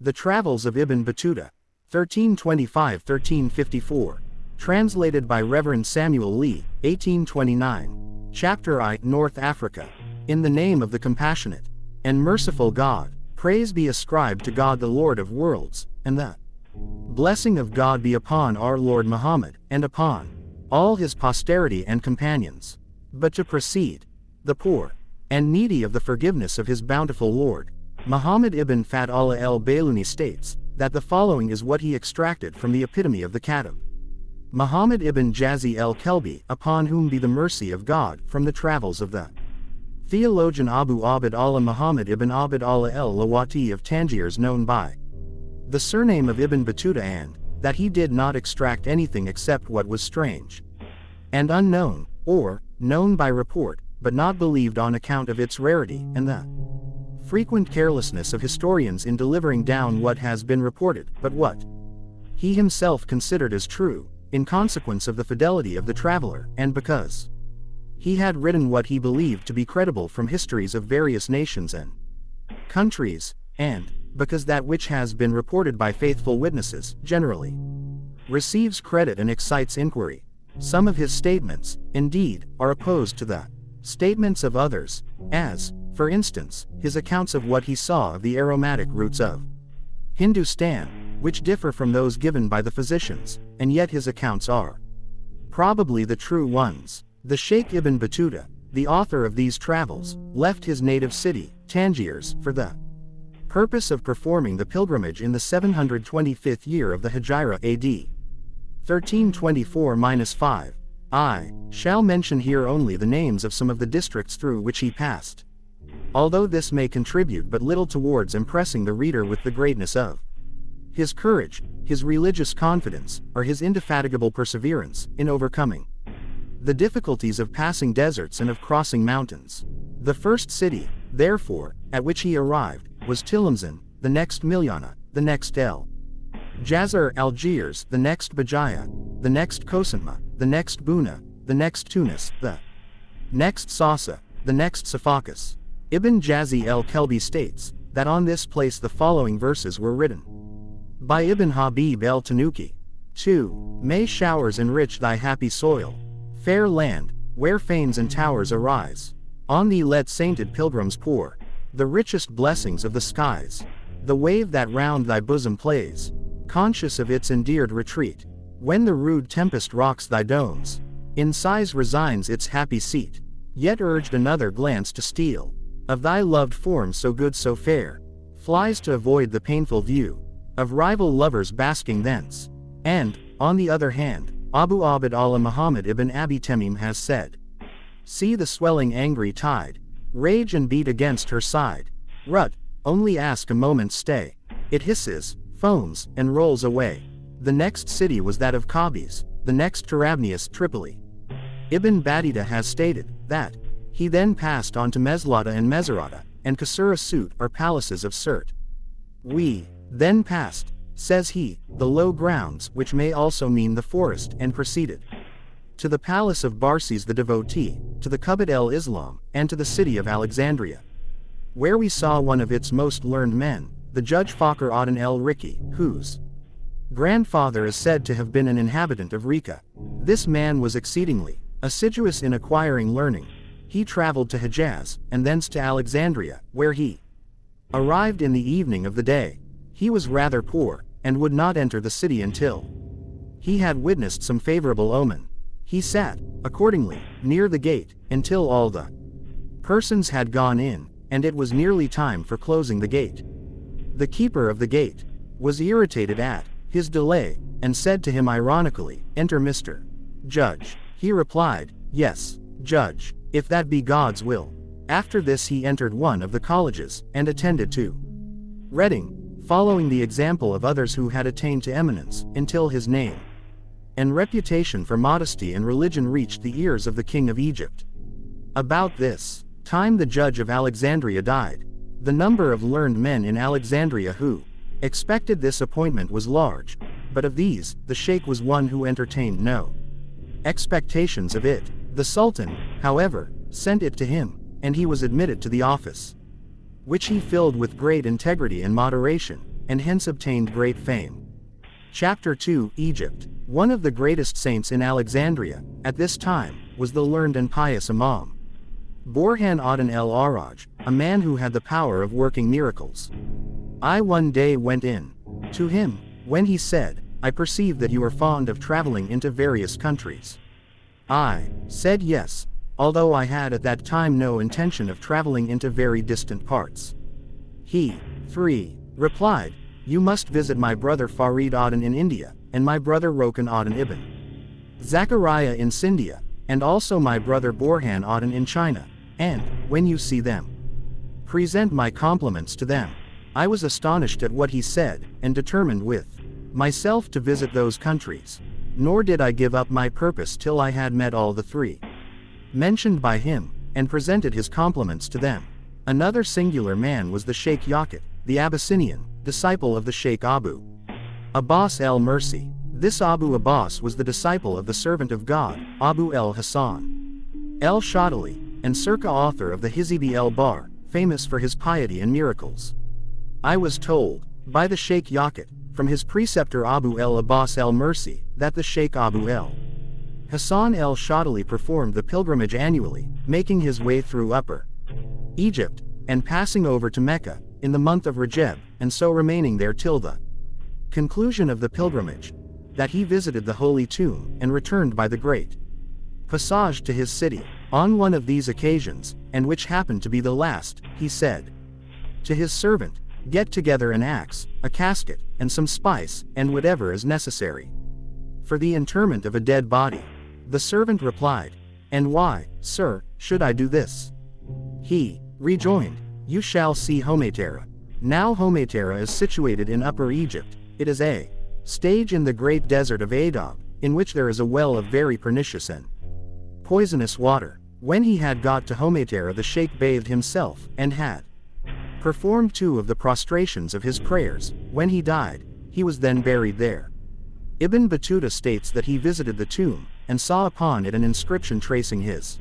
The Travels of Ibn Battuta, 1325–1354, translated by Reverend Samuel Lee, 1829. Chapter I. North Africa. In the name of the compassionate and merciful God, praise be ascribed to God the Lord of worlds, and the blessing of God be upon our Lord Muhammad, and upon all his posterity and companions. But to proceed, the poor and needy of the forgiveness of his bountiful Lord, Muhammad ibn Fath Allah el-Bailuni states that the following is what he extracted from the epitome of the Katib. Muhammad ibn Jazi el-Kelbi, upon whom be the mercy of God, from the travels of the theologian Abu Abd Allah Muhammad ibn Abd Allah el-Lawati of Tangiers, known by the surname of Ibn Battuta, and that he did not extract anything except what was strange and unknown, or known by report, but not believed on account of its rarity, and the frequent carelessness of historians in delivering down what has been reported, but what he himself considered as true, in consequence of the fidelity of the traveler, and because he had written what he believed to be credible from histories of various nations and countries, and because that which has been reported by faithful witnesses, generally receives credit and excites inquiry. Some of his statements, indeed, are opposed to the statements of others, as, for instance, his accounts of what he saw of the aromatic roots of Hindustan, which differ from those given by the physicians, and yet his accounts are probably the true ones. The Sheikh Ibn Battuta, the author of these travels, left his native city, Tangiers, for the purpose of performing the pilgrimage in the 725th year of the Hijra AD 1324-5. I shall mention here only the names of some of the districts through which he passed, although this may contribute but little towards impressing the reader with the greatness of his courage, his religious confidence, or his indefatigable perseverance in overcoming the difficulties of passing deserts and of crossing mountains. The first city, therefore, at which he arrived, was Tilimzan, the next Milyana, the next El Jazir, Algiers, the next Bajaya, the next Kosanma, the next Buna, the next Tunis, the next Sasa, the next Safakis. Ibn Jazi el-Kelbi states that on this place the following verses were written by Ibn Habib el-Tanuki. 2. May showers enrich thy happy soil, fair land, where fanes and towers arise. On thee let sainted pilgrims pour the richest blessings of the skies. The wave that round thy bosom plays, conscious of its endeared retreat, when the rude tempest rocks thy domes, in sighs resigns its happy seat, yet urged another glance to steal of thy loved form so good so fair, flies to avoid the painful view of rival lovers basking thence. And, on the other hand, Abu Abd Allah Muhammad ibn Abi Tamim has said, see the swelling angry tide, rage and beat against her side. Rut, only ask a moment's stay. It hisses, foams, and rolls away. The next city was that of Qabis, the next Tarabnius, Tripoli. Ibn Battuta has stated that he then passed on to Meslata and Mezerata, and Kasura Sut, or palaces of Sirte. We then passed, says he, the low grounds, which may also mean the forest, and proceeded to the palace of Barses the devotee, to the Kubbat el-Islam, and to the city of Alexandria, where we saw one of its most learned men, the Judge Fakhr Aden el-Riki, whose grandfather is said to have been an inhabitant of Rika. This man was exceedingly assiduous in acquiring learning. He traveled to Hejaz, and thence to Alexandria, where he arrived in the evening of the day. He was rather poor, and would not enter the city until he had witnessed some favorable omen. He sat, accordingly, near the gate, until all the persons had gone in, and it was nearly time for closing the gate. The keeper of the gate was irritated at his delay, and said to him ironically, enter Mr. Judge. He replied, yes, Judge, if that be God's will. After this he entered one of the colleges, and attended to reading, following the example of others who had attained to eminence, until his name and reputation for modesty and religion reached the ears of the king of Egypt. About this time the judge of Alexandria died. The number of learned men in Alexandria who expected this appointment was large, but of these, the sheikh was one who entertained no expectations of it. The sultan, however, sent it to him, and he was admitted to the office, which he filled with great integrity and moderation, and hence obtained great fame. Chapter 2, Egypt. One of the greatest saints in Alexandria, at this time, was the learned and pious Imam Burhan Aden el-Araj, a man who had the power of working miracles. I one day went in to him, when he said, "I perceive that you are fond of traveling into various countries." I said yes, although I had at that time no intention of traveling into very distant parts. He, 3, replied, "You must visit my brother Farid Aden in India, and my brother Rokan Aden ibn Zachariah in Scindia, and also my brother Burhan Aden in China, and, when you see them, present my compliments to them." I was astonished at what he said, and determined with myself to visit those countries. Nor did I give up my purpose till I had met all the 3 mentioned by him, and presented his compliments to them. Another singular man was the Sheikh Yaqut, the Abyssinian, disciple of the Sheikh Abu Abbas el-Mursi. This Abu Abbas was the disciple of the servant of God, Abu el-Hasan el-Shadili, and circa author of the Hizbi el-Bar, famous for his piety and miracles. I was told, by the Sheikh Yaqut, from his preceptor Abu el-Abbas el-Mursi, that the Sheikh Abu el-Hasan el-Shadili performed the pilgrimage annually, making his way through Upper Egypt, and passing over to Mecca, in the month of Rajab, and so remaining there till the conclusion of the pilgrimage, that he visited the Holy Tomb, and returned by the Great Passage to his city. On one of these occasions, and which happened to be the last, he said to his servant, "Get together an axe, a casket, and some spice, and whatever is necessary for the interment of a dead body." The servant replied, "And why, sir, should I do this?" He rejoined, "You shall see Homatera." Now Homatera is situated in Upper Egypt. It is a stage in the great desert of Adab, in which there is a well of very pernicious and poisonous water. When he had got to Homatera, the sheikh bathed himself, and had performed 2 of the prostrations of his prayers. When he died, he was then buried there. Ibn Battuta states that he visited the tomb, and saw upon it an inscription tracing his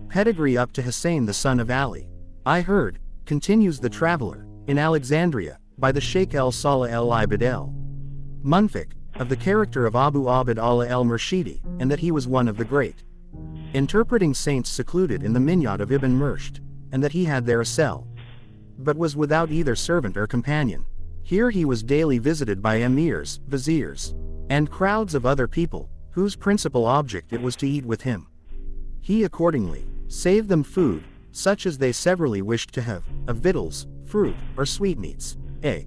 pedigree up to Hussein the son of Ali. I heard, continues the traveler, in Alexandria, by the Sheikh el-Salah el-Ibad el-Munfik, of the character of Abu Abd Allah el-Murshidi, and that he was one of the great interpreting saints secluded in the Minyat of Ibn Murshed, and that he had there a cell, but was without either servant or companion. Here he was daily visited by emirs, viziers, and crowds of other people, whose principal object it was to eat with him. He accordingly saved them food, such as they severally wished to have, of victuals, fruit, or sweetmeats, a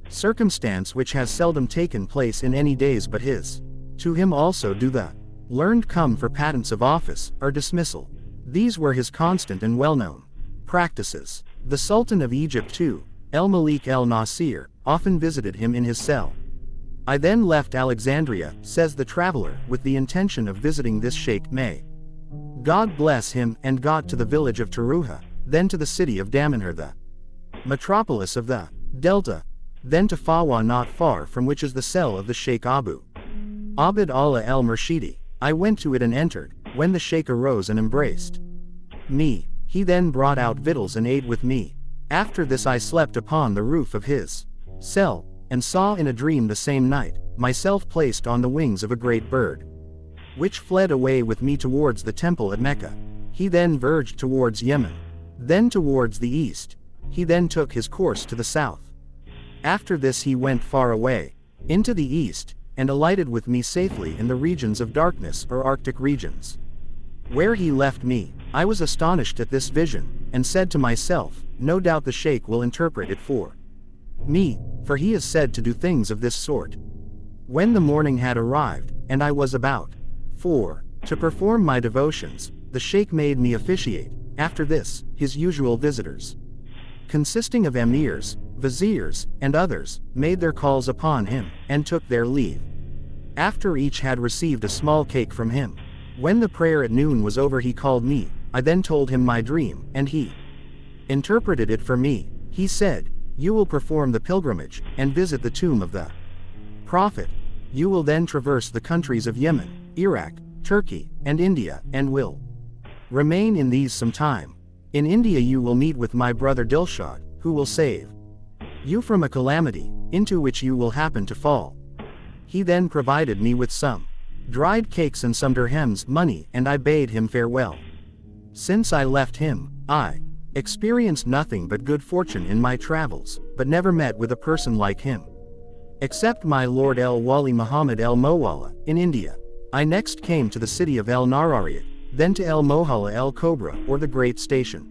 circumstance which has seldom taken place in any days but his. To him also do the learned come for patents of office, or dismissal. These were his constant and well-known practices. The Sultan of Egypt too, El-Malik el-Nasir, often visited him in his cell. I then left Alexandria, says the traveler, with the intention of visiting this sheikh, may God bless him, and got to the village of Taruha, then to the city of Damanhur, the metropolis of the Delta, then to Fawa, not far from which is the cell of the Sheikh Abu Abd Allah el-Murshidi. I went to it and entered, when the sheikh arose and embraced me. He then brought out victuals and ate with me. After this I slept upon the roof of his cell, and saw in a dream the same night, myself placed on the wings of a great bird, which fled away with me towards the temple at Mecca. He then verged towards Yemen, then towards the east. He then took his course to the south. After this he went far away, into the east, and alighted with me safely in the regions of darkness, or Arctic regions. Where he left me, I was astonished at this vision, and said to myself, no doubt the sheikh will interpret it for me, for he is said to do things of this sort. When the morning had arrived, and I was about to perform my devotions, the sheikh made me officiate. After this, his usual visitors, consisting of emirs, viziers, and others, made their calls upon him, and took their leave. After each had received a small cake from him. When the prayer at noon was over, he called me. I then told him my dream, and he interpreted it for me. He said, "You will perform the pilgrimage, and visit the tomb of the Prophet. You will then traverse the countries of Yemen, Iraq, Turkey, and India, and will remain in these some time. In India you will meet with my brother Dilshad, who will save you from a calamity. into which you will happen to fall. He then provided me with some dried cakes and some dirhams money, and I bade him farewell. Since I left him, I experienced nothing but good fortune in my travels, but never met with a person like him. Except my Lord El-Wali Muhammad El-Mowalla, in India. I next came to the city of El-Narariyat, then to El-Mohalla El-Kobra, or the Great Station.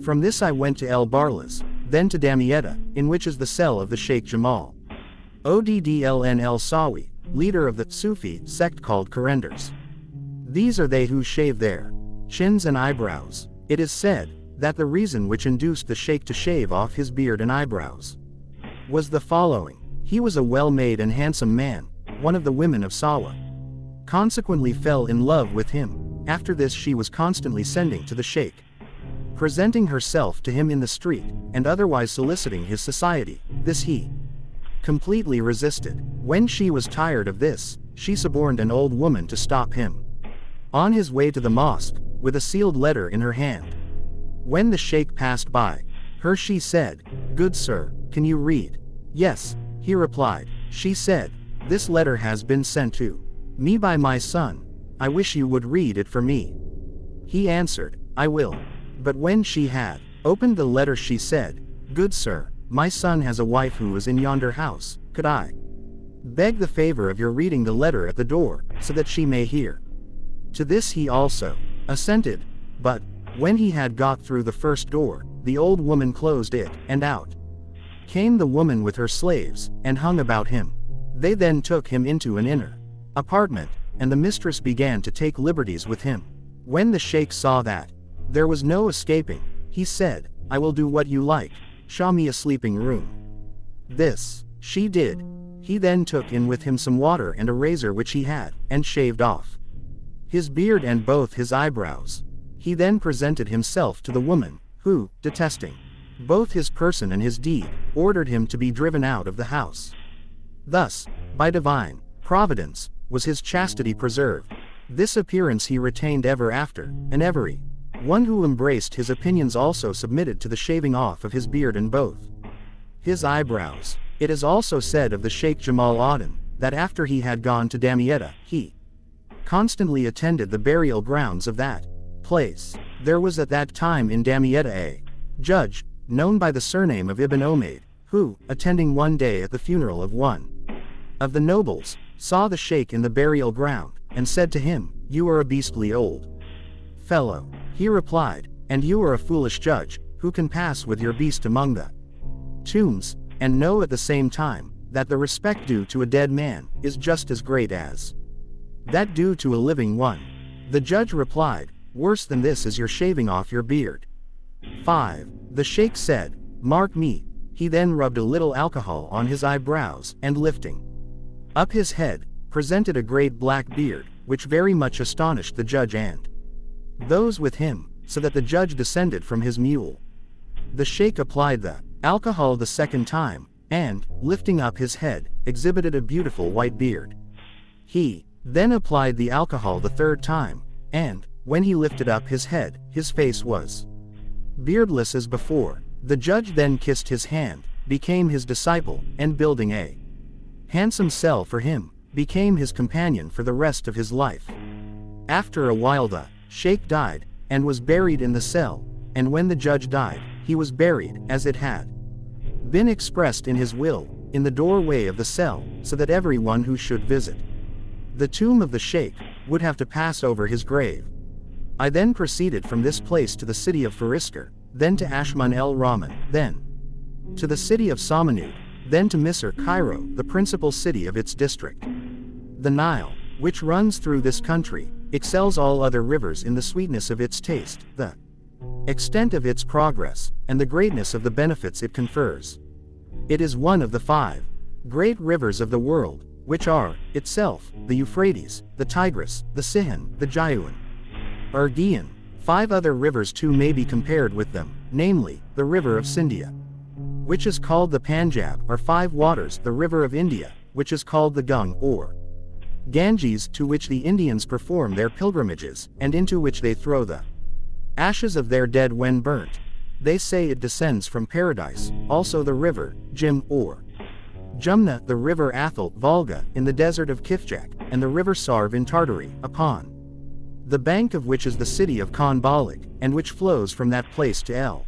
From this I went to El-Barlas, then to Damietta, in which is the cell of the Sheikh Jamal Oddln El-Sawi, leader of the Sufi sect called Karenders. These are they who shave their chins and eyebrows. It is said that the reason which induced the sheikh to shave off his beard and eyebrows was the following. He was a well-made and handsome man. One of the women of Sawa consequently fell in love with him. After this she was constantly sending to the sheikh, presenting herself to him in the street, and otherwise soliciting his society. This he completely resisted. When she was tired of this, she suborned an old woman to stop him on his way to the mosque, with a sealed letter in her hand. When the sheikh passed by her, she said, "Good sir, can you read?" "Yes," he replied. She said, "This letter has been sent to me by my son. I wish you would read it for me." He answered, "I will." But when she had opened the letter, she said, "Good sir, my son has a wife who is in yonder house. Could I beg the favor of your reading the letter at the door, so that she may hear?" To this he also assented, but when he had got through the first door, the old woman closed it, and out came the woman with her slaves, and hung about him. They then took him into an inner apartment, and the mistress began to take liberties with him. When the sheikh saw that there was no escaping, he said, "I will do what you like. Show me a sleeping room." This she did. He then took in with him some water and a razor which he had, and shaved off his beard and both his eyebrows. He then presented himself to the woman, who, detesting both his person and his deed, ordered him to be driven out of the house. Thus, by divine providence, was his chastity preserved. This appearance he retained ever after, and every one who embraced his opinions also submitted to the shaving off of his beard and both his eyebrows. It is also said of the Sheikh Jamal Aden, that after he had gone to Damietta, he constantly attended the burial grounds of that place. There was at that time in Damietta a judge, known by the surname of Ibn Omaid, who, attending one day at the funeral of one of the nobles, saw the sheikh in the burial ground, and said to him, "You are a beastly old fellow." He replied, "And you are a foolish judge, who can pass with your beast among the tombs, and know at the same time, that the respect due to a dead man, is just as great as that due to a living one." The judge replied, "Worse than this is your shaving off your beard." 5. The sheikh said, "Mark me." He then rubbed a little alcohol on his eyebrows, and lifting up his head, presented a great black beard, which very much astonished the judge and those with him, so that the judge descended from his mule. The sheikh applied the alcohol the second time, and, lifting up his head, exhibited a beautiful white beard. He then applied the alcohol the third time, and, when he lifted up his head, his face was beardless as before. The judge then kissed his hand, became his disciple, and building a handsome cell for him, became his companion for the rest of his life. After a while the sheikh died, and was buried in the cell, and when the judge died, he was buried, as it had been expressed in his will, in the doorway of the cell, so that everyone who should visit the tomb of the sheikh would have to pass over his grave. I then proceeded from this place to the city of Fariskar, then to Ashman el-Rahman, then to the city of Samanud, then to Misr, Cairo, the principal city of its district. The Nile, which runs through this country, excels all other rivers in the sweetness of its taste, the extent of its progress, and the greatness of the benefits it confers. It is one of the 5 great rivers of the world, which are, itself, the Euphrates, the Tigris, the Sihon, the Jayun, Argean. 5 other rivers too may be compared with them, namely, the river of Sindhia, which is called the Panjab, or 5 waters, the river of India, which is called the Gung, or Ganges, to which the Indians perform their pilgrimages, and into which they throw the ashes of their dead when burnt. They say it descends from paradise. Also the river, Jim, or Jumna, the river Athal, Volga, in the desert of Kifjak, and the river Sarv in Tartary, upon the bank of which is the city of Khan Balik, and which flows from that place to El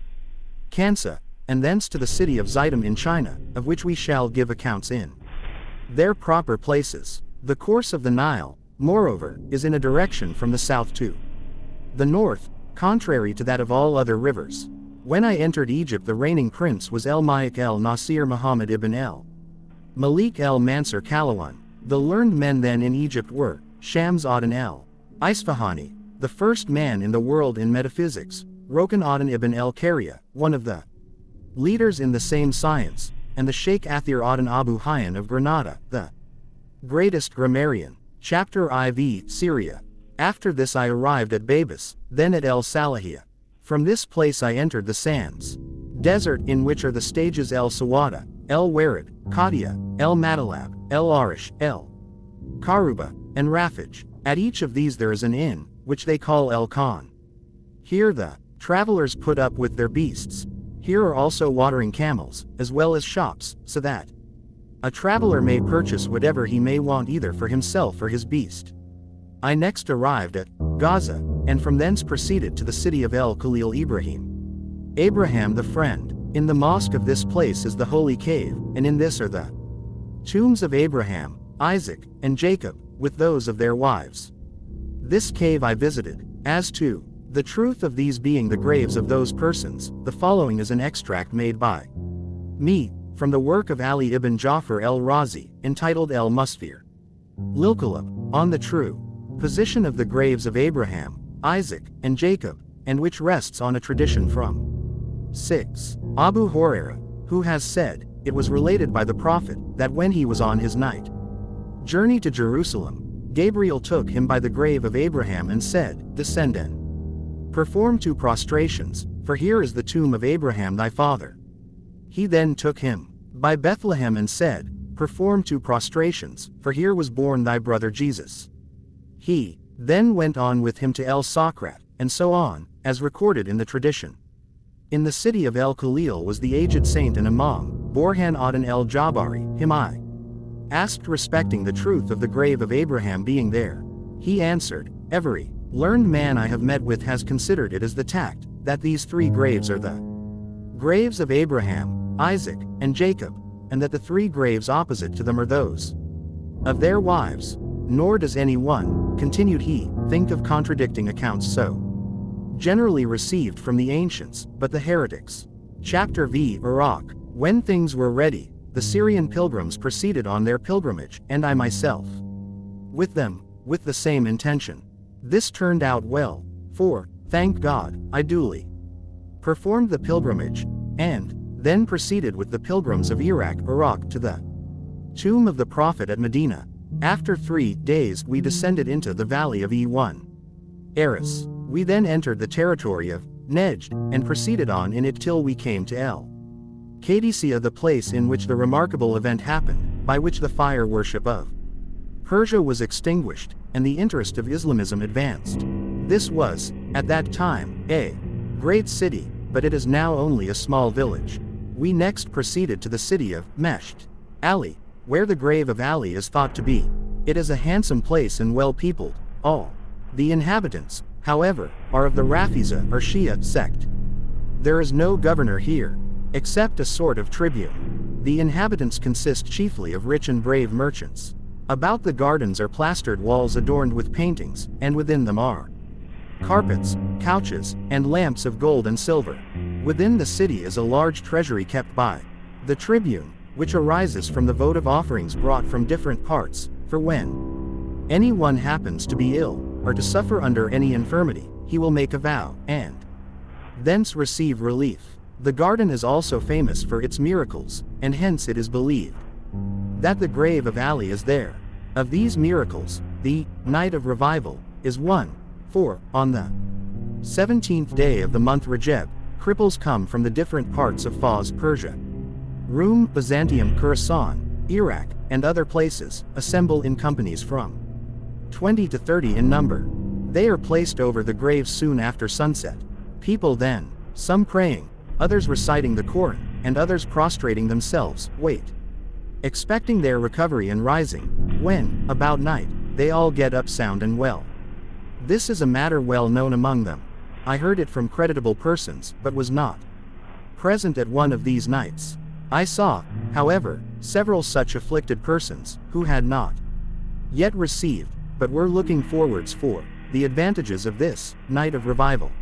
Kansa, and thence to the city of Zaitam in China, of which we shall give accounts in their proper places. The course of the Nile, moreover, is in a direction from the south to the north, contrary to that of all other rivers. When I entered Egypt, the reigning prince was El Malik El Nasir Muhammad ibn El Malik El Mansur Kalawan. The learned men then in Egypt were Shams Adan El Isfahani, the first man in the world in metaphysics, Rokan Adan ibn El Karia, one of the leaders in the same science, and the Sheikh Athir Adan Abu Hayyan of Granada, the greatest grammarian. Chapter IV, Syria. After this I arrived at Babis, then at El Salahiyah. From this place I entered the sands desert, in which are the stages El Sawada, El Warid, Qadia, El Matalab, El Arish, El Karuba, and Rafij. At each of these there is an inn, which they call El Khan. Here the travelers put up with their beasts. Here are also watering camels, as well as shops, so that a traveler may purchase whatever he may want either for himself or his beast. I next arrived at Gaza, and from thence proceeded to the city of El Khalil Ibrahim. Abraham the friend. In the mosque of this place is the holy cave, and in this are the tombs of Abraham, Isaac, and Jacob, with those of their wives. This cave I visited. As to the truth of these being the graves of those persons, the following is an extract made by me, from the work of Ali ibn Jafar el-Razi, entitled El-Musfir Lilkalab, on the true position of the graves of Abraham, Isaac, and Jacob, and which rests on a tradition from 6. Abu Huraira, who has said, it was related by the Prophet, that when he was on his night journey to Jerusalem, Gabriel took him by the grave of Abraham and said, Descend and perform 2 prostrations, for here is the tomb of Abraham thy father. He then took him by Bethlehem and said, Perform 2 prostrations, for here was born thy brother Jesus. He then went on with him to El Sokrat, and so on, as recorded in the tradition. In the city of El Khalil was the aged saint and Imam, Borhan Adan el Jabari. Him I asked respecting the truth of the grave of Abraham being there. He answered, Every learned man I have met with has considered it as the tact, that these 3 graves are the graves of Abraham, Isaac, and Jacob, and that the 3 graves opposite to them are those of their wives. Nor does any one, continued he, think of contradicting accounts so generally received from the ancients, but the heretics. Chapter V. Iraq. When things were ready, the Syrian pilgrims proceeded on their pilgrimage, and I myself with them, with the same intention. This turned out well, for, thank God, I duly performed the pilgrimage, and then proceeded with the pilgrims of Iraq to the tomb of the Prophet at Medina. After 3 days we descended into the valley of E1 Eris. We then entered the territory of Nejd, and proceeded on in it till we came to El Qadisiyah, the place in which the remarkable event happened, by which the fire worship of Persia was extinguished, and the interest of Islamism advanced. This was, at that time, a great city, but it is now only a small village. We next proceeded to the city of Mesht Ali, where the grave of Ali is thought to be. It is a handsome place and well peopled. All the inhabitants, however, are of the Rafiza or Shia sect. There is no governor here, except a sort of tribune. The inhabitants consist chiefly of rich and brave merchants. About the gardens are plastered walls adorned with paintings, and within them are carpets, couches, and lamps of gold and silver. Within the city is a large treasury kept by the tribune, which arises from the votive offerings brought from different parts, for when anyone happens to be ill, or to suffer under any infirmity, he will make a vow, and thence receive relief. The garden is also famous for its miracles, and hence it is believed that the grave of Ali is there. Of these miracles, the night of revival is one, for, on the 17th day of the month Rajab, cripples come from the different parts of Fars, Persia, Rum, Byzantium, Khorasan, Iraq, and other places, assemble in companies from 20 to 30 in number. They are placed over the graves soon after sunset. People then, some praying, others reciting the Quran, and others prostrating themselves, wait expecting their recovery and rising, when, about night, they all get up sound and well. This is a matter well known among them. I heard it from creditable persons, but was not present at one of these nights. I saw, however, several such afflicted persons, who had not yet received, but were looking forwards for, the advantages of this night of revival.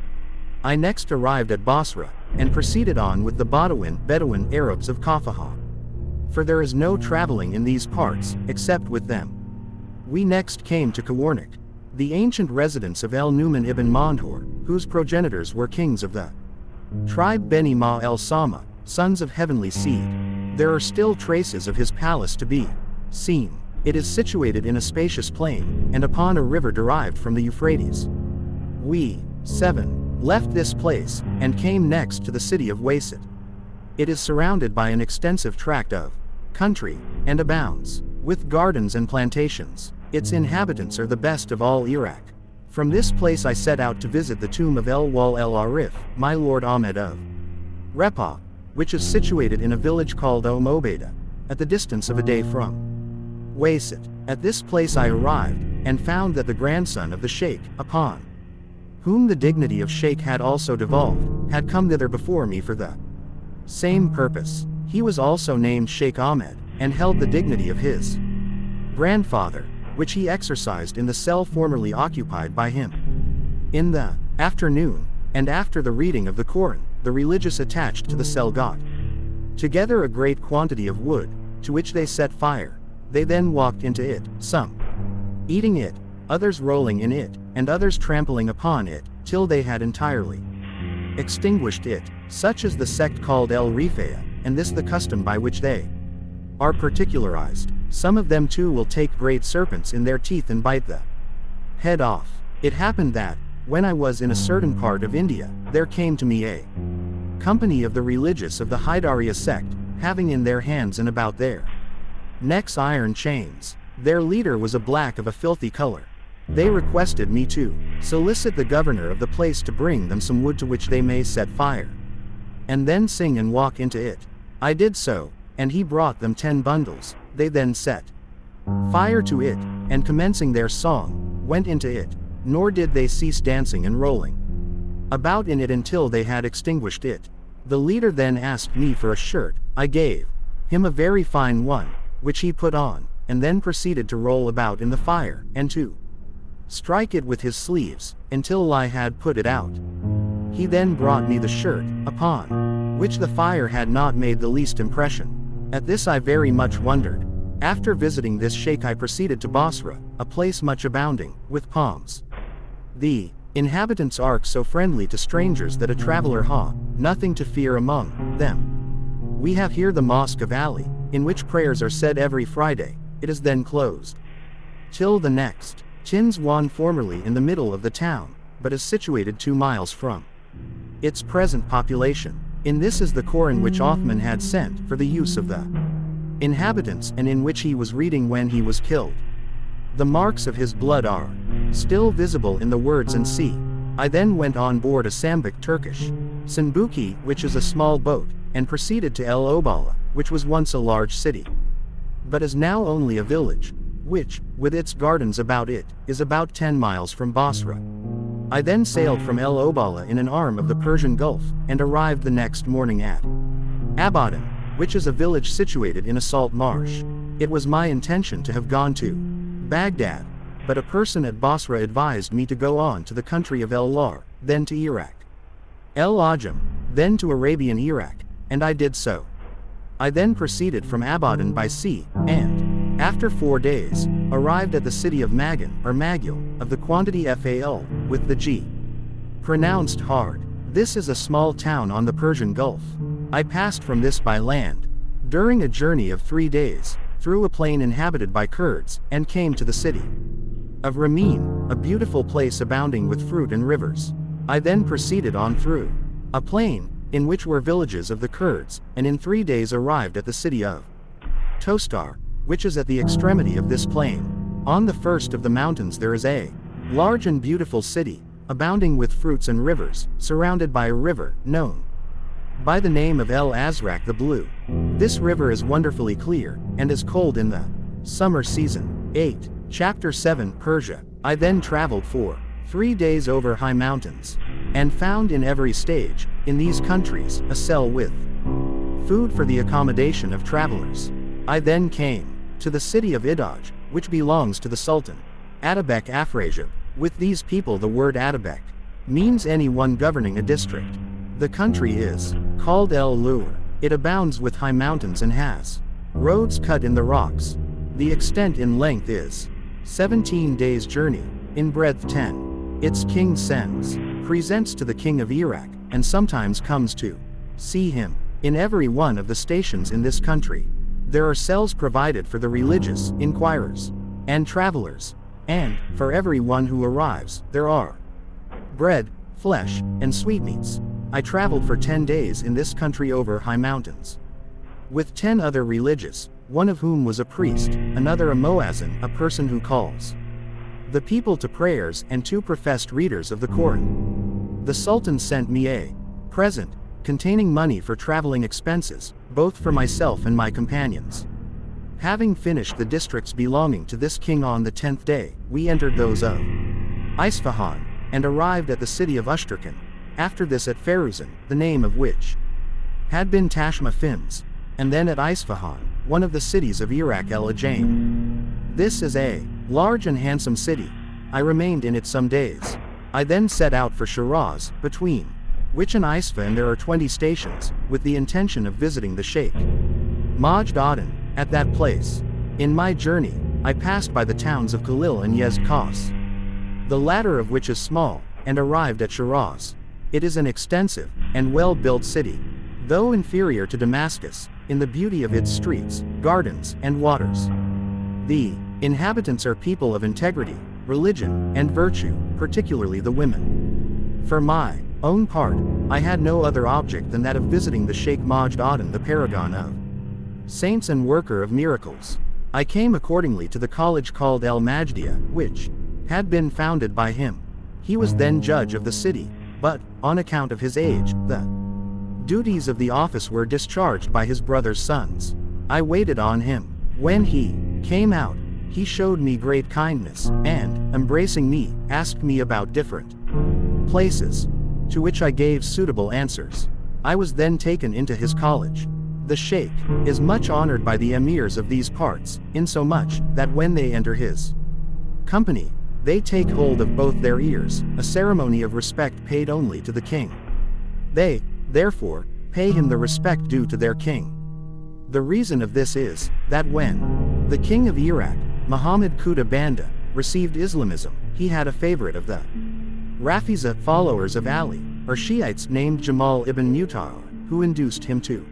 I next arrived at Basra, and proceeded on with the Bedouin Arabs of Kafah. For there is no traveling in these parts, except with them. We next came to Kawarnik, the ancient residence of El-Numan ibn Mandhor, whose progenitors were kings of the tribe Beni Ma el-Sama, sons of heavenly seed. There are still traces of his palace to be seen. It is situated in a spacious plain, and upon a river derived from the Euphrates. We, 7, left this place, and came next to the city of Wasit. It is surrounded by an extensive tract of country, and abounds with gardens and plantations. Its inhabitants are the best of all Iraq. From this place I set out to visit the tomb of El-Wal el-Arif, my lord Ahmed of Repa, which is situated in a village called Obeda, at the distance of a day from Wasit. At this place I arrived, and found that the grandson of the sheikh, upon whom the dignity of sheikh had also devolved, had come thither before me for the same purpose. He was also named Sheikh Ahmed, and held the dignity of his grandfather, which he exercised in the cell formerly occupied by him. In the afternoon, and after the reading of the Koran, the religious attached to the cell got together a great quantity of wood, to which they set fire. They then walked into it, some eating it, others rolling in it, and others trampling upon it, till they had entirely extinguished it. Such is the sect called El-Rifaya, and this the custom by which they are particularized. Some of them too will take great serpents in their teeth and bite the head off. It happened that, when I was in a certain part of India, there came to me a company of the religious of the Haidariya sect, having in their hands and about their necks iron chains. Their leader was a black of a filthy color. They requested me to solicit the governor of the place to bring them some wood to which they may set fire, and then sing and walk into it. I did so, and he brought them 10 bundles. They then set fire to it, and commencing their song, went into it, nor did they cease dancing and rolling about in it until they had extinguished it. The leader then asked me for a shirt. I gave him a very fine one, which he put on, and then proceeded to roll about in the fire, and to strike it with his sleeves, until I had put it out. He then brought me the shirt, upon which the fire had not made the least impression. At this I very much wondered. After visiting this sheikh I proceeded to Basra, a place much abounding with palms. The inhabitants are so friendly to strangers that a traveler ha nothing to fear among them. We have here the Mosque of Ali, in which prayers are said every Friday. It is then closed till the next. Chinzwan formerly in the middle of the town, but is situated 2 miles from its present population. In this is the Koran which Othman had sent for the use of the inhabitants, and in which he was reading when he was killed. The marks of his blood are still visible in the words and see. I then went on board a Sambik Turkish Sinbuki, which is a small boat, and proceeded to El Obala, which was once a large city, but is now only a village, which, with its gardens about it, is about 10 miles from Basra. I then sailed from El Obala in an arm of the Persian Gulf, and arrived the next morning at Abadan, which is a village situated in a salt marsh. It was my intention to have gone to Baghdad, but a person at Basra advised me to go on to the country of El-Lar, then to Iraq, El-Ajam, then to Arabian Iraq, and I did so. I then proceeded from Abadan by sea, and, after 4 days, arrived at the city of Magan, or Magil, of the quantity Fal, with the G pronounced hard. This is a small town on the Persian Gulf. I passed from this by land, during a journey of 3 days, through a plain inhabited by Kurds, and came to the city of Ramin, a beautiful place abounding with fruit and rivers. I then proceeded on through a plain, in which were villages of the Kurds, and in 3 days arrived at the city of Tostar, which is at the extremity of this plain. On the first of the mountains there is a large and beautiful city, abounding with fruits and rivers, surrounded by a river, known by the name of El Azraq the Blue. This river is wonderfully clear, and is cold in the summer season. 8. Chapter 7 Persia. I then traveled for 3 days over high mountains, and found in every stage, in these countries, a cell with food for the accommodation of travelers. I then came to the city of Idaj, which belongs to the Sultan Atabek Afrasiab. With these people the word Atabek means anyone governing a district. The country is called El Lur. It abounds with high mountains and has roads cut in the rocks. The extent in length is 17 days' journey, in breadth 10. Its king presents to the king of Iraq, and sometimes comes to see him. In every one of the stations in this country, there are cells provided for the religious, inquirers, and travelers, and, for every one who arrives, there are bread, flesh, and sweetmeats. I traveled for 10 days in this country over high mountains, with 10 other religious, one of whom was a priest, another a muezzin, a person who calls the people to prayers, and 2 professed readers of the Quran. The Sultan sent me a present, containing money for traveling expenses, both for myself and my companions. Having finished the districts belonging to this king on the 10th day, we entered those of Isfahan, and arrived at the city of Ushtarkan. After this at Feruzan, the name of which had been Tashma Fims, and then at Isfahan, one of the cities of Iraq el-Ajaim. This is a large and handsome city. I remained in it some days. I then set out for Shiraz, between which and Isfahan there are 20 stations, with the intention of visiting the Sheikh Majd Aden, at that place. In my journey, I passed by the towns of Khalil and Yezd-Kos, the latter of which is small, and arrived at Shiraz. It is an extensive and well-built city, though inferior to Damascus, in the beauty of its streets, gardens, and waters. The inhabitants are people of integrity, religion, and virtue, particularly the women. For my own part, I had no other object than that of visiting the Sheikh Majd Aden, the paragon of saints and worker of miracles. I came accordingly to the college called El Majdiya, which had been founded by him. He was then judge of the city, but, on account of his age, the duties of the office were discharged by his brother's sons. I waited on him. When he came out, he showed me great kindness, and, embracing me, asked me about different places, to which I gave suitable answers. I was then taken into his college. The Sheikh is much honored by the emirs of these parts, insomuch that when they enter his company, they take hold of both their ears, a ceremony of respect paid only to the king. They, therefore, pay him the respect due to their king. The reason of this is, that when the king of Iraq, Muhammad Quda Banda, received Islamism, he had a favorite of the Rafiza followers of Ali, or Shiites named Jamal ibn Mutar, who induced him to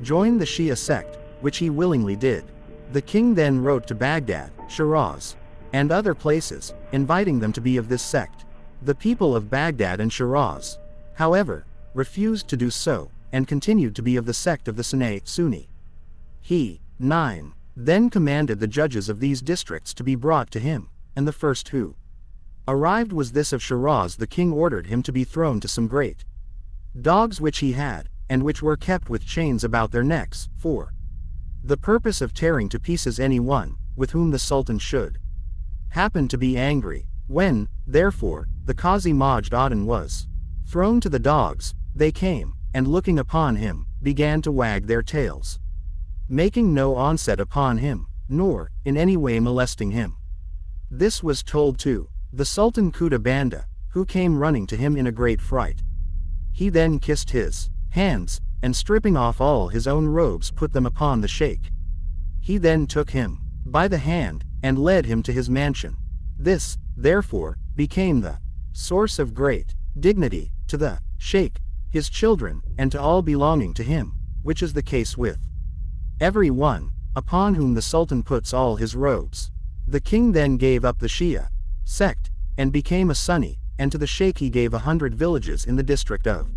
join the Shia sect, which he willingly did. The king then wrote to Baghdad, Shiraz, and other places, inviting them to be of this sect. The people of Baghdad and Shiraz, however, refused to do so, and continued to be of the sect of the Sunni. He, 9, then commanded the judges of these districts to be brought to him, and the first who arrived was this of Shiraz. The king ordered him to be thrown to some great dogs which he had, and which were kept with chains about their necks, for the purpose of tearing to pieces any one, with whom the Sultan should happen to be angry. When, therefore, the Qazi Majd Aden was thrown to the dogs, they came, and looking upon him, began to wag their tails, making no onset upon him, nor, in any way molesting him. This was told to the Sultan Quda Banda, who came running to him in a great fright. He then kissed his hands, and stripping off all his own robes put them upon the sheikh. He then took him by the hand, and led him to his mansion. This, therefore, became the source of great dignity to the sheikh, his children, and to all belonging to him, which is the case with every one, upon whom the Sultan puts all his robes. The king then gave up the Shia sect, and became a Sunni, and to the sheikh he gave 100 villages in the district of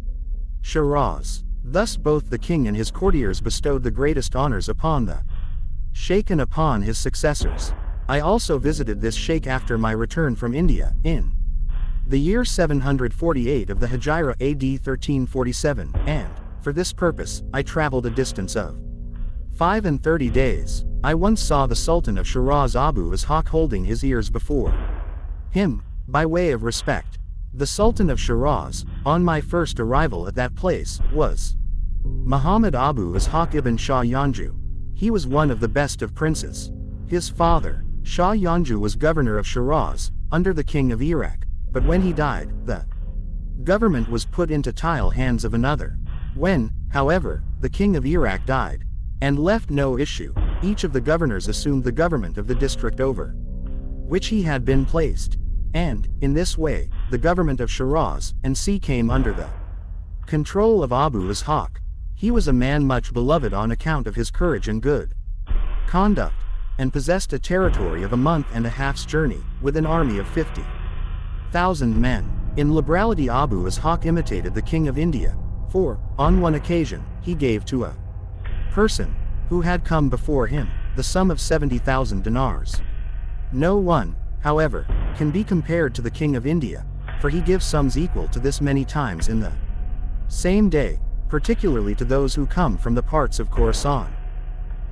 Shiraz. Thus both the king and his courtiers bestowed the greatest honors upon the sheikh and upon his successors. I also visited this sheikh after my return from India, in the year 748 of the Hijra AD 1347, and For this purpose, I traveled a distance of 35 days. I once saw the Sultan of Shiraz Abu Ishaq holding his ears before him, by way of respect. The Sultan of Shiraz, on my first arrival at that place, was Muhammad Abu Ishaq ibn Shah Yanju. He was one of the best of princes. His father, Shah Yanju, was governor of Shiraz, under the king of Iraq, but when he died, the government was put into tile hands of another. When, however, the king of Iraq died, and left no issue, each of the governors assumed the government of the district over which he had been placed. And, in this way, the government of Shiraz and Sea came under the control of Abu Ishaq. He was a man much beloved on account of his courage and good conduct, and possessed a territory of a month and a half's journey, with an army of 50,000 men. In liberality Abu Ishaq imitated the king of India, for, on one occasion, he gave to a person who had come before him the sum of 70,000 dinars. No one, however, can be compared to the king of India, for he gives sums equal to this many times in the same day, particularly to those who come from the parts of Khorasan.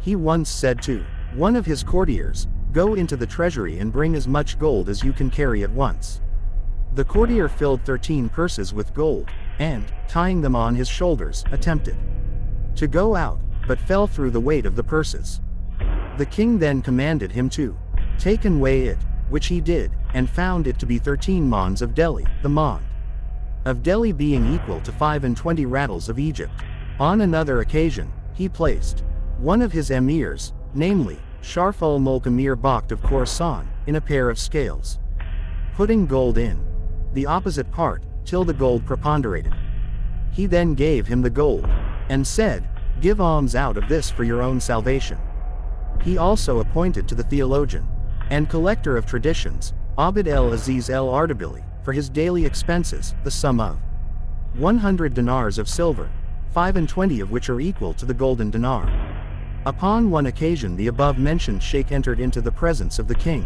He once said to one of his courtiers, "Go into the treasury and bring as much gold as you can carry at once." The courtier filled 13 purses with gold, and, tying them on his shoulders, attempted to go out, but fell through the weight of the purses. The king then commanded him to take and weigh it, which he did, and found it to be 13 mons of Delhi, the mond of Delhi being equal to 25 rattles of Egypt. On another occasion, he placed one of his emirs, namely, Sharf ul-Mulk Emir Bakht of Khorasan, in a pair of scales, putting gold in the opposite part, till the gold preponderated. He then gave him the gold, and said, "Give alms out of this for your own salvation." He also appointed to the theologian and collector of traditions, Abd el-Aziz el-Ardabili, for his daily expenses, the sum of 100 dinars of silver, 25 of which are equal to the golden dinar. Upon one occasion the above-mentioned sheikh entered into the presence of the king,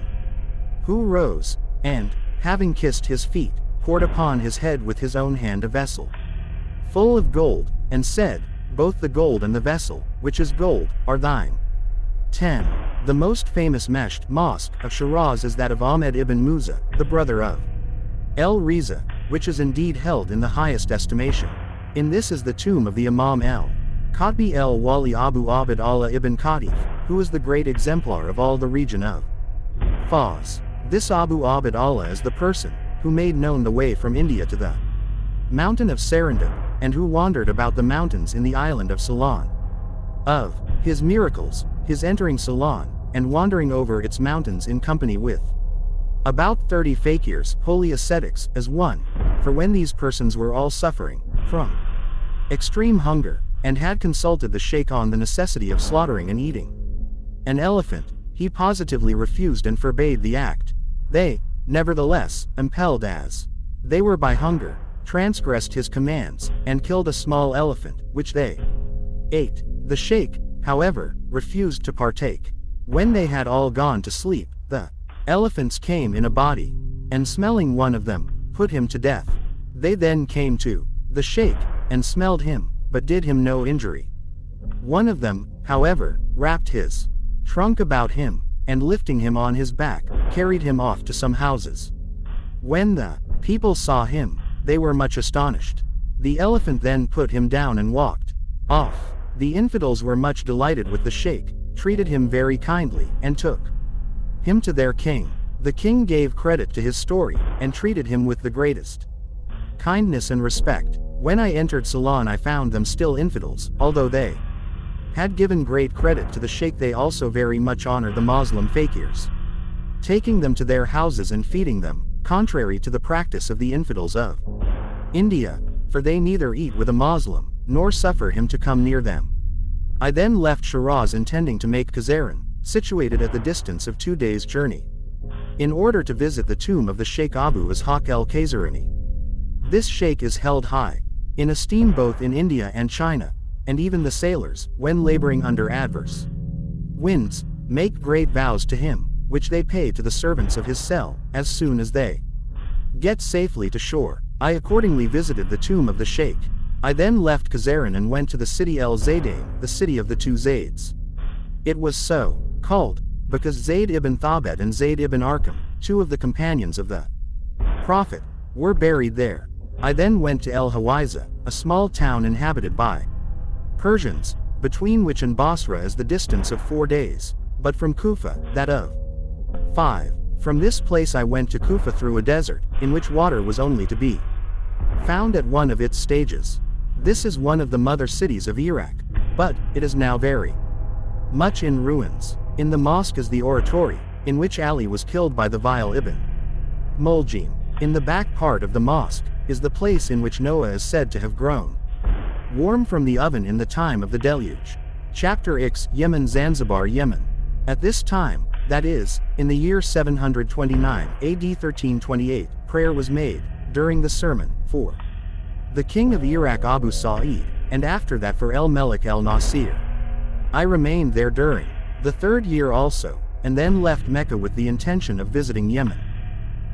who rose, and, having kissed his feet, poured upon his head with his own hand a vessel full of gold, and said, "Both the gold and the vessel, which is gold, are thine." 10. The most famous Meshed mosque of Shiraz is that of Ahmed ibn Musa, the brother of El-Riza, which is indeed held in the highest estimation. In this is the tomb of the Imam el-Khatbi el-Wali Abu Abd Allah ibn Khatif, who is the great exemplar of all the region of Fars. This Abu Abd Allah is the person who made known the way from India to the mountain of Serendip, and who wandered about the mountains in the island of Ceylon. Of his miracles, his entering Ceylon, and wandering over its mountains in company with about 30 fakirs, holy ascetics, as one, for when these persons were all suffering from extreme hunger, and had consulted the sheikh on the necessity of slaughtering and eating an elephant, he positively refused and forbade the act. They, nevertheless, impelled as they were by hunger, transgressed his commands, and killed a small elephant, which they ate. The sheikh, however, refused to partake. When they had all gone to sleep, the elephants came in a body, and smelling one of them, put him to death. They then came to the sheikh, and smelled him, but did him no injury. One of them, however, wrapped his trunk about him, and lifting him on his back, carried him off to some houses. When the people saw him, they were much astonished. The elephant then put him down and walked off. The infidels were much delighted with the sheikh, treated him very kindly, and took him to their king. The king gave credit to his story, and treated him with the greatest kindness and respect. When I entered Ceylon I found them still infidels, although they had given great credit to the sheikh. They also very much honor the Moslem fakirs, taking them to their houses and feeding them, contrary to the practice of the infidels of India, for they neither eat with a Moslem, nor suffer him to come near them. I then left Shiraz intending to make Khazaran, situated at the distance of 2 days' journey, in order to visit the tomb of the Sheikh Abu Ishaq el-Khazarani. This sheikh is held high in esteem both in India and China, and even the sailors, when laboring under adverse winds, make great vows to him, which they pay to the servants of his cell, as soon as they get safely to shore. I accordingly visited the tomb of the sheikh, I then left Khazaran and went to the city El Zaydain, the city of the two Zaids. It was so called because Zayd ibn Thabit and Zayd ibn Arqam, two of the companions of the Prophet, were buried there. I then went to El Hawiza, a small town inhabited by Persians, between which and Basra is the distance of 4 days, but from Kufa, that of 5. From this place I went to Kufa through a desert, in which water was only to be found at one of its stages. This is one of the mother cities of Iraq, but it is now very much in ruins. In the mosque is the oratory, in which Ali was killed by the vile Ibn Muljim. In the back part of the mosque is the place in which Noah is said to have grown warm from the oven in the time of the deluge. Chapter X, Yemen, Zanzibar, Yemen. At this time, that is, in the year 729 AD 1328, prayer was made, during the sermon, for the king of Iraq Abu Sa'id, and after that for El-Melik el-Nasir. I remained there during the 3rd year also, and then left Mecca with the intention of visiting Yemen.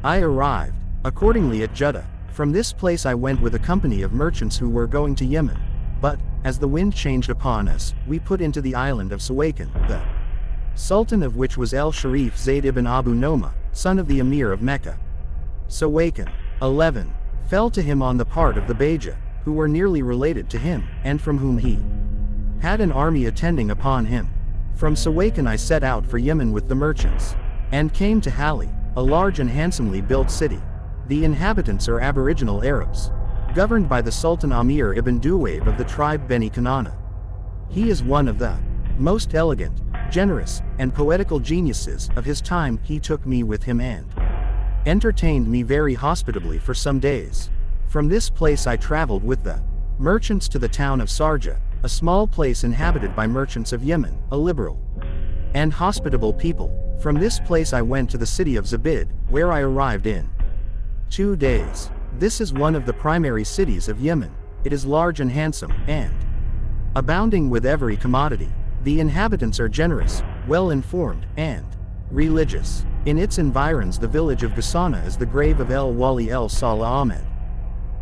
I arrived, accordingly, at Jeddah. From this place I went with a company of merchants who were going to Yemen, but, as the wind changed upon us, we put into the island of Suwaykin, the Sultan of which was El-Sharif Zayd ibn Abu Noma, son of the Emir of Mecca. Suwaykin. 11. Fell to him on the part of the Beja, who were nearly related to him, and from whom he had an army attending upon him. From Suwaykin I set out for Yemen with the merchants, and came to Hali, a large and handsomely built city. The inhabitants are aboriginal Arabs, governed by the Sultan Amir ibn Duwayb of the tribe Beni Kanana. He is one of the most elegant, generous, and poetical geniuses of his time. He took me with him and entertained me very hospitably for some days. From this place I traveled with the merchants to the town of Sarja, a small place inhabited by merchants of Yemen, a liberal and hospitable people. From this place I went to the city of Zabid, where I arrived in 2 days. This is one of the primary cities of Yemen. It is large and handsome, and abounding with every commodity. The inhabitants are generous, well-informed, and religious. In its environs the village of Ghassana is the grave of El-Wali el-Salah Ahmed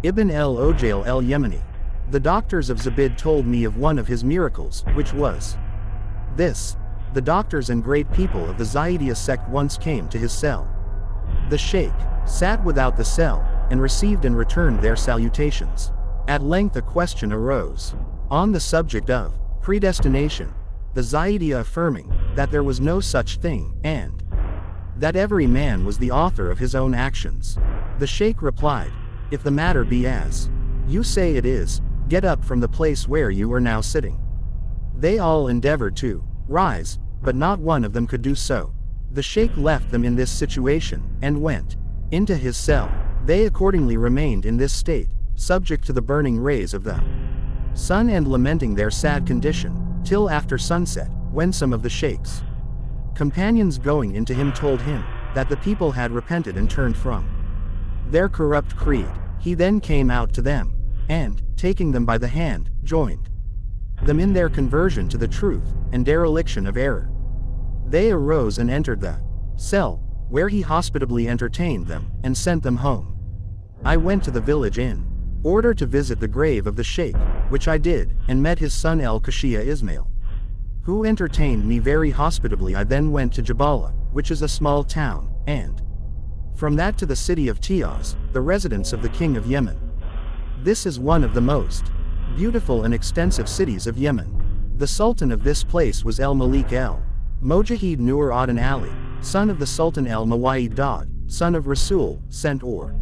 Ibn el-Ojail el-Yemeni. The doctors of Zabid told me of one of his miracles, which was this: the doctors and great people of the Zaydiya sect once came to his cell. The sheikh sat without the cell, and received and returned their salutations. At length a question arose on the subject of predestination, the Zaydiya affirming that there was no such thing, and that every man was the author of his own actions. The sheikh replied, "If the matter be as you say it is, get up from the place where you are now sitting." They all endeavored to rise, but not one of them could do so. The sheikh left them in this situation, and went into his cell. They accordingly remained in this state, subject to the burning rays of the sun and lamenting their sad condition, till after sunset, when some of the sheikh's companions going into him told him that the people had repented and turned from their corrupt creed. He then came out to them, and, taking them by the hand, joined them in their conversion to the truth, and dereliction of error. They arose and entered the cell, where he hospitably entertained them, and sent them home. I went to the village in order to visit the grave of the sheikh, which I did, and met his son El-Kashia Ismail, who entertained me very hospitably. I then went to Jabala, which is a small town, and from that to the city of Tiaz, the residence of the king of Yemen. This is one of the most beautiful and extensive cities of Yemen. The sultan of this place was El-Malik el-Mojahid Nur ad-Din Ali, son of the Sultan el-Mawa'id Dad, son of Rasul, sent or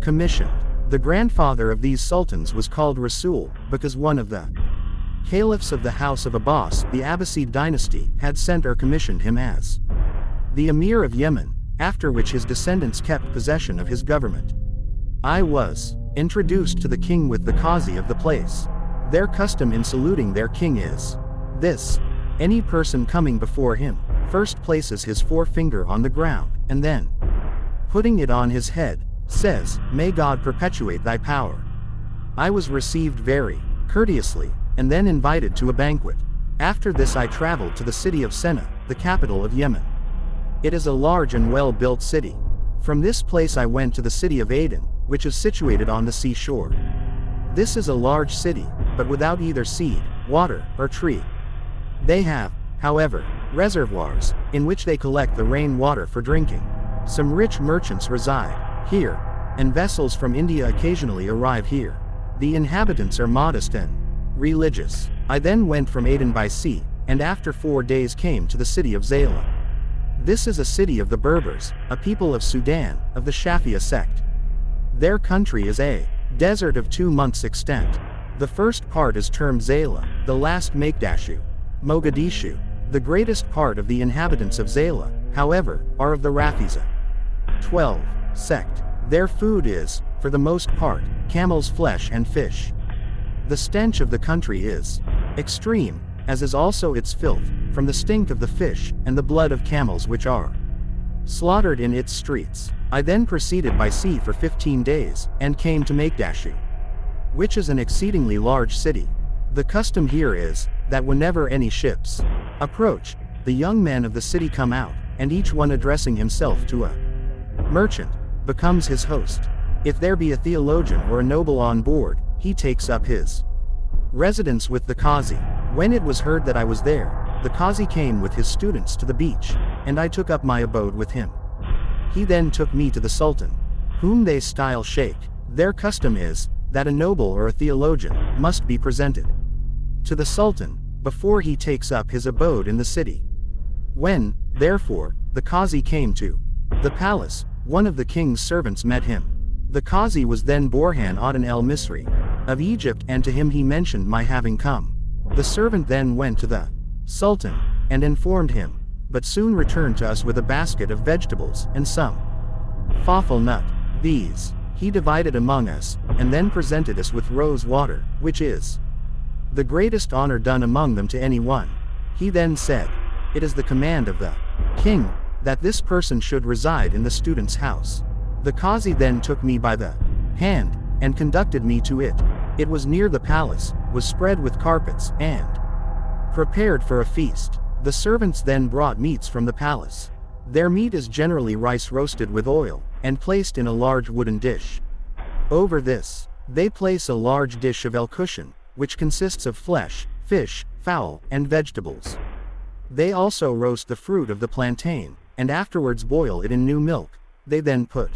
commissioned. The grandfather of these sultans was called Rasul, because one of the caliphs of the house of Abbas, the Abbasid dynasty, had sent or commissioned him as the emir of Yemen, after which his descendants kept possession of his government. I was introduced to the king with the qazi of the place. Their custom in saluting their king is this: any person coming before him first places his forefinger on the ground, and then, putting it on his head, says, "May God perpetuate thy power." I was received very courteously, and then invited to a banquet. After this I traveled to the city of Senna, the capital of Yemen. It is a large and well-built city. From this place I went to the city of Aden, which is situated on the seashore. This is a large city, but without either seed, water, or tree. They have, however, reservoirs, in which they collect the rain water for drinking. Some rich merchants reside here, and vessels from India occasionally arrive here. The inhabitants are modest and religious. I then went from Aden by sea, and after 4 days came to the city of Zayla. This is a city of the Berbers, a people of Sudan, of the Shafia sect. Their country is a desert of 2 months' extent. The first part is termed Zayla, the last Mogadishu. The greatest part of the inhabitants of Zayla, however, are of the Rafiza 12 sect. Their food is, for the most part, camel's flesh and fish. The stench of the country is extreme, as is also its filth, from the stink of the fish and the blood of camels which are slaughtered in its streets. I then proceeded by sea for 15 days, and came to Mogadishu, which is an exceedingly large city. The custom here is, that whenever any ships approach, the young men of the city come out, and each one addressing himself to a merchant, becomes his host. If there be a theologian or a noble on board, he takes up his residence with the Qazi. When it was heard that I was there, the Qazi came with his students to the beach, and I took up my abode with him. He then took me to the Sultan, whom they style Sheikh. Their custom is, that a noble or a theologian must be presented to the Sultan before he takes up his abode in the city. When, therefore, the Qazi came to the palace, one of the king's servants met him. The Qazi was then Borhan Aden el-Misri, of Egypt, and to him he mentioned my having come. The servant then went to the Sultan, and informed him, but soon returned to us with a basket of vegetables, and some fafel nut. These he divided among us, and then presented us with rose water, which is the greatest honor done among them to any one. He then said, "It is the command of the king, that this person should reside in the student's house." The Qazi then took me by the hand, and conducted me to it. It was near the palace, was spread with carpets, and prepared for a feast. The servants then brought meats from the palace. Their meat is generally rice roasted with oil, and placed in a large wooden dish. Over this, they place a large dish of el-kushan, which consists of flesh, fish, fowl, and vegetables. They also roast the fruit of the plantain, and afterwards boil it in new milk. They then put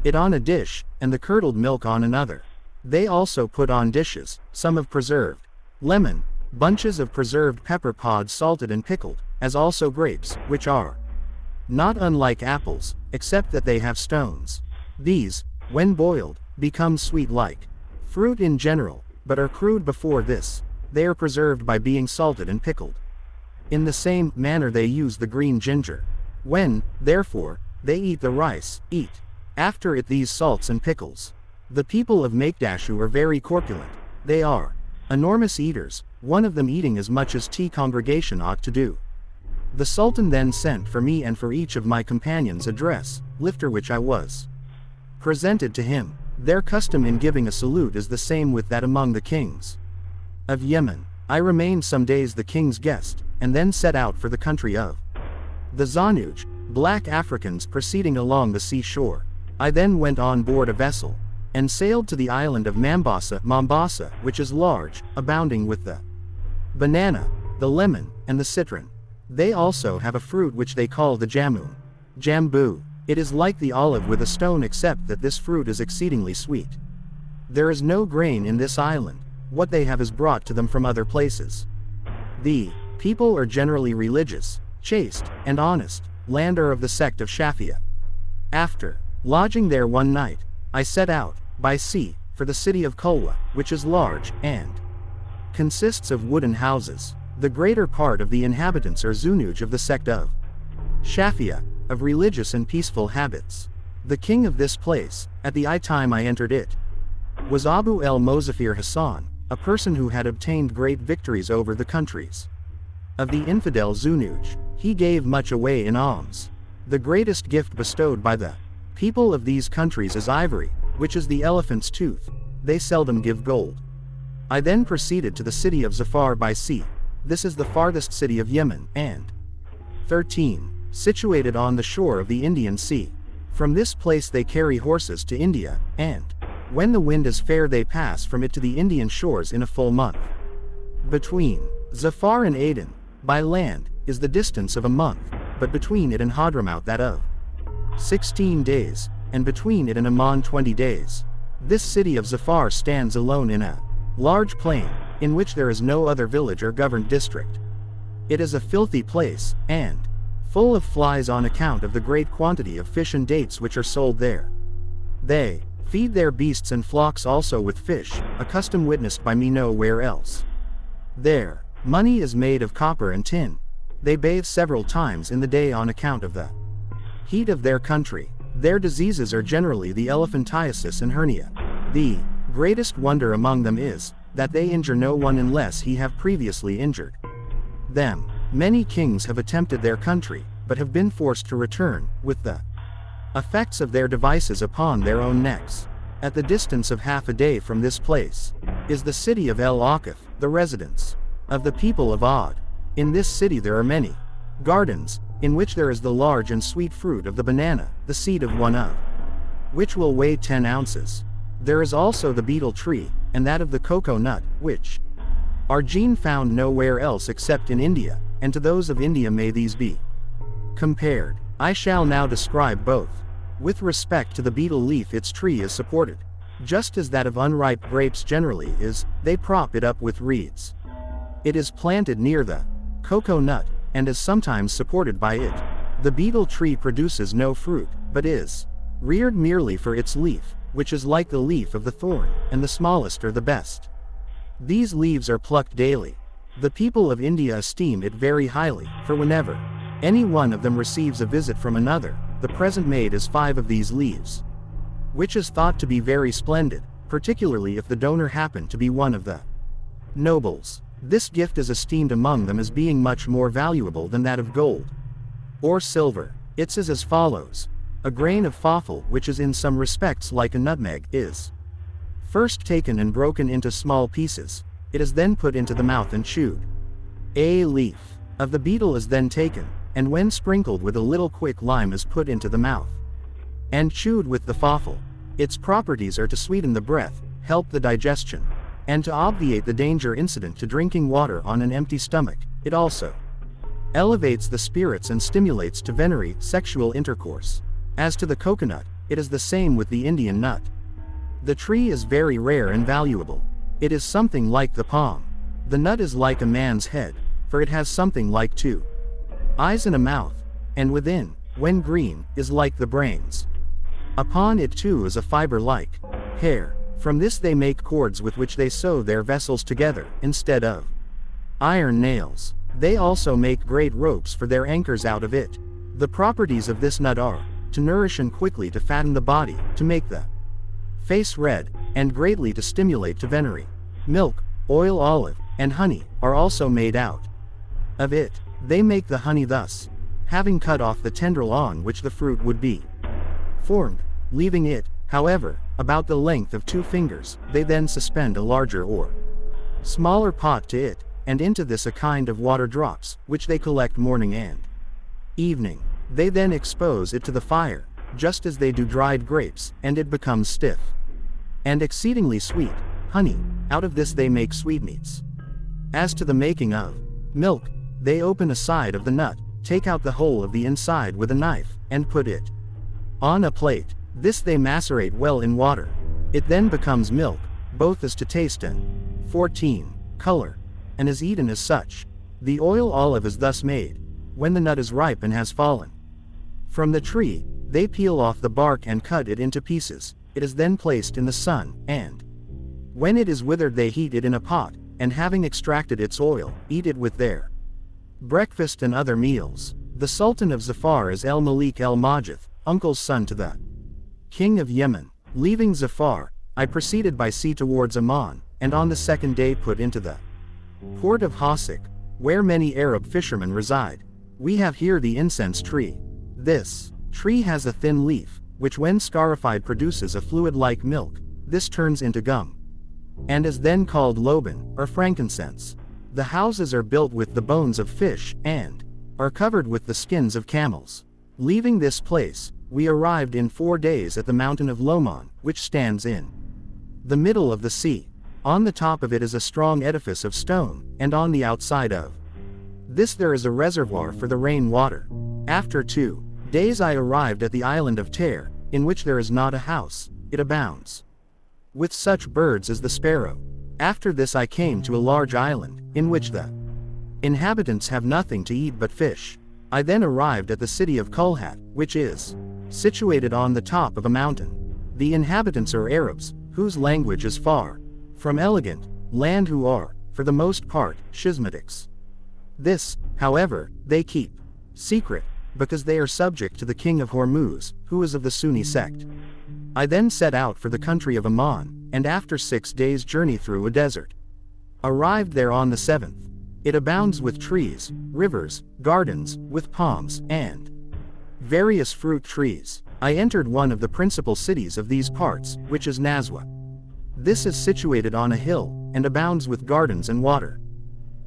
it on a dish, and the curdled milk on another. They also put on dishes, some of preserved lemon, bunches of preserved pepper pods salted and pickled, as also grapes, which are not unlike apples, except that they have stones. These, when boiled, become sweet like fruit in general, but are crude before this. They are preserved by being salted and pickled. In the same manner they use the green ginger. When, therefore, they eat the rice, eat after it these salts and pickles. The people of Mogadishu are very corpulent. They are enormous eaters, one of them eating as much as tea congregation ought to do. The Sultan then sent for me and for each of my companions a dress, lifter which I was presented to him. Their custom in giving a salute is the same with that among the kings of Yemen. I remained some days the king's guest, and then set out for the country of the Zanuj, black Africans proceeding along the seashore. I then went on board a vessel, and sailed to the island of Mombasa, which is large, abounding with the banana, the lemon, and the citron. They also have a fruit which they call the jambu. It is like the olive with a stone, except that this fruit is exceedingly sweet. There is no grain in this island. What they have is brought to them from other places. The people are generally religious, chaste, and honest. Land are of the sect of Shafia. After lodging there one night, I set out, by sea, for the city of Kulwa, which is large, and consists of wooden houses. The greater part of the inhabitants are Zunuj of the sect of Shafia, of religious and peaceful habits. The king of this place, at the time I entered it, was Abu el-Mozafir Hassan, a person who had obtained great victories over the countries of the infidel Zunuj. He gave much away in alms. The greatest gift bestowed by the people of these countries is ivory, which is the elephant's tooth. They seldom give gold. I then proceeded to the city of Zafar by sea. This is the farthest city of Yemen, and 13, situated on the shore of the Indian Sea. From this place they carry horses to India, and When the wind is fair they pass from it to the Indian shores in a full month. Between Zafar and Aden, by land, is the distance of a month, but between it and Hadramaut that of 16 days, and between it and Amman 20 days. This city of Zafar stands alone in a large plain, in which there is no other village or governed district. It is a filthy place, and full of flies on account of the great quantity of fish and dates which are sold there. They feed their beasts and flocks also with fish, a custom witnessed by me nowhere else. Their money is made of copper and tin. They bathe several times in the day on account of the heat of their country. Their diseases are generally the elephantiasis and hernia. The greatest wonder among them is, that they injure no one unless he have previously injured them. Many kings have attempted their country, but have been forced to return, with the effects of their devices upon their own necks. At the distance of half a day from this place, is the city of El Akif, the residence of the people of Ad. In this city there are many gardens, in which there is the large and sweet fruit of the banana, the seed of one of which will weigh 10 ounces. There is also the betel tree, and that of the cocoa nut, which are found nowhere else except in India, and to those of India may these be compared. I shall now describe both. With respect to the betel leaf, its tree is supported, just as that of unripe grapes generally is, they prop it up with reeds. It is planted near the cocoa nut, and is sometimes supported by it. The betel tree produces no fruit, but is reared merely for its leaf, which is like the leaf of the thorn, and the smallest are the best. These leaves are plucked daily. The people of India esteem it very highly, for whenever any one of them receives a visit from another, the present made is 5 of these leaves, which is thought to be very splendid, particularly if the donor happen to be one of the nobles. This gift is esteemed among them as being much more valuable than that of gold or silver. It is as follows. A grain of fafel, which is in some respects like a nutmeg, is first taken and broken into small pieces. It is then put into the mouth and chewed. A leaf of the betel is then taken, and when sprinkled with a little quick lime is put into the mouth and chewed with the fafel. Its properties are to sweeten the breath, help the digestion, and to obviate the danger incident to drinking water on an empty stomach. It also elevates the spirits and stimulates to venery, sexual intercourse. As to the coconut, it is the same with the Indian nut. The tree is very rare and valuable. It is something like the palm. The nut is like a man's head, for it has something like 2 eyes and a mouth, and within, when green, is like the brains. Upon it too is a fiber like hair. From this they make cords with which they sew their vessels together, instead of iron nails. They also make great ropes for their anchors out of it. The properties of this nut are, to nourish and quickly to fatten the body, to make the face red, and greatly to stimulate to venery. Milk, oil olive, and honey, are also made out of it. They make the honey thus, having cut off the tendril on which the fruit would be formed, leaving it, however, about the length of 2 fingers. They then suspend a larger or smaller pot to it, and into this a kind of water drops, which they collect morning and evening. They then expose it to the fire, just as they do dried grapes, and it becomes stiff and exceedingly sweet. Honey, out of this they make sweetmeats. As to the making of milk, they open a side of the nut, take out the whole of the inside with a knife, and put it on a plate. This they macerate well in water. It then becomes milk, both as to taste and 14 color, and is eaten as such. The oil olive is thus made. When the nut is ripe and has fallen from the tree, they peel off the bark and cut it into pieces. It is then placed in the sun, and when it is withered they heat it in a pot, and having extracted its oil, eat it with their breakfast and other meals. The Sultan of Zafar is El-Malik el-Majid, uncle's son to the king of Yemen. Leaving Zafar, I proceeded by sea towards Amman, and on the 2nd day put into the port of Hasik, where many Arab fishermen reside. We have here the incense tree. This tree has a thin leaf, which when scarified produces a fluid like milk. This turns into gum, and is then called loban, or frankincense. The houses are built with the bones of fish, and are covered with the skins of camels. Leaving this place, we arrived in 4 days at the mountain of Loman, which stands in the middle of the sea. On the top of it is a strong edifice of stone, and on the outside of this there is a reservoir for the rain water. After 2 days I arrived at the island of Tare, in which there is not a house, it abounds with such birds as the sparrow. After this I came to a large island, in which the inhabitants have nothing to eat but fish. I then arrived at the city of Kulhat, which is situated on the top of a mountain. The inhabitants are Arabs, whose language is far from elegant, land who are, for the most part, schismatics. This, however, they keep secret, because they are subject to the king of Hormuz, who is of the Sunni sect. I then set out for the country of Aman, and after 6 days' journey through a desert, arrived there on the 7th. It abounds with trees, rivers, gardens, with palms, and various fruit trees. I entered one of the principal cities of these parts, which is Nazwa. This is situated on a hill, and abounds with gardens and water.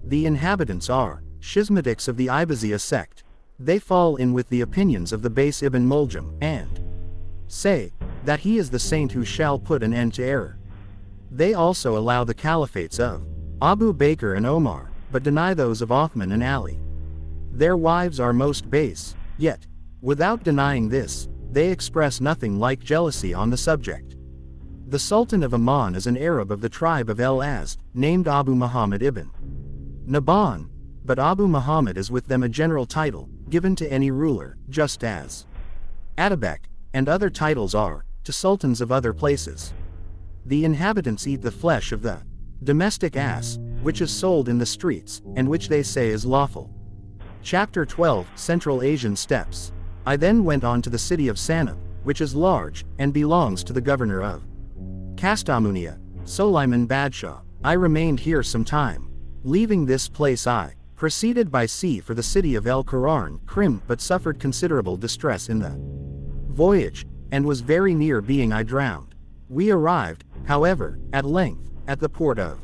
The inhabitants are schismatics of the Ibaziyah sect. They fall in with the opinions of the Bais ibn Muljam, and say that he is the saint who shall put an end to error. They also allow the caliphates of Abu Bakr and Omar, but deny those of Othman and Ali. Their wives are most base, yet, without denying this, they express nothing like jealousy on the subject. The Sultan of Aman is an Arab of the tribe of El Azd, named Abu Muhammad ibn Naban, but Abu Muhammad is with them a general title, given to any ruler, just as Atabek, and other titles are, to sultans of other places. The inhabitants eat the flesh of the domestic ass, which is sold in the streets, and which they say is lawful. Chapter 12, Central Asian Steppes. I then went on to the city of Sanab, which is large, and belongs to the governor of Kastamunia, Sulayman Badshaw. I remained here some time. Leaving this place I proceeded by sea for the city of El Quran, Crim, but suffered considerable distress in the voyage, and was very near being drowned. We arrived, however, at length, at the port of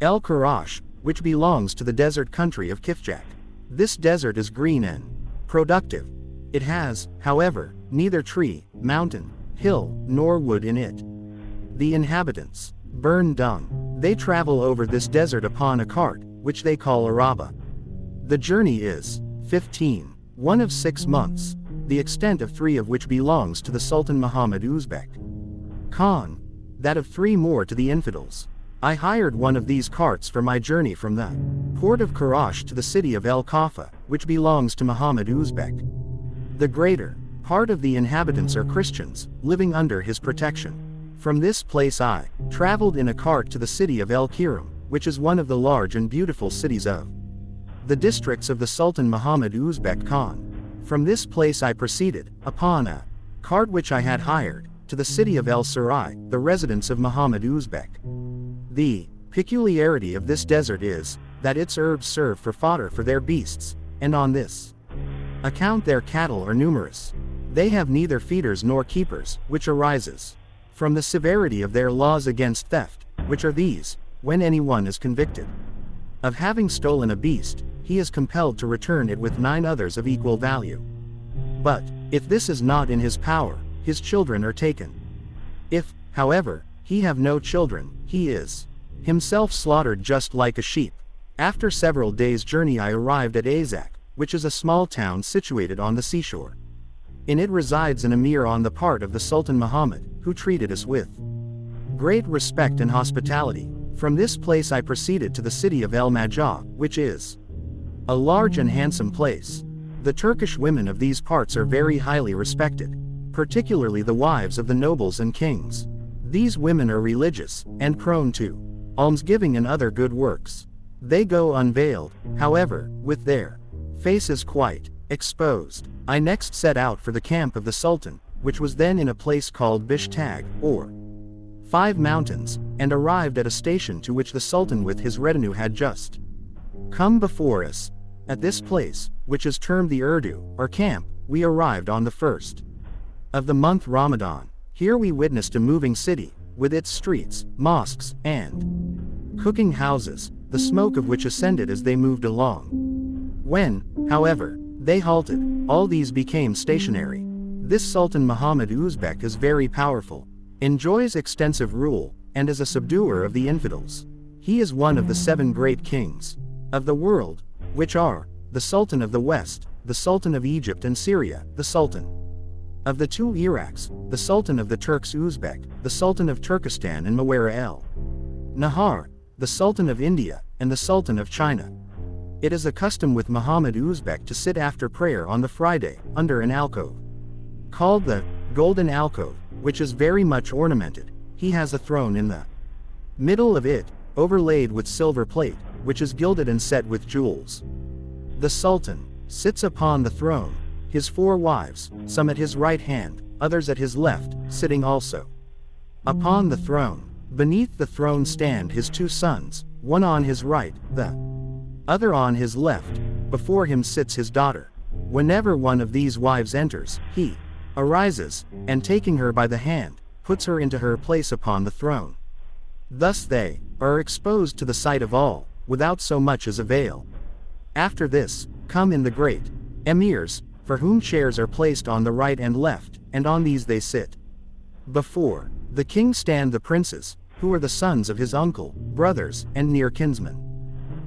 El Karash, which belongs to the desert country of Kifjak. This desert is green and productive. It has, however, neither tree, mountain, hill, nor wood in it. The inhabitants burn dung. They travel over this desert upon a cart, which they call Araba. The journey is 1 of 6 months, the extent of 3 of which belongs to the Sultan Muhammad Uzbek Khan, that of 3 more to the infidels. I hired one of these carts for my journey from the port of Karash to the city of El Kafa, which belongs to Muhammad Uzbek. The greater part of the inhabitants are Christians, living under his protection. From this place I traveled in a cart to the city of El Kiram, which is one of the large and beautiful cities of the districts of the Sultan Muhammad Uzbek Khan. From this place I proceeded, upon a cart which I had hired, to the city of El Sarai, the residence of Muhammad Uzbek. The peculiarity of this desert is, that its herbs serve for fodder for their beasts, and on this account their cattle are numerous. They have neither feeders nor keepers, which arises from the severity of their laws against theft, which are these: when anyone is convicted of having stolen a beast, he is compelled to return it with 9 others of equal value. But, if this is not in his power, his children are taken. If, however, he have no children, he is himself slaughtered just like a sheep. After several days' journey I arrived at Azak, which is a small town situated on the seashore. In it resides an emir on the part of the Sultan Muhammad, who treated us with great respect and hospitality. From this place I proceeded to the city of El Majah, which is a large and handsome place. The Turkish women of these parts are very highly respected, particularly the wives of the nobles and kings. These women are religious, and prone to almsgiving and other good works. They go unveiled, however, with their faces quite exposed. I next set out for the camp of the Sultan, which was then in a place called Bishtag, or 5 mountains, and arrived at a station to which the Sultan with his retinue had just come before us. At this place, which is termed the Urdu, or camp, we arrived on the 1st of the month Ramadan. Here we witnessed a moving city, with its streets, mosques, and cooking houses, the smoke of which ascended as they moved along. When, however, they halted, all these became stationary. This Sultan Muhammad Uzbek is very powerful, enjoys extensive rule, and is a subduer of the infidels. He is one of the 7 great kings of the world, which are, the Sultan of the West, the Sultan of Egypt and Syria, the Sultan of the 2 Iraqs, the Sultan of the Turks Uzbek, the Sultan of Turkestan and Mawara el-Nahar, the Sultan of India, and the Sultan of China. It is a custom with Muhammad Uzbek to sit after prayer on the Friday, under an alcove, called the Golden Alcove, which is very much ornamented. He has a throne in the middle of it, overlaid with silver plate, which is gilded and set with jewels. The Sultan sits upon the throne, his 4 wives, some at his right hand, others at his left, sitting also upon the throne. Beneath the throne stand his 2 sons, one on his right, the other on his left. Before him sits his daughter. Whenever one of these wives enters, he arises, and taking her by the hand, puts her into her place upon the throne. Thus they are exposed to the sight of all, without so much as a veil. After this, come in the great emirs, for whom chairs are placed on the right and left, and on these they sit. Before the king stand the princes, who are the sons of his uncle, brothers, and near kinsmen.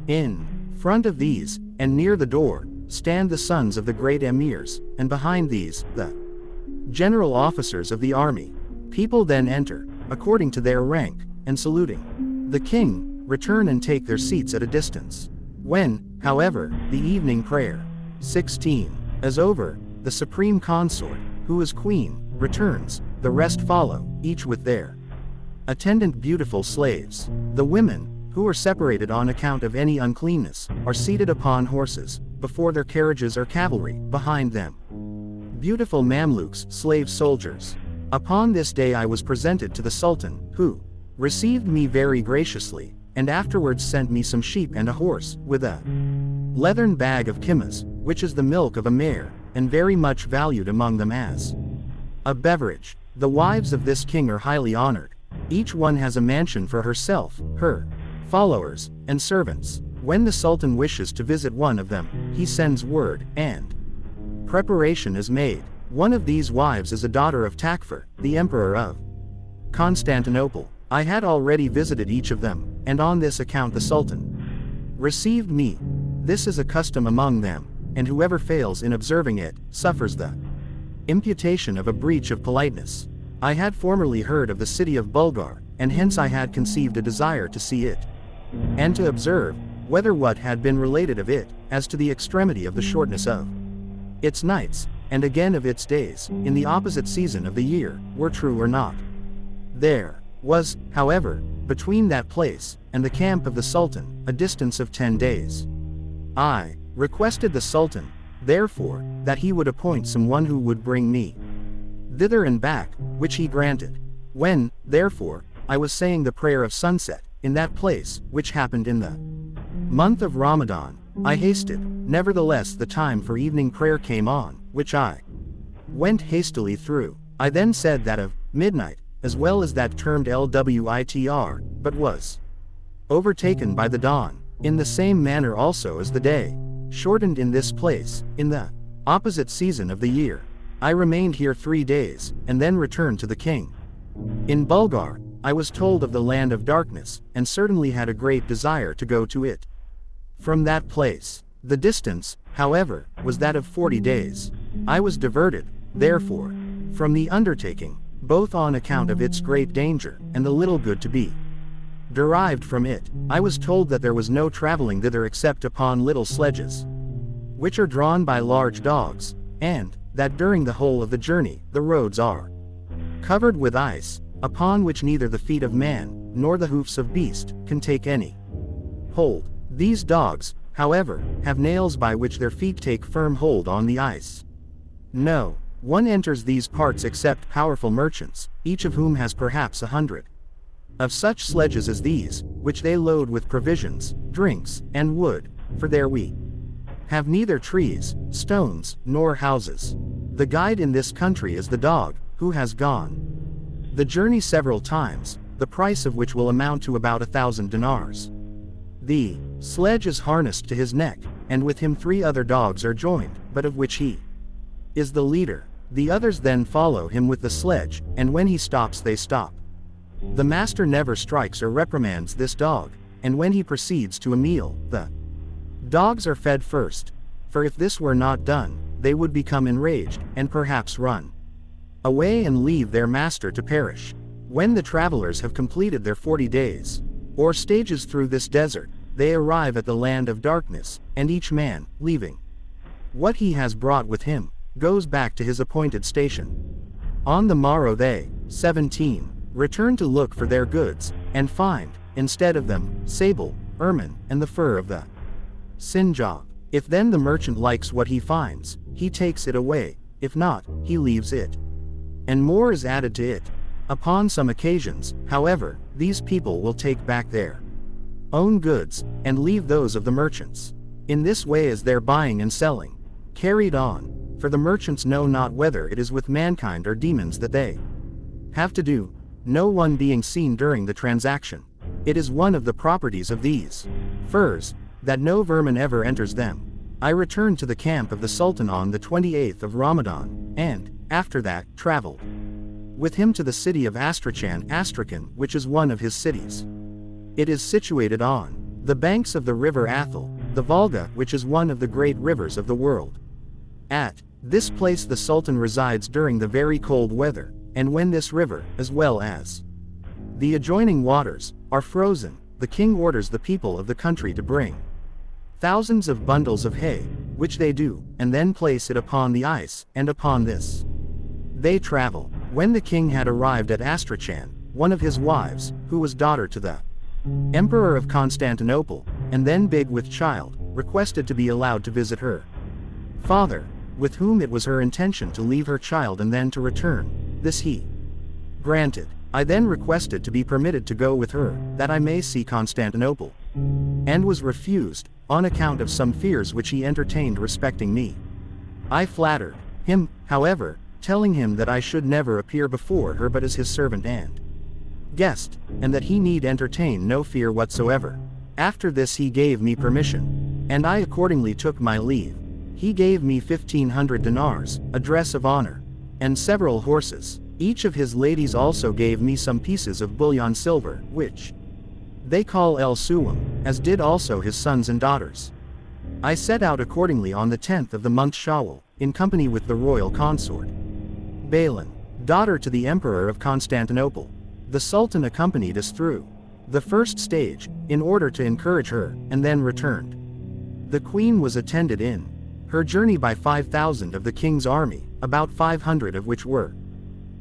In front of these, and near the door, stand the sons of the great emirs, and behind these, the general officers of the army. People then enter, according to their rank, and saluting the king, return and take their seats at a distance. When, however, the evening prayer 16 is over, the supreme consort, who is queen, returns, the rest follow, each with their attendant beautiful slaves. The women, who are separated on account of any uncleanness, are seated upon horses, before their carriages are cavalry, behind them beautiful Mamluks, slave soldiers. Upon this day I was presented to the Sultan, who received me very graciously, and afterwards sent me some sheep and a horse, with a leathern bag of kimmas, which is the milk of a mare, and very much valued among them as a beverage. The wives of this king are highly honored. Each one has a mansion for herself, her followers, and servants. When the Sultan wishes to visit one of them, he sends word, and preparation is made. One of these wives is a daughter of Takfur, the emperor of Constantinople. I had already visited each of them, and on this account the Sultan received me. This is a custom among them, and whoever fails in observing it, suffers the imputation of a breach of politeness. I had formerly heard of the city of Bulgar, and hence I had conceived a desire to see it, and to observe, whether what had been related of it, as to the extremity of the shortness of its nights, and again of its days, in the opposite season of the year, were true or not. There was, however, between that place, and the camp of the Sultan, a distance of 10 days. I requested the Sultan, therefore, that he would appoint someone who would bring me thither and back, which he granted. When, therefore, I was saying the prayer of sunset, in that place, which happened in the month of Ramadan, I hasted. Nevertheless the time for evening prayer came on, which I went hastily through. I then said that of midnight, as well as that termed Lwitr, but was overtaken by the dawn, in the same manner also as the day, shortened in this place, in the opposite season of the year. I remained here 3 days, and then returned to the king. In Bulgar, I was told of the land of darkness, and certainly had a great desire to go to it. From that place, the distance, however, was that of 40 days. I was diverted, therefore, from the undertaking, both on account of its great danger, and the little good to be derived from it. I was told that there was no traveling thither except upon little sledges, which are drawn by large dogs, and that during the whole of the journey, the roads are covered with ice, upon which neither the feet of man, nor the hoofs of beast, can take any hold. These dogs, however, have nails by which their feet take firm hold on the ice. No one enters these parts except powerful merchants, each of whom has perhaps 100 of such sledges as these, which they load with provisions, drinks, and wood, for there we have neither trees, stones, nor houses. The guide in this country is the dog, who has gone the journey several times, the price of which will amount to about 1,000 dinars. The sledge is harnessed to his neck, and with him 3 other dogs are joined, but of which he is the leader. The others then follow him with the sledge, and when he stops they stop. The master never strikes or reprimands this dog, and when he proceeds to a meal, the dogs are fed first, for if this were not done, they would become enraged, and perhaps run away and leave their master to perish. When the travelers have completed their 40 days, or stages through this desert, they arrive at the land of darkness, and each man, leaving what he has brought with him, goes back to his appointed station. On the morrow they, 17, return to look for their goods, and find, instead of them, sable, ermine, and the fur of the Sinjab. If then the merchant likes what he finds, he takes it away, if not, he leaves it, and more is added to it. Upon some occasions, however, these people will take back their own goods, and leave those of the merchants. In this way is their buying and selling carried on, for the merchants know not whether it is with mankind or demons that they have to do, no one being seen during the transaction. It is one of the properties of these furs, that no vermin ever enters them. I returned to the camp of the Sultan on the 28th of Ramadan, and, after that, traveled with him to the city of Astrakhan, which is one of his cities. It is situated on the banks of the river Athel, the Volga, which is one of the great rivers of the world. At this place the Sultan resides during the very cold weather, and when this river, as well as the adjoining waters, are frozen, the king orders the people of the country to bring thousands of bundles of hay, which they do, and then place it upon the ice, and upon this they travel. When the king had arrived at Astrakhan, one of his wives, who was daughter to the Emperor of Constantinople, and then big with child, requested to be allowed to visit her father, with whom it was her intention to leave her child and then to return. This he granted. I then requested to be permitted to go with her, that I may see Constantinople, and was refused, on account of some fears which he entertained respecting me. I flattered him, however, telling him that I should never appear before her but as his servant and guest, and that he need entertain no fear whatsoever. After this he gave me permission, and I accordingly took my leave. He gave me 1,500 dinars, a dress of honor, and several horses. Each of his ladies also gave me some pieces of bullion silver, which they call El Suwam, as did also his sons and daughters. I set out accordingly on the 10th of the month Shawwal, in company with the royal consort Balin, daughter to the Emperor of Constantinople. The Sultan accompanied us through the first stage, in order to encourage her, and then returned. The queen was attended in her journey by 5,000 of the king's army, about 500 of which were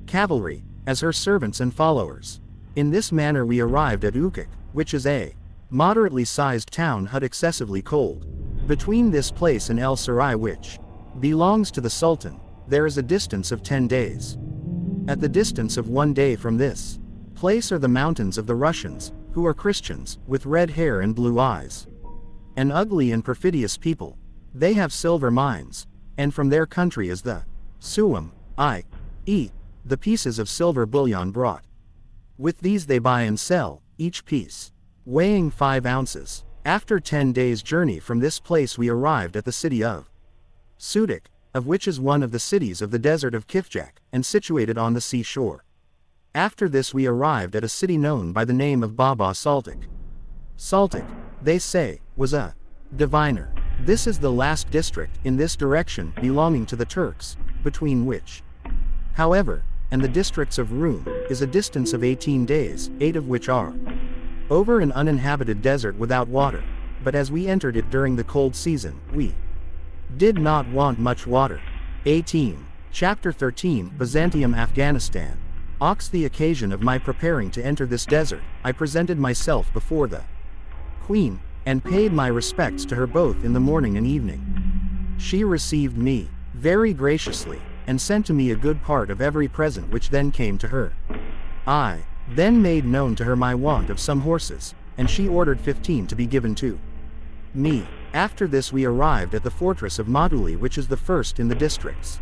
cavalry, as her servants and followers. In this manner we arrived at Ukuk, which is a moderately sized town hut excessively cold. Between this place and El Sarai, which belongs to the Sultan, there is a distance of 10 days. At the distance of 1 day from this place are the mountains of the Russians, who are Christians, with red hair and blue eyes. An ugly and perfidious people. They have silver mines, and from their country is the suwam, i.e., the pieces of silver bullion brought. With these they buy and sell, each piece weighing 5 ounces. After 10 days' journey from this place we arrived at the city of Sudik, of which is one of the cities of the desert of Kifjak, and situated on the seashore. After this we arrived at a city known by the name of Baba Saltik. Saltik, they say, was a diviner. This is the last district in this direction belonging to the Turks, between which, however, and the districts of Rum, is a distance of 18 days, 8 of which are over an uninhabited desert without water. But as we entered it during the cold season, we did not want much water. 18. Chapter 13, Byzantium, Afghanistan. Ox, the occasion of my preparing to enter this desert, I presented myself before the queen, and paid my respects to her both in the morning and evening. She received me very graciously, and sent to me a good part of every present which then came to her. I then made known to her my want of some horses, and she ordered 15 to be given to me. After this we arrived at the fortress of Maduli, which is the first in the districts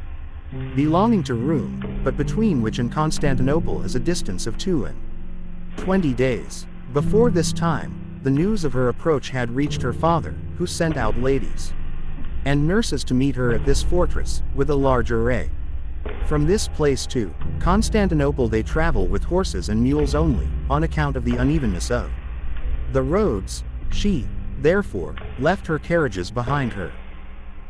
belonging to Rum, but between which and Constantinople is a distance of 22 days. Before this time, the news of her approach had reached her father, who sent out ladies and nurses to meet her at this fortress, with a large array. From this place to Constantinople they travel with horses and mules only, on account of the unevenness of the roads. She, therefore, left her carriages behind her.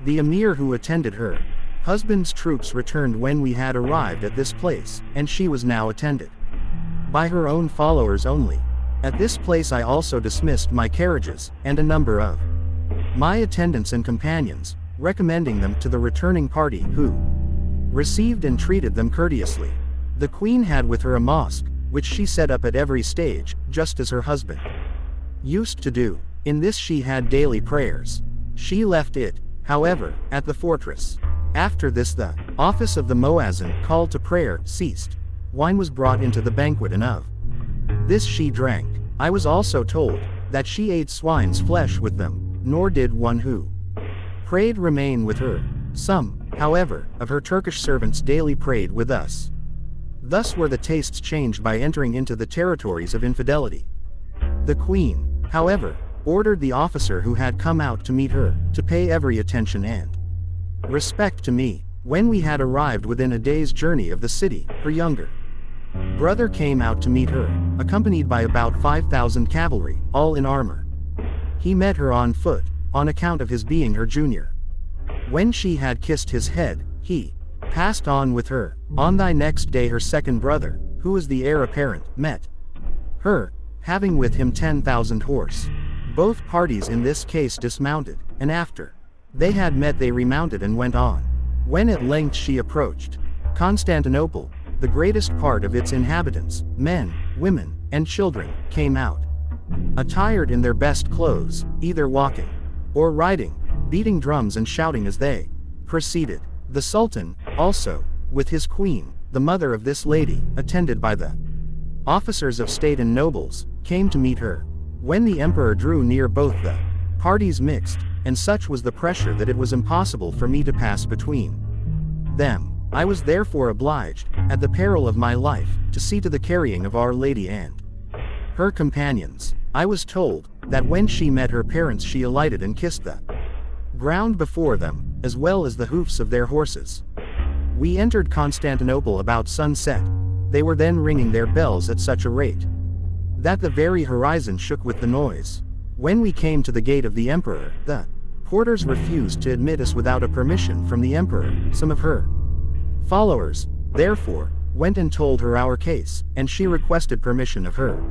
The emir who attended her husband's troops returned when we had arrived at this place, and she was now attended by her own followers only. At this place I also dismissed my carriages, and a number of my attendants and companions, recommending them to the returning party, who received and treated them courteously. The queen had with her a mosque, which she set up at every stage, just as her husband used to do. In this she had daily prayers. She left it, however, at the fortress. After this the office of the muezzin called to prayer ceased. Wine was brought into the banquet, and of this she drank. I was also told that she ate swine's flesh with them, nor did one who prayed remain with her. Some, however, of her Turkish servants daily prayed with us. Thus were the tastes changed by entering into the territories of infidelity. The queen, however, ordered the officer who had come out to meet her, to pay every attention and respect to me. When we had arrived within a day's journey of the city, her younger brother came out to meet her, accompanied by about 5,000 cavalry, all in armor. He met her on foot, on account of his being her junior. When she had kissed his head, he passed on with her. On the next day her second brother, who is the heir apparent, met her, having with him 10,000 horse. Both parties in this case dismounted, and after they had met they remounted and went on. When at length she approached Constantinople, the greatest part of its inhabitants, men, women, and children, came out, attired in their best clothes, either walking or riding, beating drums and shouting as they proceeded. The Sultan, also, with his queen, the mother of this lady, attended by the officers of state and nobles, came to meet her. When the emperor drew near, both the parties mixed, and such was the pressure that it was impossible for me to pass between them. I was therefore obliged, at the peril of my life, to see to the carrying of Our Lady and her companions. I was told that when she met her parents she alighted and kissed the ground before them, as well as the hoofs of their horses. We entered Constantinople about sunset. They were then ringing their bells at such a rate that the very horizon shook with the noise. When we came to the gate of the emperor, the porters refused to admit us without a permission from the emperor. Some of her followers, therefore, went and told her our case, and she requested permission of her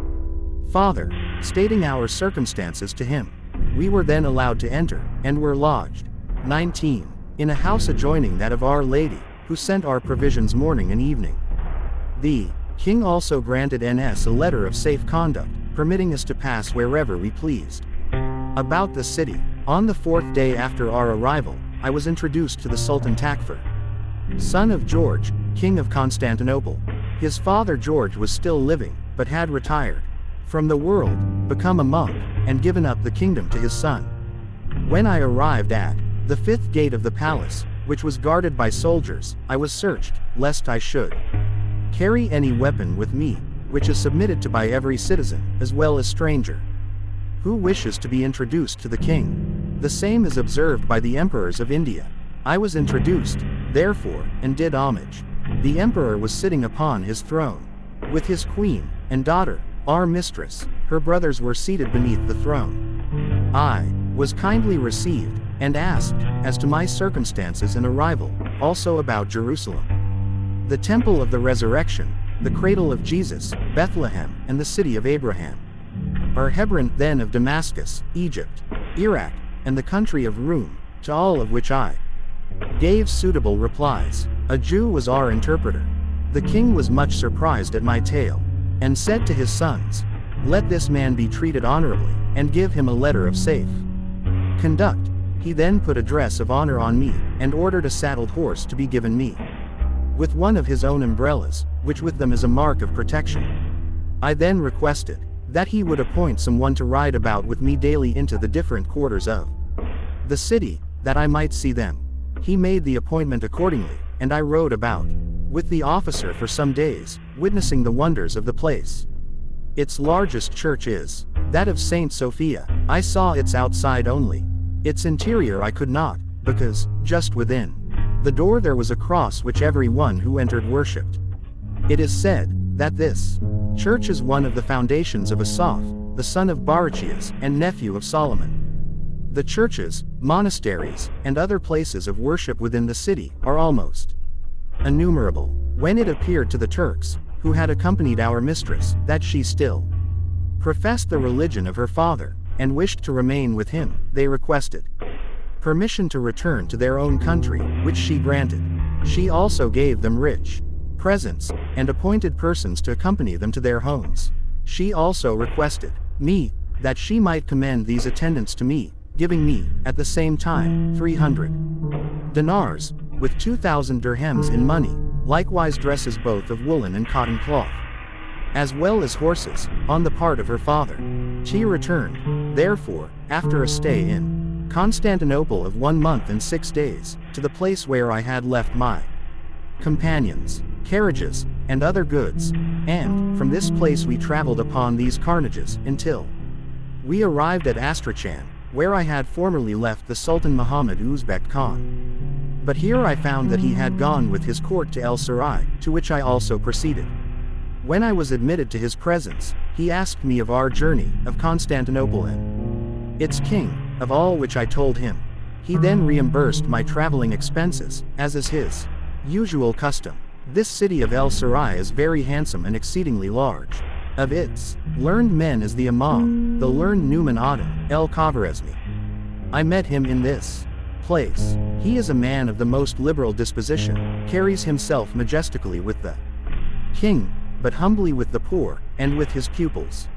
father, stating our circumstances to him. We were then allowed to enter, and were lodged 19. In a house adjoining that of Our Lady, who sent our provisions morning and evening. The king also granted NS a letter of safe conduct, permitting us to pass wherever we pleased about the city. On the 4th day after our arrival, I was introduced to the Sultan Takfur, son of George, king of Constantinople. His father George was still living, but had retired from the world, become a monk, and given up the kingdom to his son. When I arrived at the 5th gate of the palace, which was guarded by soldiers, I was searched, lest I should carry any weapon with me, which is submitted to by every citizen, as well as stranger, who wishes to be introduced to the king. The same is observed by the emperors of India. I was introduced, therefore, and did homage. The emperor was sitting upon his throne, with his queen and daughter, our mistress. Her brothers were seated beneath the throne. I was kindly received, and asked as to my circumstances and arrival, also about Jerusalem, the temple of the resurrection, the cradle of Jesus, Bethlehem, and the city of Abraham, or Hebron then of Damascus, Egypt, Iraq, and the country of Rum, to all of which I gave suitable replies. A Jew was our interpreter. The king was much surprised at my tale, and said to his sons, "Let this man be treated honorably, and give him a letter of safe conduct." He then put a dress of honor on me, and ordered a saddled horse to be given me, with one of his own umbrellas, which with them is a mark of protection. I then requested that he would appoint someone to ride about with me daily into the different quarters of the city, that I might see them. He made the appointment accordingly, and I rode about with the officer for some days, witnessing the wonders of the place. Its largest church is that of Saint Sophia. I saw its outside only. Its interior I could not, because, just within the door there was a cross which every one who entered worshipped. It is said that this church is one of the foundations of Asaph, the son of Barachias and nephew of Solomon. The churches, monasteries, and other places of worship within the city are almost innumerable. When it appeared to the Turks, who had accompanied our mistress, that she still professed the religion of her father, and wished to remain with him, they requested permission to return to their own country, which she granted. She also gave them rich presents, and appointed persons to accompany them to their homes. She also requested me that she might commend these attendants to me, giving me, at the same time, 300 dinars, with 2,000 dirhams in money, likewise dresses both of woolen and cotton cloth, as well as horses, on the part of her father. She returned, therefore, after a stay in Constantinople of 1 month and 6 days, to the place where I had left my companions, carriages, and other goods, and, from this place we traveled upon these carriages, until we arrived at Astrakhan, where I had formerly left the Sultan Muhammad Uzbek Khan. But here I found that he had gone with his court to El Sarai, to which I also proceeded. When I was admitted to his presence, he asked me of our journey, of Constantinople and its king, of all which I told him. He then reimbursed my traveling expenses, as is his usual custom. This city of El Sarai is very handsome and exceedingly large. Of its learned men is the Imam, the learned Numan Adam, el-Khwarizmi. I met him in this place. He is a man of the most liberal disposition, carries himself majestically with the king, but humbly with the poor, and with his pupils.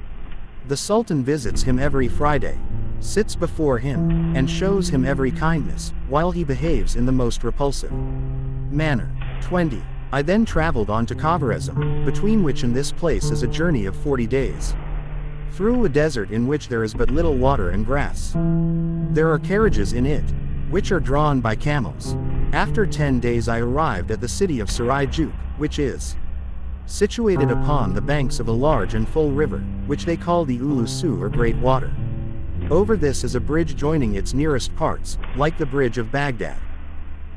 The Sultan visits him every Friday, sits before him, and shows him every kindness, while he behaves in the most repulsive manner. 20. I then traveled on to Khwarizm, between which and this place is a journey of 40 days. Through a desert in which there is but little water and grass. There are carriages in it, which are drawn by camels. After 10 days I arrived at the city of Sarai Juk, which is situated upon the banks of a large and full river, which they call the Ulusu or Great Water. Over this is a bridge joining its nearest parts, like the bridge of Baghdad.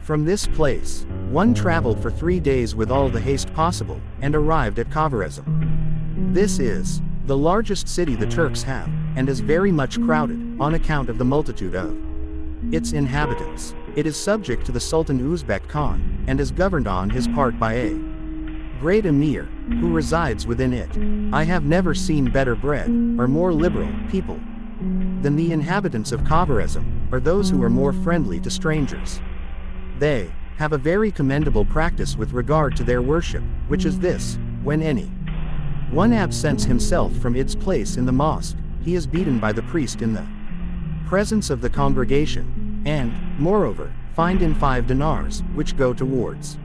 From this place, one traveled for 3 days with all the haste possible, and arrived at Khwarizm. This is the largest city the Turks have, and is very much crowded, on account of the multitude of its inhabitants. It is subject to the Sultan Uzbek Khan, and is governed on his part by a great emir, who resides within it. I have never seen better bred, or more liberal, people than the inhabitants of Khwarizm, or those who are more friendly to strangers. They have a very commendable practice with regard to their worship, which is this: when any one absents himself from its place in the mosque, he is beaten by the priest in the presence of the congregation, and, moreover, fined in 5 dinars, which go towards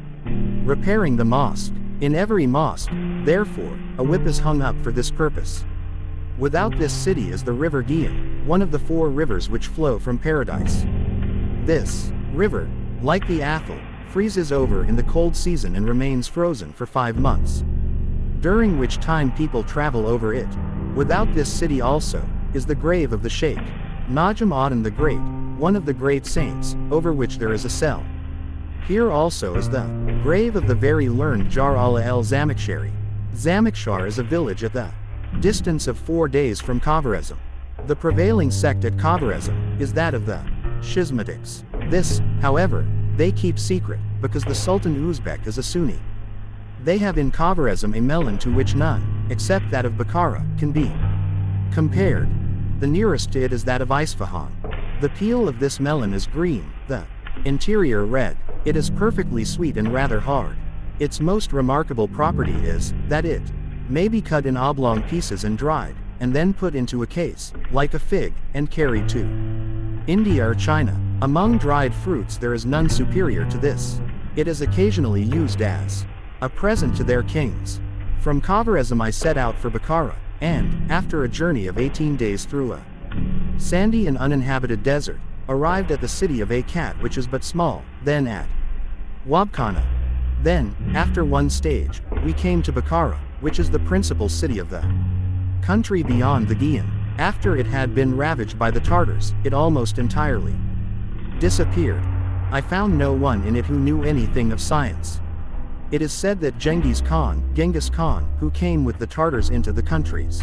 repairing the mosque. In every mosque, therefore, a whip is hung up for this purpose. Without this city is the river Ghian, one of the 4 rivers which flow from paradise. This river, like the Athel, freezes over in the cold season and remains frozen for 5 months, during which time people travel over it. Without this city also, is the grave of the Sheikh Najm Aden the Great, one of the great saints, over which there is a cell. Here also is the grave of the very learned Jar Allah el-Zamakhshari. Zamakhshar is a village at the distance of 4 days from Khwarizm. The prevailing sect at Khwarizm is that of the Schismatics. This, however, they keep secret, because the Sultan Uzbek is a Sunni. They have in Khwarizm a melon to which none, except that of Bukhara, can be compared. The nearest to it is that of Isfahan. The peel of this melon is green, the interior red. It is perfectly sweet and rather hard. Its most remarkable property is, that it may be cut in oblong pieces and dried, and then put into a case, like a fig, and carried to India or China. Among dried fruits there is none superior to this. It is occasionally used as a present to their kings. From Khwarizm I set out for Bukhara, and, after a journey of 18 days through a sandy and uninhabited desert, arrived at the city of Akat, which is but small, then at Wabkhana. Then, after one stage, we came to Bukhara, which is the principal city of the country beyond the Ghian. After it had been ravaged by the Tartars, it almost entirely disappeared. I found no one in it who knew anything of science. It is said that Genghis Khan, who came with the Tartars into the countries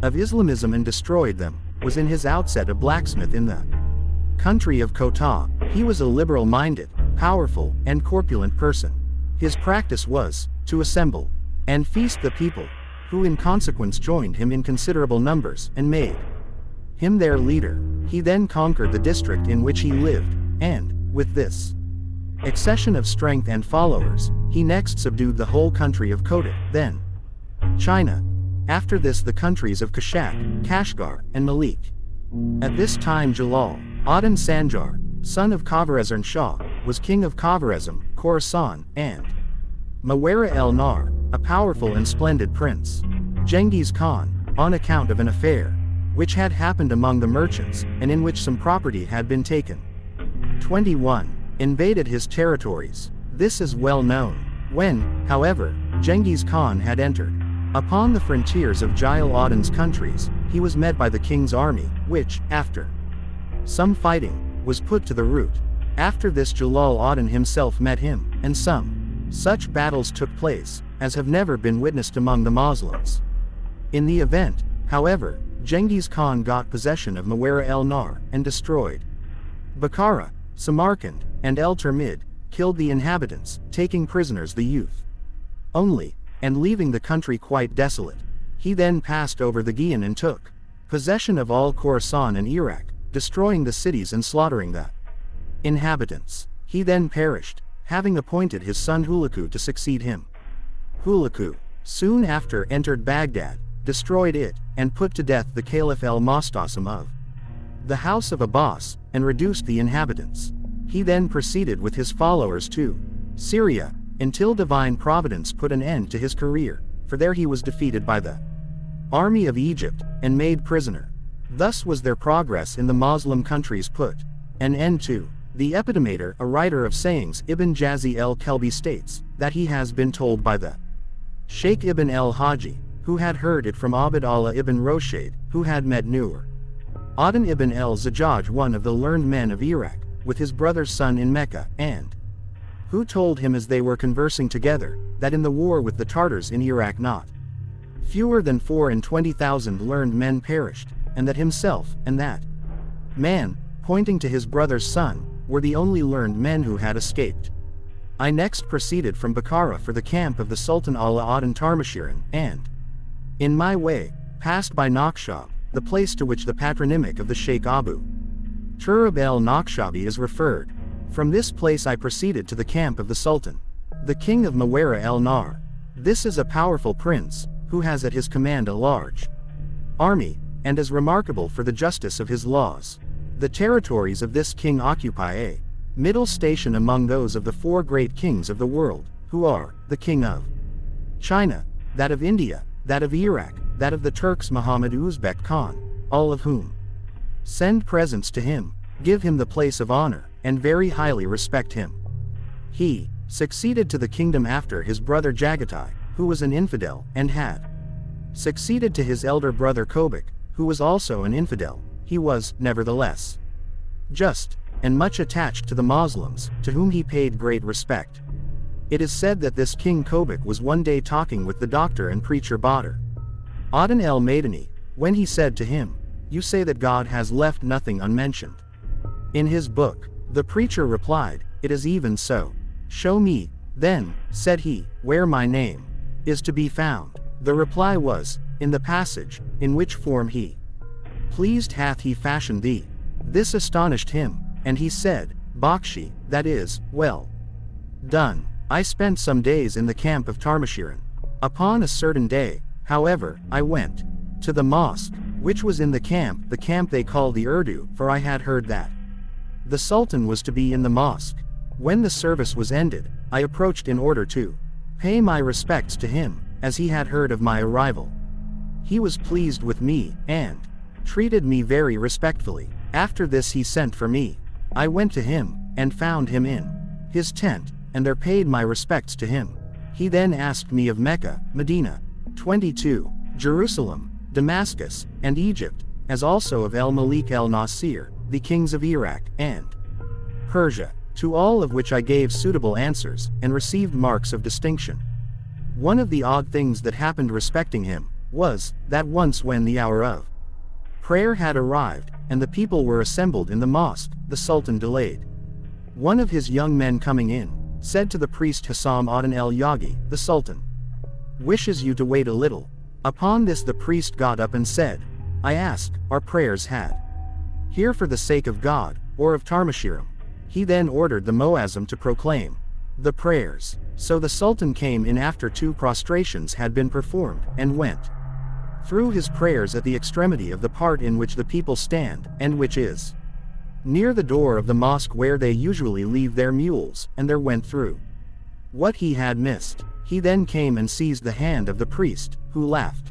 of Islamism and destroyed them, was in his outset a blacksmith in the country of Kota. He was a liberal-minded, powerful, and corpulent person. His practice was to assemble and feast the people, who in consequence joined him in considerable numbers and made him their leader. He then conquered the district in which he lived, and, with this accession of strength and followers, he next subdued the whole country of Kota, then China. After this the countries of Kashgar, and Malik. At this time Jalal ad-Din Sanjar, son of Khwarazm Shah, was king of Khwarazm, Khorasan, and Muwahhid el-Nahr, a powerful and splendid prince. Genghis Khan, on account of an affair which had happened among the merchants, and in which some property had been taken, 21. Invaded his territories. This is well known. When, however, Genghis Khan had entered upon the frontiers of Jalal ad-Din's countries, he was met by the king's army, which, after some fighting, was put to the rout. After this Jalal ad-Din himself met him, and some such battles took place as have never been witnessed among the Muslims. In the event, however, Genghis Khan got possession of Muwahhid el-Nahr and destroyed Bukhara, Samarkand, and El-Termid, killed the inhabitants, taking prisoners the youth only, and leaving the country quite desolate. He then passed over the Ghian and took possession of all Khorasan and Iraq, destroying the cities and slaughtering the inhabitants. He then perished, having appointed his son Hulaku to succeed him. Hulaku soon after entered Baghdad, destroyed it, and put to death the Caliph el-Mustasim of the House of Abbas, and reduced the inhabitants. He then proceeded with his followers to Syria, until divine providence put an end to his career, for there he was defeated by the army of Egypt, and made prisoner. Thus was their progress in the Muslim countries put an end to. The Epitomator, a writer of sayings, Ibn Jazi el-Kelbi states, that he has been told by the Sheikh ibn el-Haji, who had heard it from Abd Allah ibn Roshaid, who had met Nur ad-Din ibn el-Zajjaj, one of the learned men of Iraq, with his brother's son in Mecca, and who told him as they were conversing together, that in the war with the Tartars in Iraq not fewer than 24,000 learned men perished, and that himself, and that man, pointing to his brother's son, were the only learned men who had escaped. I next proceeded from Bukhara for the camp of the Sultan Ala ad-Din Tarmashiran, and, in my way, passed by Naqshab, the place to which the patronymic of the Sheikh Abu Turab el-Naqshabi is referred. From this place I proceeded to the camp of the Sultan, the king of Muwahhid el-Nahr. This is a powerful prince, who has at his command a large army, and is remarkable for the justice of his laws. The territories of this king occupy a middle station among those of the four great kings of the world, who are, the king of China, that of India, that of Iraq, that of the Turks Muhammad Uzbek Khan, all of whom send presents to him, give him the place of honor, and very highly respect him. He succeeded to the kingdom after his brother Jagatai, who was an infidel, and had succeeded to his elder brother Kobuk, who was also an infidel. He was, nevertheless, just, and much attached to the Muslims, to whom he paid great respect. It is said that this King Kobuk was one day talking with the doctor and preacher Badr ad-Din el-Madani, when he said to him, "You say that God has left nothing unmentioned in his book." The preacher replied, "It is even so." "Show me, then," said he, "where my name is to be found." The reply was, "In the passage, in which form he pleased hath he fashioned thee." This astonished him, and he said, "Bakshi, that is, well done." I spent some days in the camp of Tarmashiran. Upon a certain day, however, I went to the mosque, which was in the camp they call the Urdu, for I had heard that the Sultan was to be in the mosque. When the service was ended, I approached in order to pay my respects to him, as he had heard of my arrival. He was pleased with me, and treated me very respectfully. After this he sent for me. I went to him, and found him in his tent, and there paid my respects to him. He then asked me of Mecca, Medina, 22, Jerusalem, Damascus, and Egypt, as also of El-Malik el-Nasir, the kings of Iraq, and Persia. to all of which I gave suitable answers, and received marks of distinction. One of the odd things that happened respecting him, was, that once when the hour of prayer had arrived, and the people were assembled in the mosque, the Sultan delayed. One of his young men coming in, said to the priest Hassam Adan el-Yagi, the Sultan wishes you to wait a little. Upon this the priest got up and said, I ask, are prayers had here for the sake of God, or of Tarmashirim? He then ordered the Muazzam to proclaim the prayers. So the Sultan came in after 2 prostrations had been performed, and went through his prayers at the extremity of the part in which the people stand, and which is near the door of the mosque where they usually leave their mules, and there went through what he had missed. He then came and seized the hand of the priest, who laughed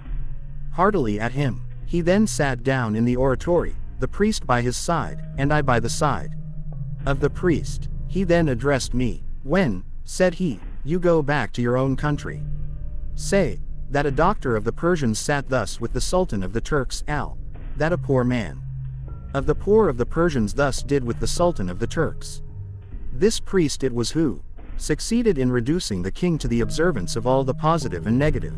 heartily at him. He then sat down in the oratory, the priest by his side, and I by the side of the priest. He then addressed me. When, said he, you go back to your own country, say, that a doctor of the Persians sat thus with the Sultan of the Turks, that a poor man of the poor of the Persians thus did with the Sultan of the Turks. This priest it was who succeeded in reducing the king to the observance of all the positive and negative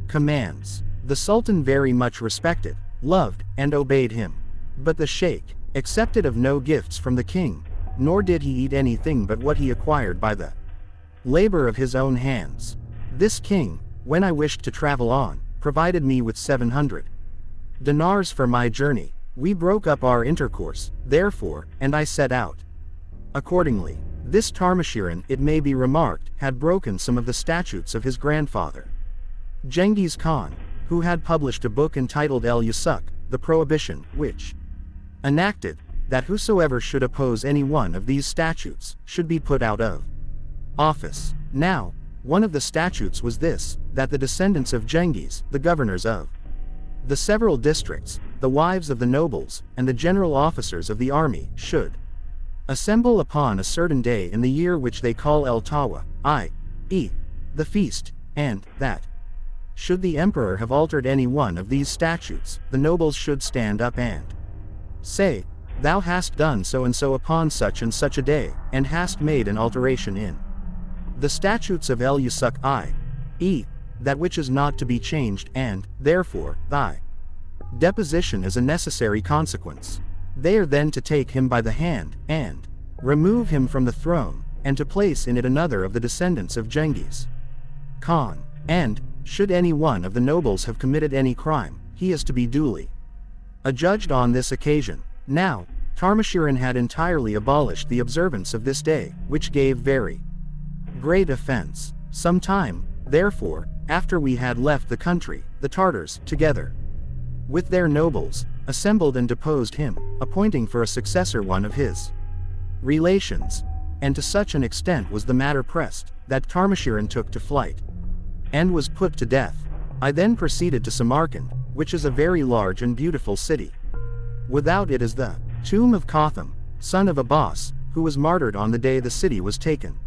commands. The Sultan very much respected, loved, and obeyed him. But the Sheikh accepted of no gifts from the king, nor did he eat anything but what he acquired by the labor of his own hands. This king, when I wished to travel on, provided me with 700 dinars for my journey. We broke up our intercourse, therefore, and I set out. Accordingly, this Tarmashirin, it may be remarked, had broken some of the statutes of his grandfather, Genghis Khan, who had published a book entitled El-Yusuk, the prohibition, which enacted that whosoever should oppose any one of these statutes should be put out of office. Now, one of the statutes was this, that the descendants of Genghis, the governors of the several districts, the wives of the nobles, and the general officers of the army, should assemble upon a certain day in the year which they call El-Tawa, i.e., the feast, and that should the emperor have altered any one of these statutes, the nobles should stand up and say, thou hast done so and so upon such and such a day, and hast made an alteration in the statutes of El-Yusuk, i.e., that which is not to be changed, and, therefore, thy deposition is a necessary consequence. They are then to take him by the hand, and remove him from the throne, and to place in it another of the descendants of Genghis Khan. And, should any one of the nobles have committed any crime, he is to be duly adjudged on this occasion. Now, Tarmashirin had entirely abolished the observance of this day, which gave very great offense. Some time, therefore, after we had left the country, the Tartars, together with their nobles, assembled and deposed him, appointing for a successor one of his relations. And to such an extent was the matter pressed, that Tarmashirin took to flight and was put to death. I then proceeded to Samarkand, which is a very large and beautiful city. Without it is the tomb of Qatham, son of Abbas, who was martyred on the day the city was taken.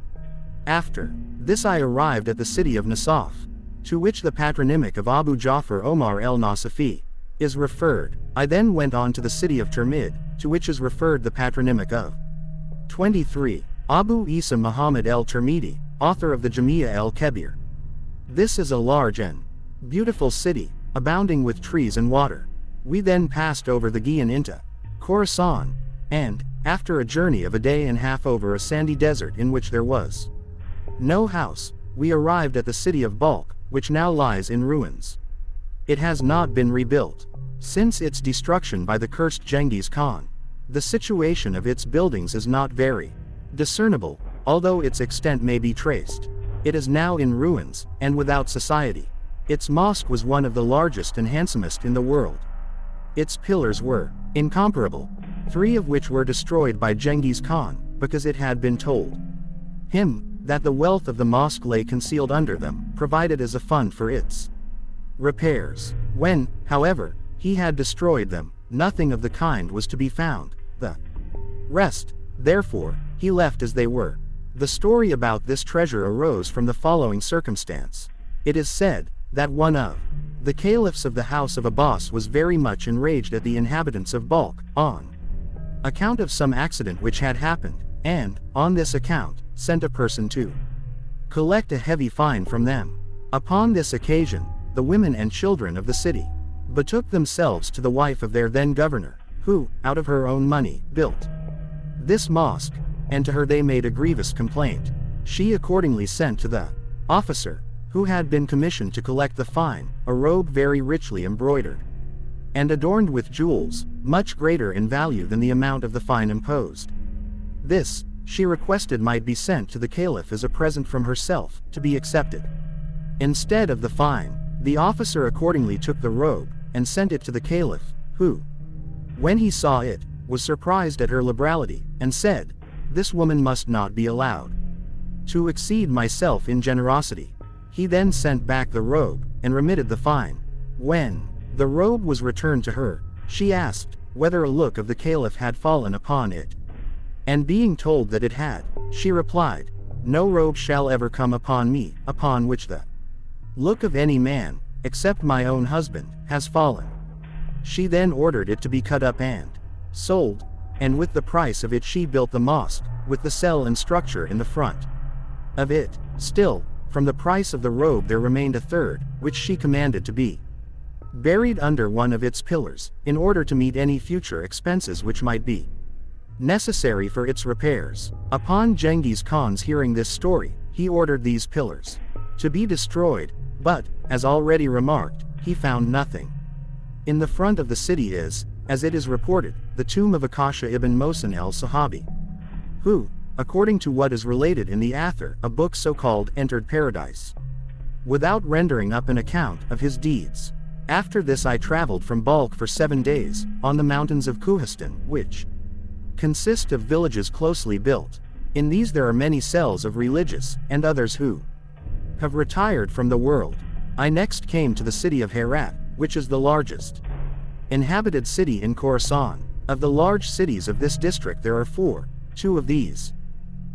After this I arrived at the city of Nasaf, to which the patronymic of Abu Ja'far Omar el-Nasafi is referred. I then went on to the city of Termid, to which is referred the patronymic of 23. Abu Isa Muhammad el-Termidi, author of the Jamia el-Kebir. This is a large and beautiful city, abounding with trees and water. We then passed over the Ghian into Khorasan, and, after a journey of a day and a half over a sandy desert in which there was no house, we arrived at the city of Balkh, which now lies in ruins. It has not been rebuilt since its destruction by the cursed Genghis Khan. The situation of its buildings is not very discernible, although its extent may be traced. It is now in ruins, and without society. Its mosque was one of the largest and handsomest in the world. Its pillars were incomparable, 3 of which were destroyed by Genghis Khan, because it had been told him that the wealth of the mosque lay concealed under them, provided as a fund for its repairs. When, however, he had destroyed them, nothing of the kind was to be found. The rest, therefore, he left as they were. The story about this treasure arose from the following circumstance. It is said that one of the caliphs of the house of Abbas was very much enraged at the inhabitants of Balkh, on account of some accident which had happened, and, on this account, sent a person to collect a heavy fine from them. Upon this occasion, the women and children of the city betook themselves to the wife of their then governor, who, out of her own money, built this mosque, and to her they made a grievous complaint. She accordingly sent to the officer, who had been commissioned to collect the fine, a robe very richly embroidered and adorned with jewels, much greater in value than the amount of the fine imposed. This, she requested might be sent to the caliph as a present from herself, to be accepted. Instead of the fine, the officer accordingly took the robe, and sent it to the caliph, who, when he saw it, was surprised at her liberality, and said, "This woman must not be allowed to exceed myself in generosity." He then sent back the robe, and remitted the fine. When the robe was returned to her, she asked whether a look of the caliph had fallen upon it. And being told that it had, she replied, "No robe shall ever come upon me, upon which the look of any man, except my own husband, has fallen." She then ordered it to be cut up and sold, and with the price of it she built the mosque, with the cell and structure in the front of it. Still, from the price of the robe there remained a third, which she commanded to be buried under one of its pillars, in order to meet any future expenses which might be necessary for its repairs. Upon Genghis Khan's hearing this story, he ordered these pillars to be destroyed, but, as already remarked, he found nothing. In the front of the city is, as it is reported, the tomb of Akasha ibn Mohsen el-Sahabi, who, according to what is related in the Athar, a book so-called, entered paradise without rendering up an account of his deeds. After this I traveled from Balkh for 7 days, on the mountains of Kuhistan, which consist of villages closely built. In these there are many cells of religious, and others who have retired from the world. I next came to the city of Herat, which is the largest inhabited city in Khorasan. Of the large cities of this district there are 4, 2 of these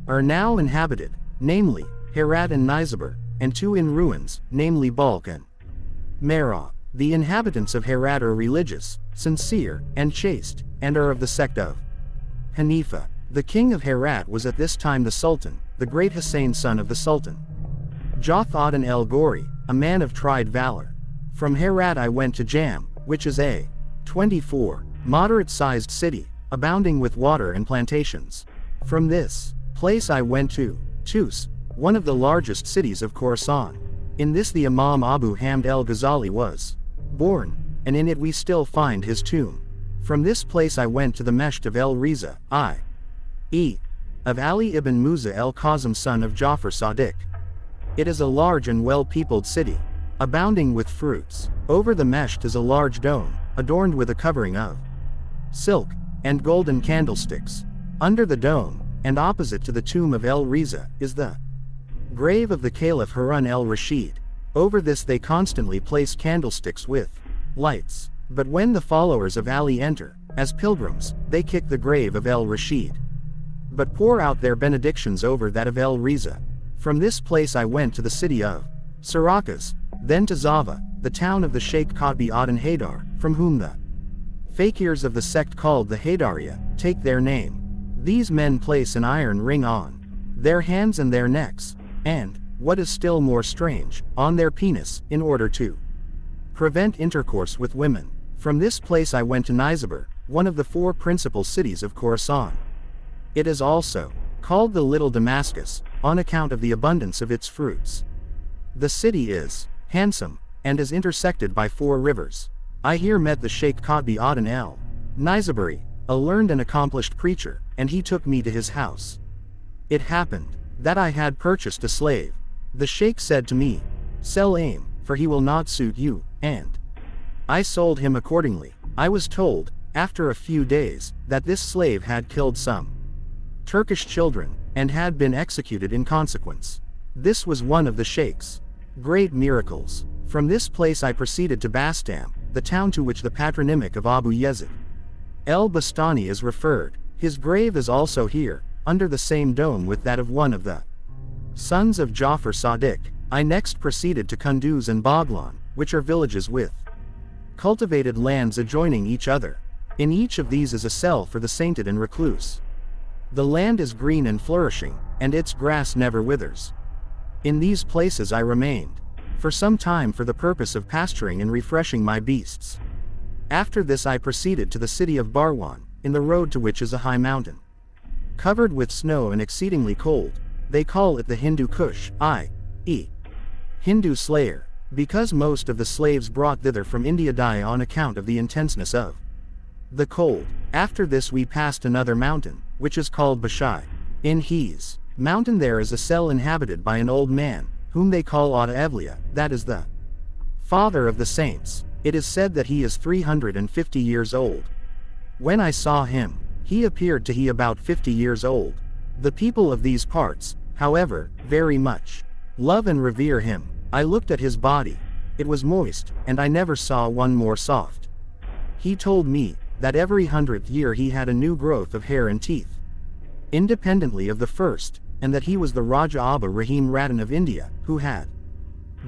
are now inhabited, namely, Herat and Nizibur, and 2 in ruins, namely Balkh and Merah. The inhabitants of Herat are religious, sincere, and chaste, and are of the sect of Hanifa. The king of Herat was at this time the Sultan, the great Hussein son of the Sultan Joth Aden el-Ghori, a man of tried valor. From Herat I went to Jam, which is a 24, moderate-sized city, abounding with water and plantations. From this place I went to Tus, one of the largest cities of Khorasan. In this the Imam Abu Hamd el-Ghazali was born, and in it we still find his tomb. From this place I went to the Mesht of el-Riza, i.e., of Ali ibn Musa el-Kazim son of Ja'far Sadiq. It is a large and well-peopled city, abounding with fruits. Over the Mesht is a large dome, adorned with a covering of silk and golden candlesticks. Under the dome, and opposite to the tomb of el-Riza, is the grave of the Caliph Harun el-Rashid. Over this they constantly place candlesticks with lights. But when the followers of Ali enter, as pilgrims, they kick the grave of el-Rashid, but pour out their benedictions over that of el-Riza. From this place I went to the city of Sarakas, then to Zava, the town of the Sheikh Qutb Aden Haydar, from whom the fakirs of the sect called the Haydariya take their name. These men place an iron ring on their hands and their necks, and, what is still more strange, on their penis, in order to prevent intercourse with women. From this place I went to Nizibur, one of the 4 principal cities of Khorasan. It is also called the Little Damascus, on account of the abundance of its fruits. The city is handsome, and is intersected by 4 rivers. I here met the Sheikh Qutb Aden el-Niziburi, a learned and accomplished preacher, and he took me to his house. It happened that I had purchased a slave. The Sheikh said to me, "Sell him, for he will not suit you," and I sold him accordingly. I was told, after a few days, that this slave had killed some Turkish children, and had been executed in consequence. This was one of the Sheikh's great miracles. From this place I proceeded to Bastam, the town to which the patronymic of Abu Yazid el-Bastani is referred. His grave is also here, under the same dome with that of one of the sons of Ja'far Sadiq. I next proceeded to Kunduz and Baglan, which are villages with cultivated lands adjoining each other. In each of these is a cell for the sainted and recluse. The land is green and flourishing, and its grass never withers. In these places I remained, for some time for the purpose of pasturing and refreshing my beasts. After this I proceeded to the city of Barwan, in the road to which is a high mountain, covered with snow and exceedingly cold. They call it the Hindu Kush, i.e. Hindu Slayer, because most of the slaves brought thither from India die on account of the intenseness of the cold. After this we passed another mountain, which is called Bashai. In his mountain there is a cell inhabited by an old man, whom they call Ata Evlia, that is the father of the saints. It is said that he is 350 years old. When I saw him, he appeared to be about 50 years old. The people of these parts, however, very much love and revere him. I looked at his body. It was moist, and I never saw one more soft. He told me that every 100th year he had a new growth of hair and teeth, independently of the first, and that he was the Raja Abba Rahim Radhan of India, who had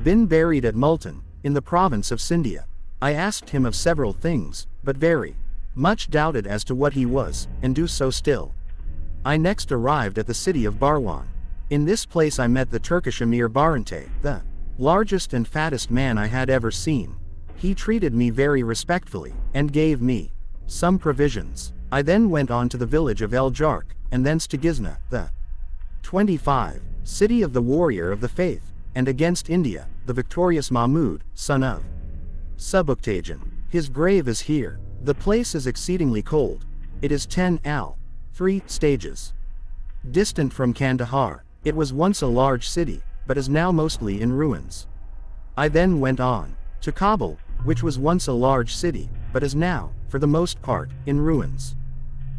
been buried at Multan, in the province of Sindhia. I asked him of several things, but very much doubted as to what he was, and do so still. I next arrived at the city of Barwan. In this place I met the Turkish Emir Barante, the largest and fattest man I had ever seen. He treated me very respectfully, and gave me some provisions. I then went on to the village of El Jark, and thence to Gizna, the 25 city of the warrior of the faith, and against India, the victorious Mahmud, son of Subuktajan. His grave is here. The place is exceedingly cold. It is 3 stages distant from Kandahar. It was once a large city, but is now mostly in ruins. I then went on to Kabul, which was once a large city, but is now, for the most part, in ruins.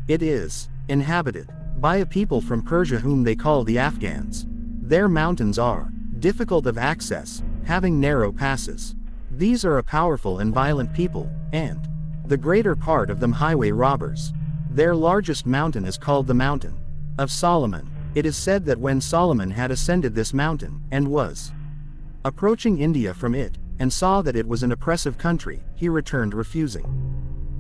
It is inhabited by a people from Persia whom they call the Afghans. Their mountains are difficult of access, having narrow passes. These are a powerful and violent people, and the greater part of them highway robbers. Their largest mountain is called the Mountain of Solomon. It is said that when Solomon had ascended this mountain, and was approaching India from it, and saw that it was an oppressive country, he returned refusing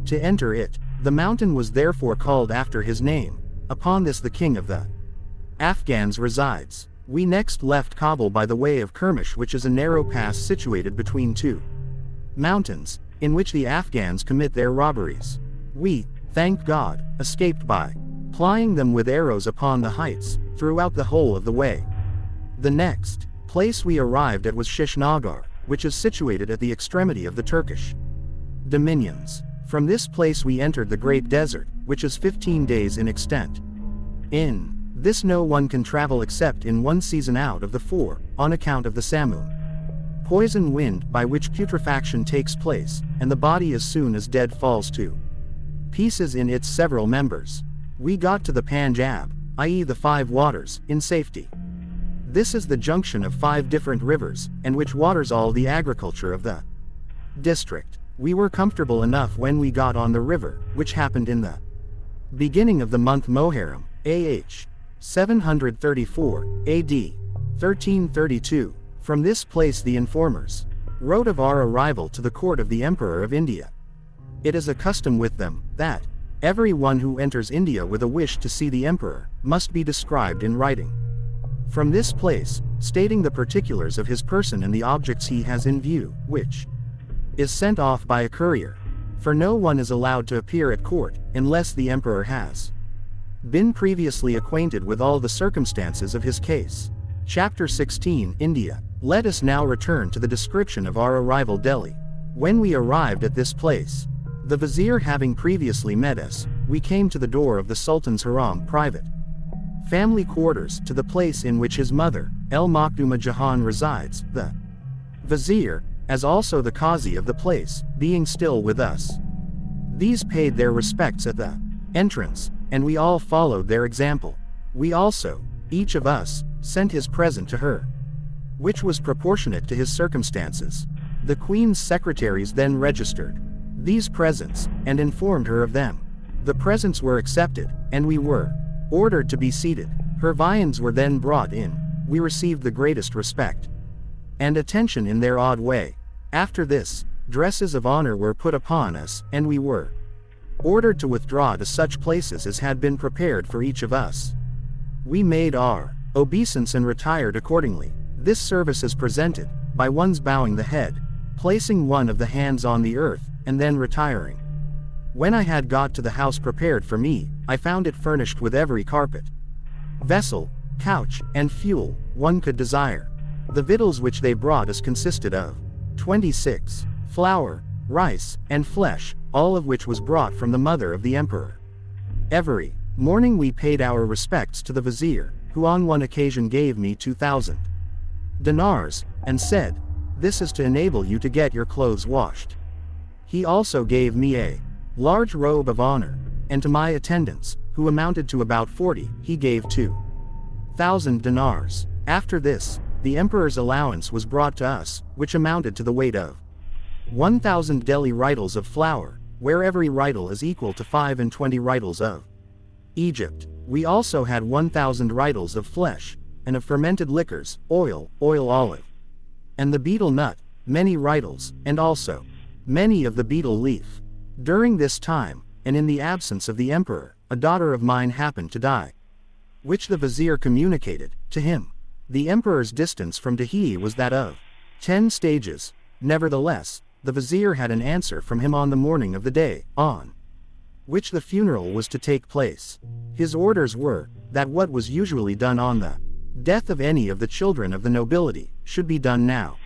to enter it. The mountain was therefore called after his name. Upon this the king of the Afghans resides. We next left Kabul by the way of Kermish, which is a narrow pass situated between two mountains, in which the Afghans commit their robberies. We, thank God, escaped by plying them with arrows upon the heights, throughout the whole of the way. The next place we arrived at was Shishnagar, which is situated at the extremity of the Turkish dominions. From this place we entered the great desert, which is 15 days in extent. In this no one can travel except in one season out of the 4, on account of the Samoon poison wind by which putrefaction takes place, and the body as soon as dead falls to pieces in its several members. We got to the Panjab, i.e. the 5 waters, in safety. This is the junction of 5 different rivers, and which waters all the agriculture of the district. We were comfortable enough when we got on the river, which happened in the beginning of the month Moharram, AH 734, AD 1332. From this place the informers wrote of our arrival to the court of the Emperor of India. It is a custom with them, that every one who enters India with a wish to see the Emperor, must be described in writing from this place, stating the particulars of his person and the objects he has in view, which is sent off by a courier. For no one is allowed to appear at court, unless the Emperor has been previously acquainted with all the circumstances of his case. Chapter 16, India. Let us now return to the description of our arrival Delhi. When we arrived at this place, the vizier having previously met us, we came to the door of the Sultan's Haram private family quarters, to the place in which his mother, El Makduma Jahan, resides. The vizier, as also the Qazi of the place, being still with us. These paid their respects at the entrance, and we all followed their example. We also, each of us, sent his present to her, which was proportionate to his circumstances. The Queen's secretaries then registered these presents, and informed her of them. The presents were accepted, and we were ordered to be seated. Her viands were then brought in. We received the greatest respect and attention in their odd way. After this, dresses of honor were put upon us, and we were ordered to withdraw to such places as had been prepared for each of us. We made our obeisance and retired accordingly. This service is presented by one's bowing the head, placing one of the hands on the earth, and then retiring. When I had got to the house prepared for me, I found it furnished with every carpet, vessel, couch, and fuel one could desire. The victuals which they brought us consisted of 26 flour, rice, and flesh, all of which was brought from the mother of the emperor. Every morning we paid our respects to the vizier, who on one occasion gave me 2,000 dinars, and said, "This is to enable you to get your clothes washed." He also gave me a large robe of honor, and to my attendants, who amounted to about 40, he gave 2,000 dinars. After this, the emperor's allowance was brought to us, which amounted to the weight of 1,000 Delhi ridals of flour, where every ridal is equal to 25 ridals of Egypt. We also had 1,000 ridals of flesh, and of fermented liquors, oil olive, and the betel nut, many ridals, and also many of the betel leaf. During this time, and in the absence of the emperor, a daughter of mine happened to die, which the vizier communicated to him. The emperor's distance from Delhi was that of 10 stages. Nevertheless, the vizier had an answer from him on the morning of the day on which the funeral was to take place. His orders were that what was usually done on the death of any of the children of the nobility should be done now.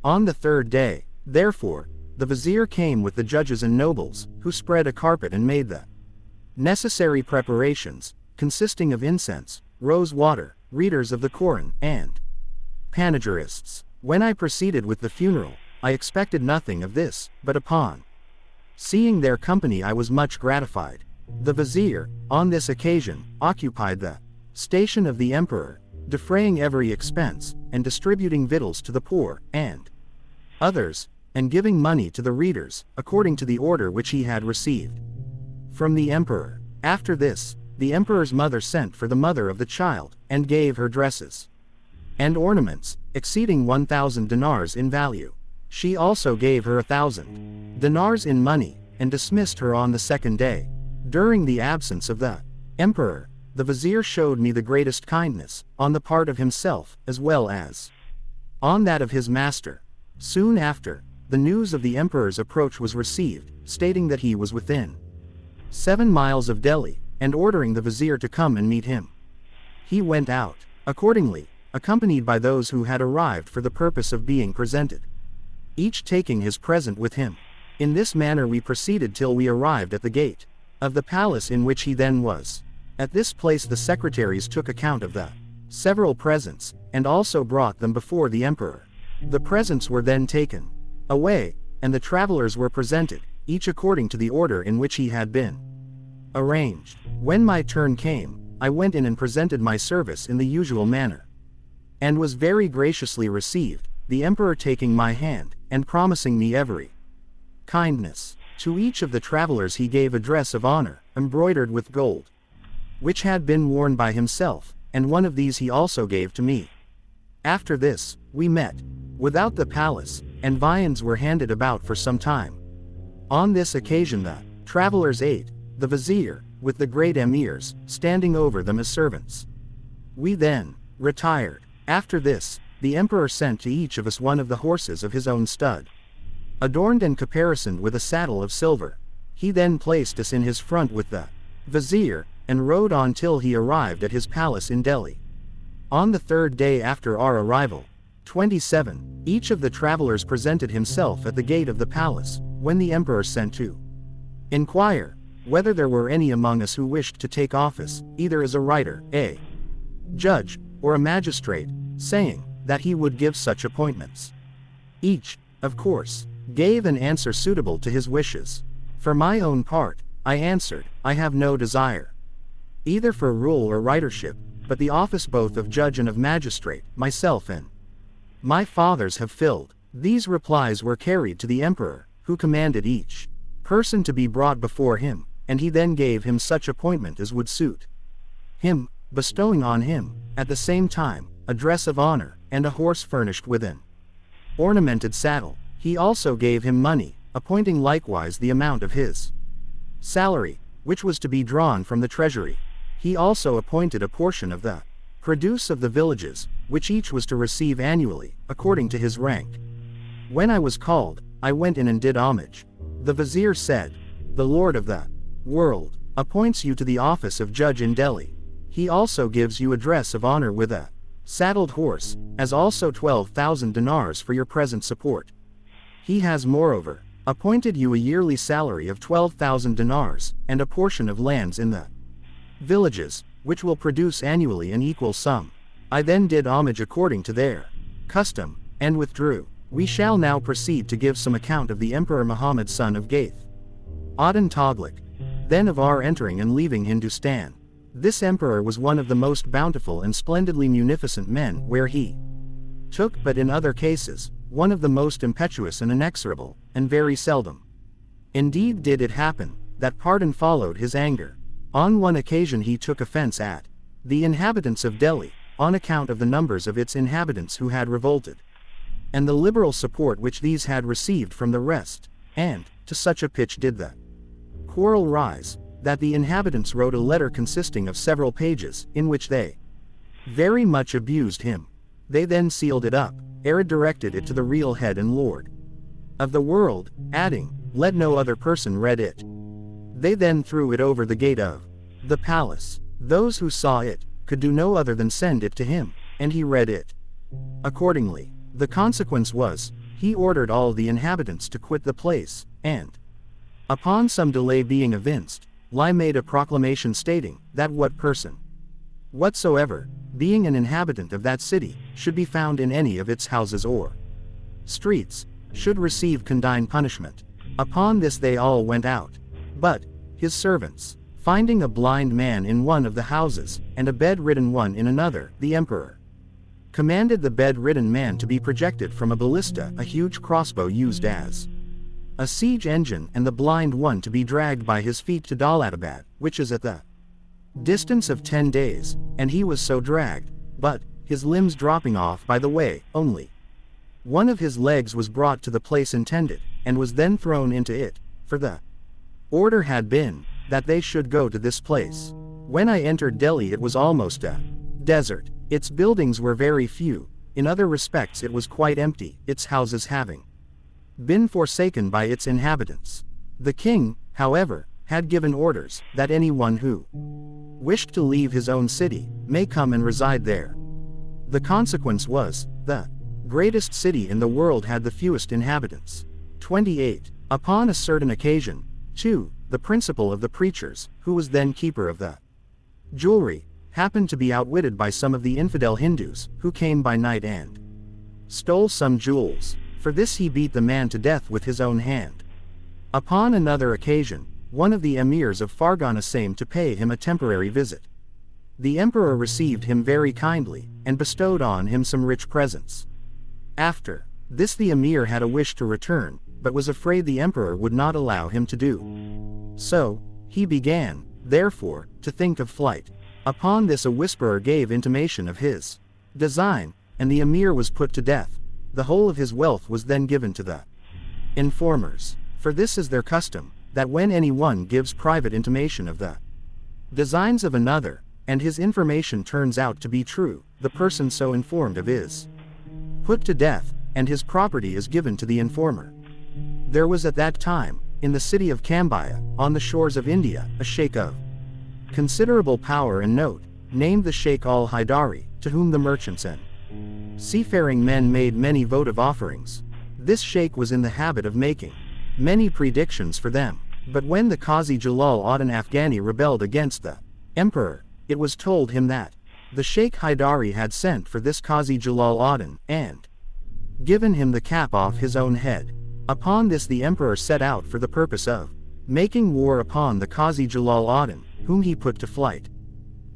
On the third day, therefore, the vizier came with the judges and nobles, who spread a carpet and made the necessary preparations, consisting of incense, rose water, readers of the Koran, and panegyrists. When I proceeded with the funeral, I expected nothing of this, but upon seeing their company I was much gratified. The vizier, on this occasion, occupied the station of the emperor, defraying every expense, and distributing victuals to the poor, and others, and giving money to the readers, according to the order which he had received from the emperor. After this, the emperor's mother sent for the mother of the child, and gave her dresses and ornaments, exceeding 1,000 dinars in value. She also gave her 1,000 dinars in money, and dismissed her on the second day. During the absence of the emperor, the vizier showed me the greatest kindness, on the part of himself, as well as on that of his master. Soon after, the news of the emperor's approach was received, stating that he was within 7 miles of Delhi, and ordering the vizier to come and meet him. He went out, accordingly, accompanied by those who had arrived for the purpose of being presented, each taking his present with him. In this manner we proceeded till we arrived at the gate of the palace in which he then was. At this place the secretaries took account of the several presents, and also brought them before the emperor. The presents were then taken away, and the travelers were presented, each according to the order in which he had been arranged. When my turn came, I went in and presented my service in the usual manner, and was very graciously received, the emperor taking my hand, and promising me every kindness. To each of the travelers he gave a dress of honor, embroidered with gold, which had been worn by himself, and one of these he also gave to me. After this, we met without the palace, and viands were handed about for some time. On this occasion the travelers ate, the vizier, with the great emirs, standing over them as servants. We then retired. After this, the emperor sent to each of us one of the horses of his own stud, adorned and caparisoned with a saddle of silver. He then placed us in his front with the vizier, and rode on till he arrived at his palace in Delhi. On the third day after our arrival, 27, each of the travelers presented himself at the gate of the palace, when the emperor sent to inquire whether there were any among us who wished to take office, either as a writer, a judge, or a magistrate, saying that he would give such appointments. Each, of course, gave an answer suitable to his wishes. For my own part, I answered, I have no desire either for rule or writership, but the office both of judge and of magistrate, myself and my fathers have filled. These replies were carried to the emperor, who commanded each person to be brought before him, and he then gave him such appointment as would suit him, bestowing on him, at the same time, a dress of honor, and a horse furnished with an ornamented saddle. He also gave him money, appointing likewise the amount of his salary, which was to be drawn from the treasury. He also appointed a portion of the produce of the villages, which each was to receive annually, according to his rank. When I was called, I went in and did homage. The vizier said, "The Lord of the world appoints you to the office of judge in Delhi. He also gives you a dress of honor with a saddled horse, as also 12,000 dinars for your present support. He has moreover appointed you a yearly salary of 12,000 dinars, and a portion of lands in the villages, which will produce annually an equal sum." I then did homage according to their custom, and withdrew. We shall now proceed to give some account of the Emperor Muhammad son of Gaith Aden Taghlaq, then of our entering and leaving Hindustan. This emperor was one of the most bountiful and splendidly munificent men where he took, but in other cases, one of the most impetuous and inexorable, and very seldom indeed did it happen, that pardon followed his anger. On one occasion he took offense at the inhabitants of Delhi, on account of the numbers of its inhabitants who had revolted, and the liberal support which these had received from the rest, and, to such a pitch did the quarrel rise, that the inhabitants wrote a letter consisting of several pages, in which they very much abused him. They then sealed it up, ere directed it to the real head and lord of the world, adding, "Let no other person read it." They then threw it over the gate of the palace. Those who saw it could do no other than send it to him, and he read it. Accordingly, the consequence was, he ordered all the inhabitants to quit the place, and, upon some delay being evinced, Lai made a proclamation stating, that what person whatsoever, being an inhabitant of that city, should be found in any of its houses or streets, should receive condign punishment. Upon this they all went out. But his servants, finding a blind man in one of the houses, and a bedridden one in another, the emperor commanded the bedridden man to be projected from a ballista, a huge crossbow used as a siege engine, and the blind one to be dragged by his feet to Daulatabad, which is at the distance of 10 days, and he was so dragged, but, his limbs dropping off by the way, only one of his legs was brought to the place intended, and was then thrown into it, for the order had been, that they should go to this place. When I entered Delhi it was almost a desert. Its buildings were very few, in other respects it was quite empty, its houses having been forsaken by its inhabitants. The king, however, had given orders, that anyone who wished to leave his own city, may come and reside there. The consequence was, the greatest city in the world had the fewest inhabitants. 28. Upon a certain occasion, too, the principal of the preachers, who was then keeper of the jewelry, happened to be outwitted by some of the infidel Hindus, who came by night and stole some jewels. For this he beat the man to death with his own hand. Upon another occasion, one of the emirs of Fargana came to pay him a temporary visit. The emperor received him very kindly, and bestowed on him some rich presents. After this the emir had a wish to return, but was afraid the emperor would not allow him to do so. He began, therefore, to think of flight. Upon this a whisperer gave intimation of his design, and the emir was put to death. The whole of his wealth was then given to the informers. For this is their custom, that when any one gives private intimation of the designs of another, and his information turns out to be true, the person so informed of is put to death, and his property is given to the informer. There was at that time, in the city of Cambaya, on the shores of India, a sheikh of considerable power and note, named the Sheikh al-Haidari, to whom the merchants and seafaring men made many votive offerings. This sheikh was in the habit of making many predictions for them. But when the Qazi Jalal Aden Afghani rebelled against the emperor, it was told him that the Sheikh Haidari had sent for this Qazi Jalal Aden, and given him the cap off his own head. Upon this the emperor set out for the purpose of making war upon the Qazi Jalal Aden, whom he put to flight.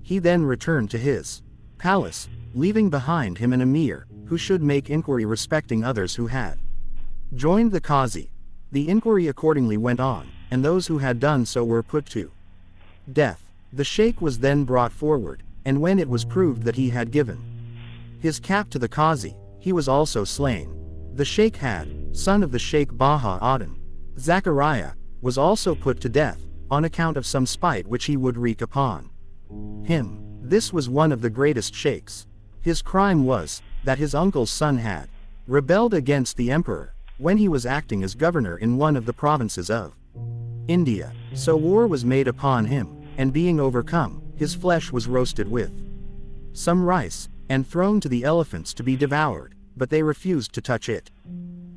He then returned to his palace, leaving behind him an emir, who should make inquiry respecting others who had joined the Qazi. The inquiry accordingly went on, and those who had done so were put to death. The sheikh was then brought forward, and when it was proved that he had given his cap to the Qazi, he was also slain. The sheikh had, son of the Sheikh Baha Aden, Zachariah, was also put to death, on account of some spite which he would wreak upon him. This was one of the greatest sheikhs. His crime was, that his uncle's son had rebelled against the emperor, when he was acting as governor in one of the provinces of India. So war was made upon him, and being overcome, his flesh was roasted with some rice, and thrown to the elephants to be devoured, but they refused to touch it.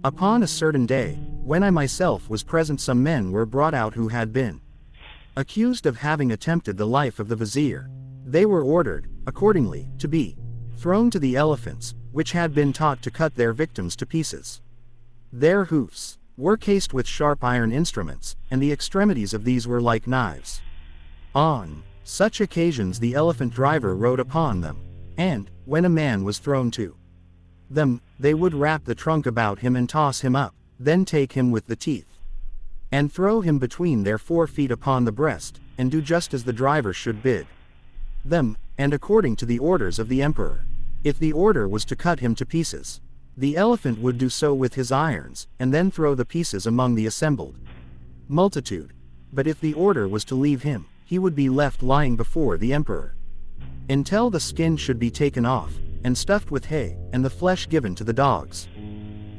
Upon a certain day, when I myself was present, some men were brought out who had been accused of having attempted the life of the vizier. They were ordered, accordingly, to be thrown to the elephants, which had been taught to cut their victims to pieces. Their hoofs were cased with sharp iron instruments, and the extremities of these were like knives. On such occasions the elephant driver rode upon them, and, when a man was thrown to them, they would wrap the trunk about him and toss him up, then take him with the teeth, and throw him between their 4 feet upon the breast, and do just as the driver should bid them, and according to the orders of the emperor. If the order was to cut him to pieces, the elephant would do so with his irons, and then throw the pieces among the assembled multitude. But if the order was to leave him, he would be left lying before the emperor, until the skin should be taken off, and stuffed with hay, and the flesh given to the dogs.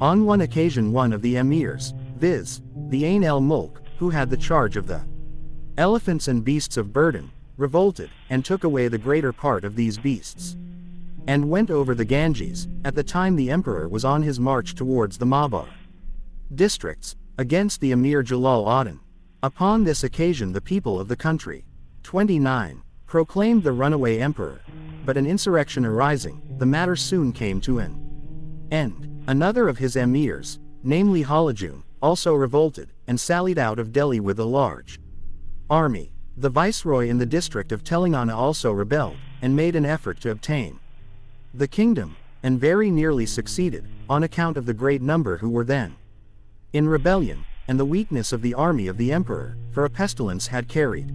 On one occasion one of the emirs, viz., the Ain el-Mulk, who had the charge of the elephants and beasts of burden, revolted, and took away the greater part of these beasts, and went over the Ganges, at the time the emperor was on his march towards the Malabar districts, against the Emir Jalal ad-Din. Upon this occasion the people of the country, 29, proclaimed the runaway emperor, but an insurrection arising, the matter soon came to an end. Another of his emirs, namely Halajun, also revolted, and sallied out of Delhi with a large army. The viceroy in the district of Telangana also rebelled, and made an effort to obtain the kingdom, and very nearly succeeded, on account of the great number who were then in rebellion, and the weakness of the army of the emperor, for a pestilence had carried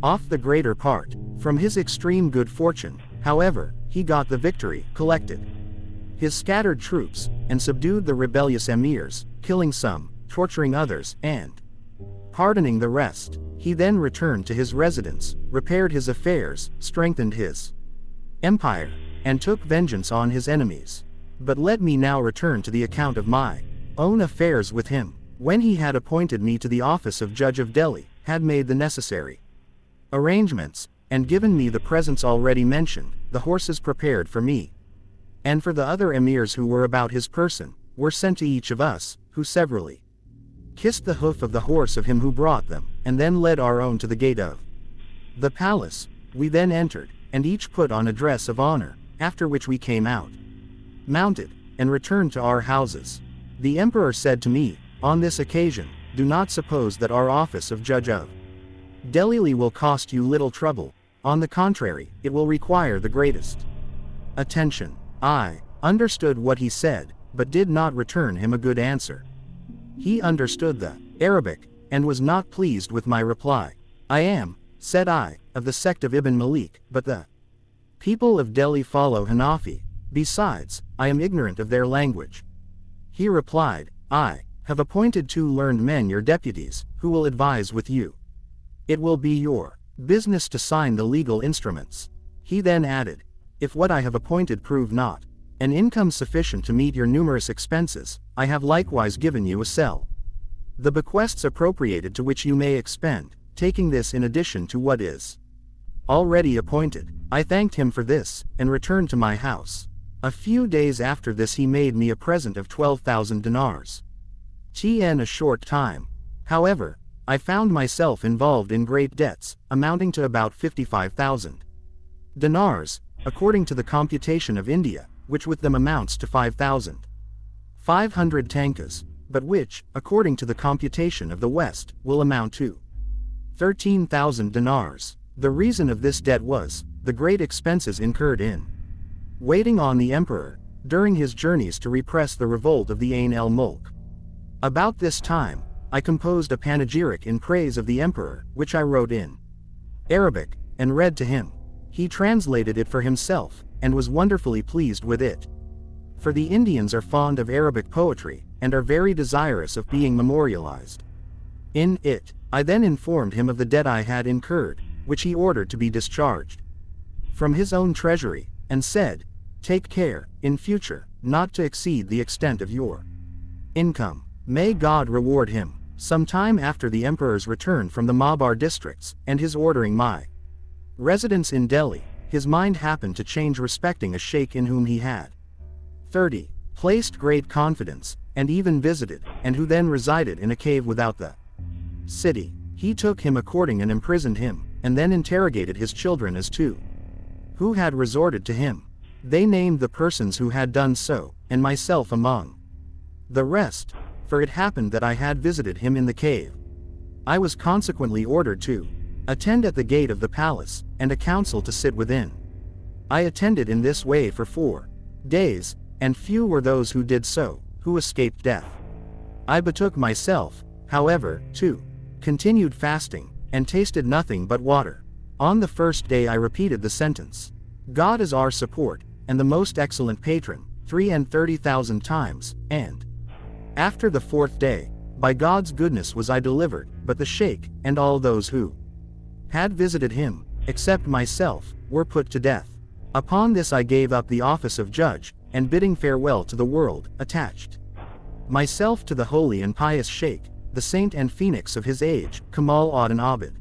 off the greater part. From his extreme good fortune, however, he got the victory, collected his scattered troops, and subdued the rebellious emirs, killing some, torturing others, and pardoning the rest. He then returned to his residence, repaired his affairs, strengthened his empire, and took vengeance on his enemies. But let me now return to the account of my own affairs with him. When he had appointed me to the office of Judge of Delhi, had made the necessary arrangements, and given me the presents already mentioned, the horses prepared for me, and for the other emirs who were about his person, were sent to each of us, who severally kissed the hoof of the horse of him who brought them, and then led our own to the gate of the palace. We then entered, and each put on a dress of honor, after which we came out, mounted, and returned to our houses. The emperor said to me, on this occasion, do not suppose that our office of Judge of Delhi will cost you little trouble. On the contrary, it will require the greatest attention. I understood what he said, but did not return him a good answer. He understood the Arabic, and was not pleased with my reply. I am, said I, of the sect of Ibn Malik, but the people of Delhi follow Hanafi. Besides, I am ignorant of their language. He replied, I have appointed 2 learned men your deputies, who will advise with you. It will be your business to sign the legal instruments. He then added, if what I have appointed prove not an income sufficient to meet your numerous expenses, I have likewise given you a cell, the bequests appropriated to which you may expend, taking this in addition to what is already appointed. I thanked him for this, and returned to my house. A few days after this he made me a present of 12,000 dinars. In a short time, however, I found myself involved in great debts, amounting to about 55,000 dinars, according to the computation of India, which with them amounts to 5,500 tankas, but which, according to the computation of the West, will amount to 13,000 dinars. The reason of this debt was the great expenses incurred in waiting on the emperor, during his journeys to repress the revolt of the Ain el-Mulk. About this time, I composed a panegyric in praise of the emperor, which I wrote in Arabic, and read to him. He translated it for himself, and was wonderfully pleased with it. For the Indians are fond of Arabic poetry, and are very desirous of being memorialized in it. I then informed him of the debt I had incurred, which he ordered to be discharged from his own treasury, and said, "Take care, in future, not to exceed the extent of your income. May God reward him." Some time after the emperor's return from the Malabar districts, and his ordering my residence in Delhi, his mind happened to change respecting a sheikh in whom he had 30. Placed great confidence, and even visited, and who then resided in a cave without the city. He took him a courting and imprisoned him, and then interrogated his children as to who had resorted to him. They named the persons who had done so, and myself among the rest, for it happened that I had visited him in the cave. I was consequently ordered to attend at the gate of the palace, and a council to sit within. I attended in this way for 4 days, and few were those who did so, who escaped death. I betook myself, however, to continued fasting, and tasted nothing but water. On the first day I repeated the sentence, "God is our support, and the most excellent patron," 33,000 times, and after the 4th day, by God's goodness was I delivered, but the sheikh, and all those who had visited him, except myself, were put to death. Upon this I gave up the office of judge, and bidding farewell to the world, attached myself to the holy and pious sheikh, the saint and phoenix of his age, Kamal Adan Abid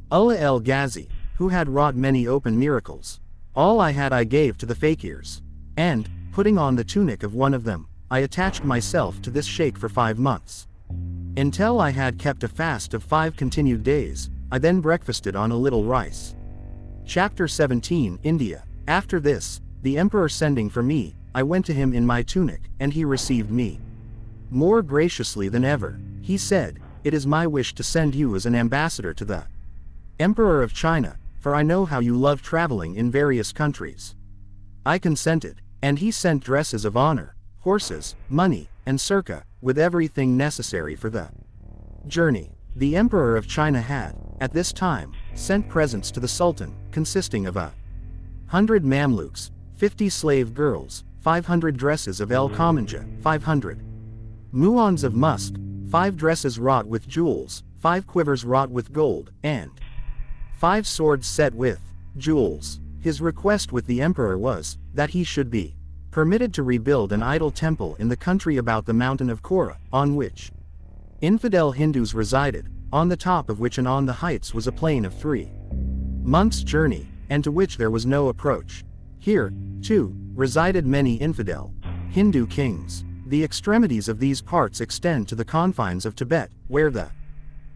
Ullah el Ghazi, who had wrought many open miracles. All I had I gave to the fakirs, and, putting on the tunic of one of them, I attached myself to this sheikh for 5 months. Until I had kept a fast of 5 continued days, I then breakfasted on a little rice. Chapter 17, India. After this, the emperor sending for me, I went to him in my tunic, and he received me more graciously than ever. He said, "It is my wish to send you as an ambassador to the Emperor of China, for I know how you love traveling in various countries." I consented, and he sent dresses of honor, horses, money, and circa, with everything necessary for the journey. The Emperor of China had, at this time, sent presents to the Sultan, consisting of 100 Mamluks, 50 slave girls, 500 dresses of El Kamanja, 500 muons of musk, 5 dresses wrought with jewels, 5 quivers wrought with gold, and 5 swords set with jewels. His request with the emperor was, that he should be permitted to rebuild an idol temple in the country about the mountain of Kora, on which infidel Hindus resided, on the top of which and on the heights was a plain of 3 months' journey, and to which there was no approach. Here, too, resided many infidel Hindu kings. The extremities of these parts extend to the confines of Tibet, where the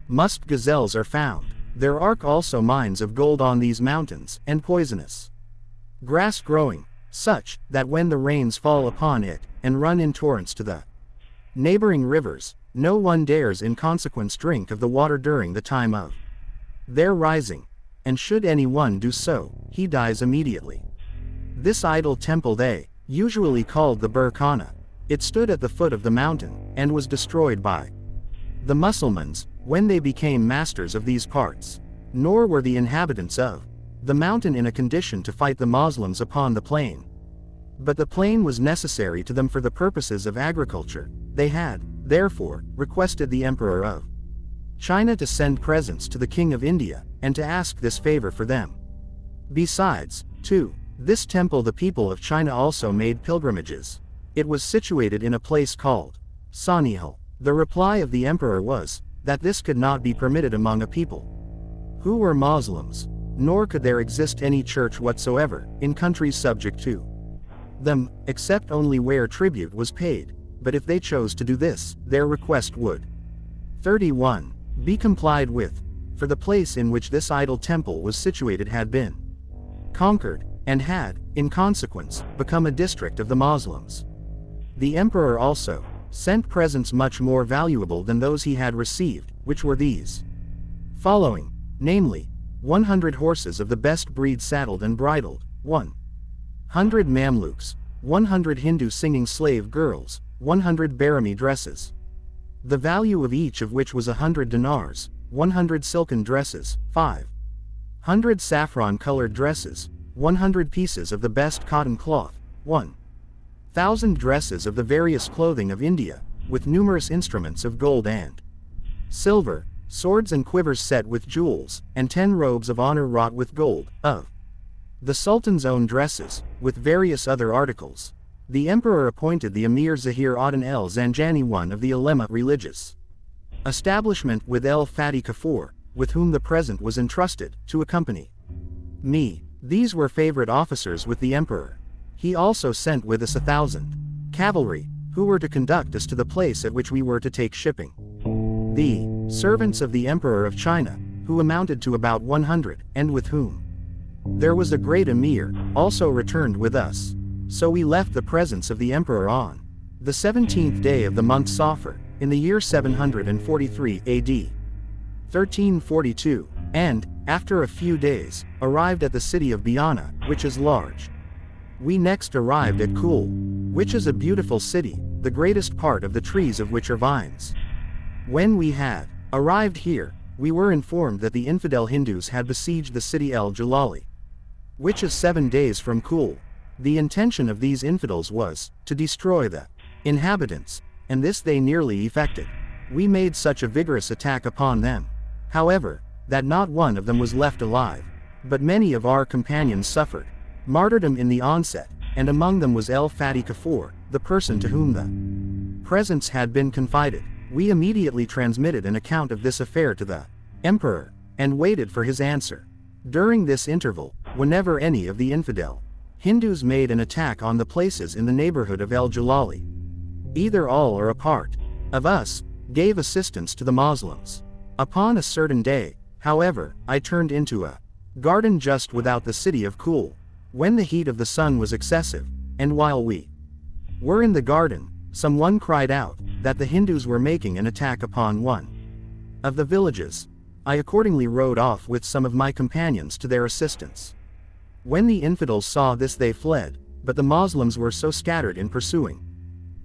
musk gazelles are found. There are also mines of gold on these mountains, and poisonous grass growing, such that when the rains fall upon it, and run in torrents to the neighboring rivers, no one dares in consequence drink of the water during the time of their rising, and should any one do so, he dies immediately. This idol temple they usually called the Burkhana. It stood at the foot of the mountain, and was destroyed by the Mussulmans, when they became masters of these parts. Nor were the inhabitants of the mountain in a condition to fight the Moslems upon the plain. But the plain was necessary to them for the purposes of agriculture. They had, therefore, requested the Emperor of China to send presents to the King of India, and to ask this favor for them. Besides, to this temple the people of China also made pilgrimages. It was situated in a place called Sanihal. The reply of the emperor was, that this could not be permitted among a people who were Muslims, nor could there exist any church whatsoever, in countries subject to them, except only where tribute was paid, but if they chose to do this, their request would 31. Be complied with, for the place in which this idol temple was situated had been conquered, and had, in consequence, become a district of the Muslims. The emperor also sent presents much more valuable than those he had received, which were these following, namely, 100 horses of the best breed saddled and bridled, 100 Mamluks, 100 Hindu singing slave girls, 100 Barami dresses, the value of each of which was 100 dinars, 100 silken dresses, 500 saffron-colored dresses, 100 pieces of the best cotton cloth, 1,000 dresses of the various clothing of India, with numerous instruments of gold and silver, swords and quivers set with jewels, and 10 robes of honor wrought with gold, of the Sultan's own dresses, with various other articles. The emperor appointed the Emir Zahir Adan el-Zanjani one of the ulema religious establishment with el-Fatih Kafur, with whom the present was entrusted, to accompany me. These were favorite officers with the emperor. He also sent with us 1,000 cavalry, who were to conduct us to the place at which we were to take shipping. The servants of the Emperor of China, who amounted to about 100, and with whom there was a great emir, also returned with us. So we left the presence of the emperor on the 17th day of the month Safar, in the year 743 AD 1342, and, after a few days, arrived at the city of Biana, which is large. We next arrived at Kul, which is a beautiful city, the greatest part of the trees of which are vines. When we had arrived here, we were informed that the infidel Hindus had besieged the city El-Jalali, which is 7 days from Kul. The intention of these infidels was to destroy the inhabitants, and this they nearly effected. We made such a vigorous attack upon them, however, that not one of them was left alive, but many of our companions suffered martyrdom in the onset, and among them was el-Fatih Kafur, the person to whom the presents had been confided. We immediately transmitted an account of this affair to the emperor, and waited for his answer. During this interval, whenever any of the infidel Hindus made an attack on the places in the neighborhood of El-Jalali, either all or a part of us gave assistance to the Muslims. Upon a certain day, however, I turned into a garden just without the city of Kul, when the heat of the sun was excessive, and while we were in the garden, someone cried out that the Hindus were making an attack upon one of the villages. I accordingly rode off with some of my companions to their assistance. When the infidels saw this they fled, but the Muslims were so scattered in pursuing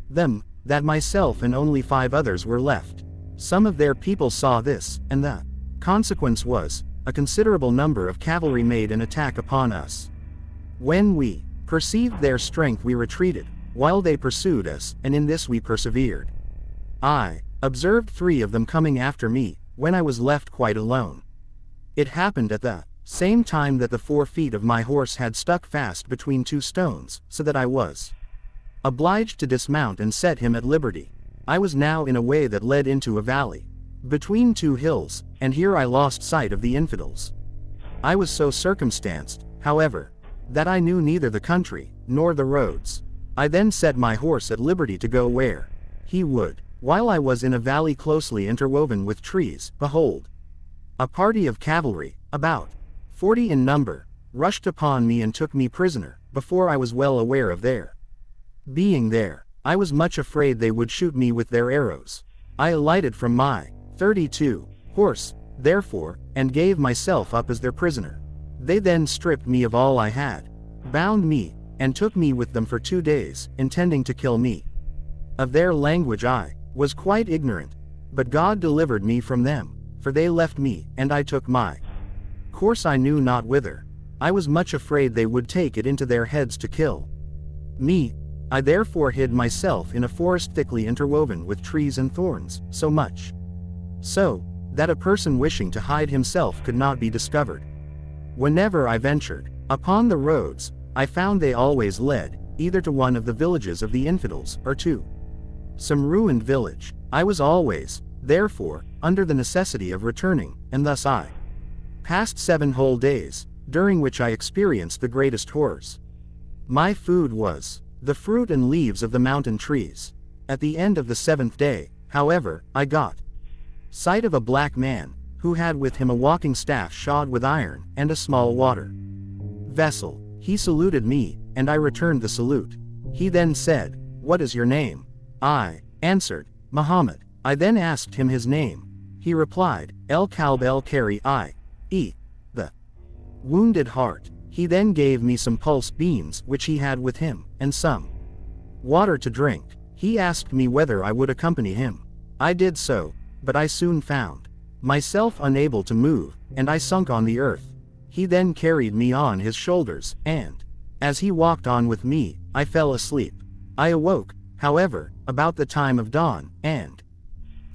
them, that myself and only 5 others were left. Some of their people saw this, and the consequence was, a considerable number of cavalry made an attack upon us. When we perceived their strength we retreated, while they pursued us, and in this we persevered. I observed 3 of them coming after me, when I was left quite alone. It happened at the same time that the 4 feet of my horse had stuck fast between 2 stones, so that I was obliged to dismount and set him at liberty. I was now in a way that led into a valley, between 2 hills, and here I lost sight of the infidels. I was so circumstanced, however, that I knew neither the country, nor the roads. I then set my horse at liberty to go where he would. While I was in a valley closely interwoven with trees, behold, a party of cavalry, about 40 in number, rushed upon me and took me prisoner, before I was well aware of their being there. I was much afraid they would shoot me with their arrows. I alighted from my 32 horse, therefore, and gave myself up as their prisoner. They then stripped me of all I had, bound me, and took me with them for 2 days, intending to kill me. Of their language I was quite ignorant, but God delivered me from them, for they left me, and I took my course I knew not whither. I was much afraid they would take it into their heads to kill me. I therefore hid myself in a forest thickly interwoven with trees and thorns, so much so that a person wishing to hide himself could not be discovered. Whenever I ventured upon the roads, I found they always led either to one of the villages of the infidels, or to some ruined village. I was always, therefore, under the necessity of returning, and thus I passed 7 whole days, during which I experienced the greatest horrors. My food was the fruit and leaves of the mountain trees. At the end of the 7th day, however, I got sight of a black man, who had with him a walking staff shod with iron, and a small water vessel. He saluted me, and I returned the salute. He then said, "What is your name?" I answered, "Muhammad." I then asked him his name. He replied, "El-Kalb el-Kari i.e. the wounded heart." He then gave me some pulse beans which he had with him, and some water to drink. He asked me whether I would accompany him. I did so, but I soon found myself unable to move, and I sunk on the earth. He then carried me on his shoulders, and, as he walked on with me, I fell asleep. I awoke, however, about the time of dawn, and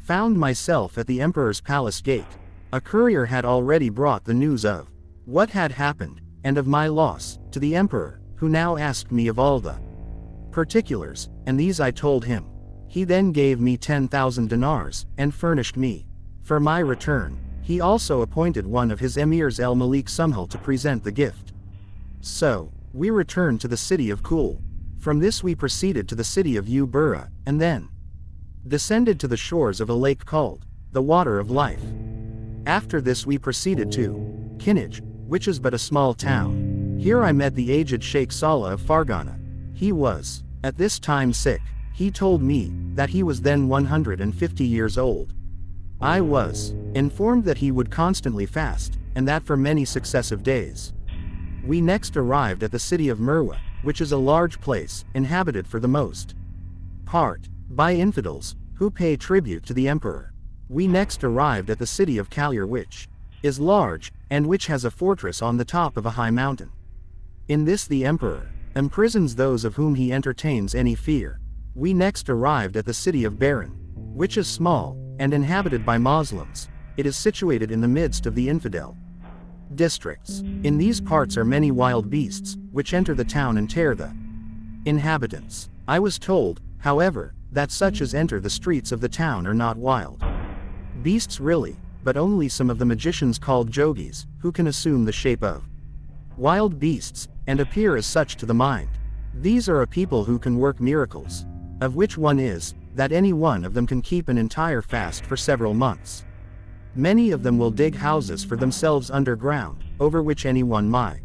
Found myself at the emperor's palace gate. A courier had already brought the news of what had happened, and of my loss, to the emperor, who now asked me of all the particulars, and these I told him. He then gave me 10,000 dinars, and furnished me. For my return, he also appointed one of his emirs el-Malik Sumhal to present the gift. So, we returned to the city of Kul. From this we proceeded to the city of Ubura, and then descended to the shores of a lake called the Water of Life. After this we proceeded to Kinij, which is but a small town. Here I met the aged Sheikh Salah of Fargana. He was, at this time, sick. He told me that he was then 150 years old. I was informed that he would constantly fast, and that for many successive days. We next arrived at the city of Merwa, which is a large place, inhabited for the most part by infidels, who pay tribute to the emperor. We next arrived at the city of Kalyur, which is large, and which has a fortress on the top of a high mountain. In this the emperor imprisons those of whom he entertains any fear. We next arrived at the city of Baran, which is small, and inhabited by Muslims. It is situated in the midst of the infidel districts. In these parts are many wild beasts, which enter the town and tear the inhabitants. I was told, however, that such as enter the streets of the town are not wild beasts really, but only some of the magicians called jogis, who can assume the shape of wild beasts, and appear as such to the mind. These are a people who can work miracles, of which one is, that any one of them can keep an entire fast for several months. Many of them will dig houses for themselves underground, over which anyone might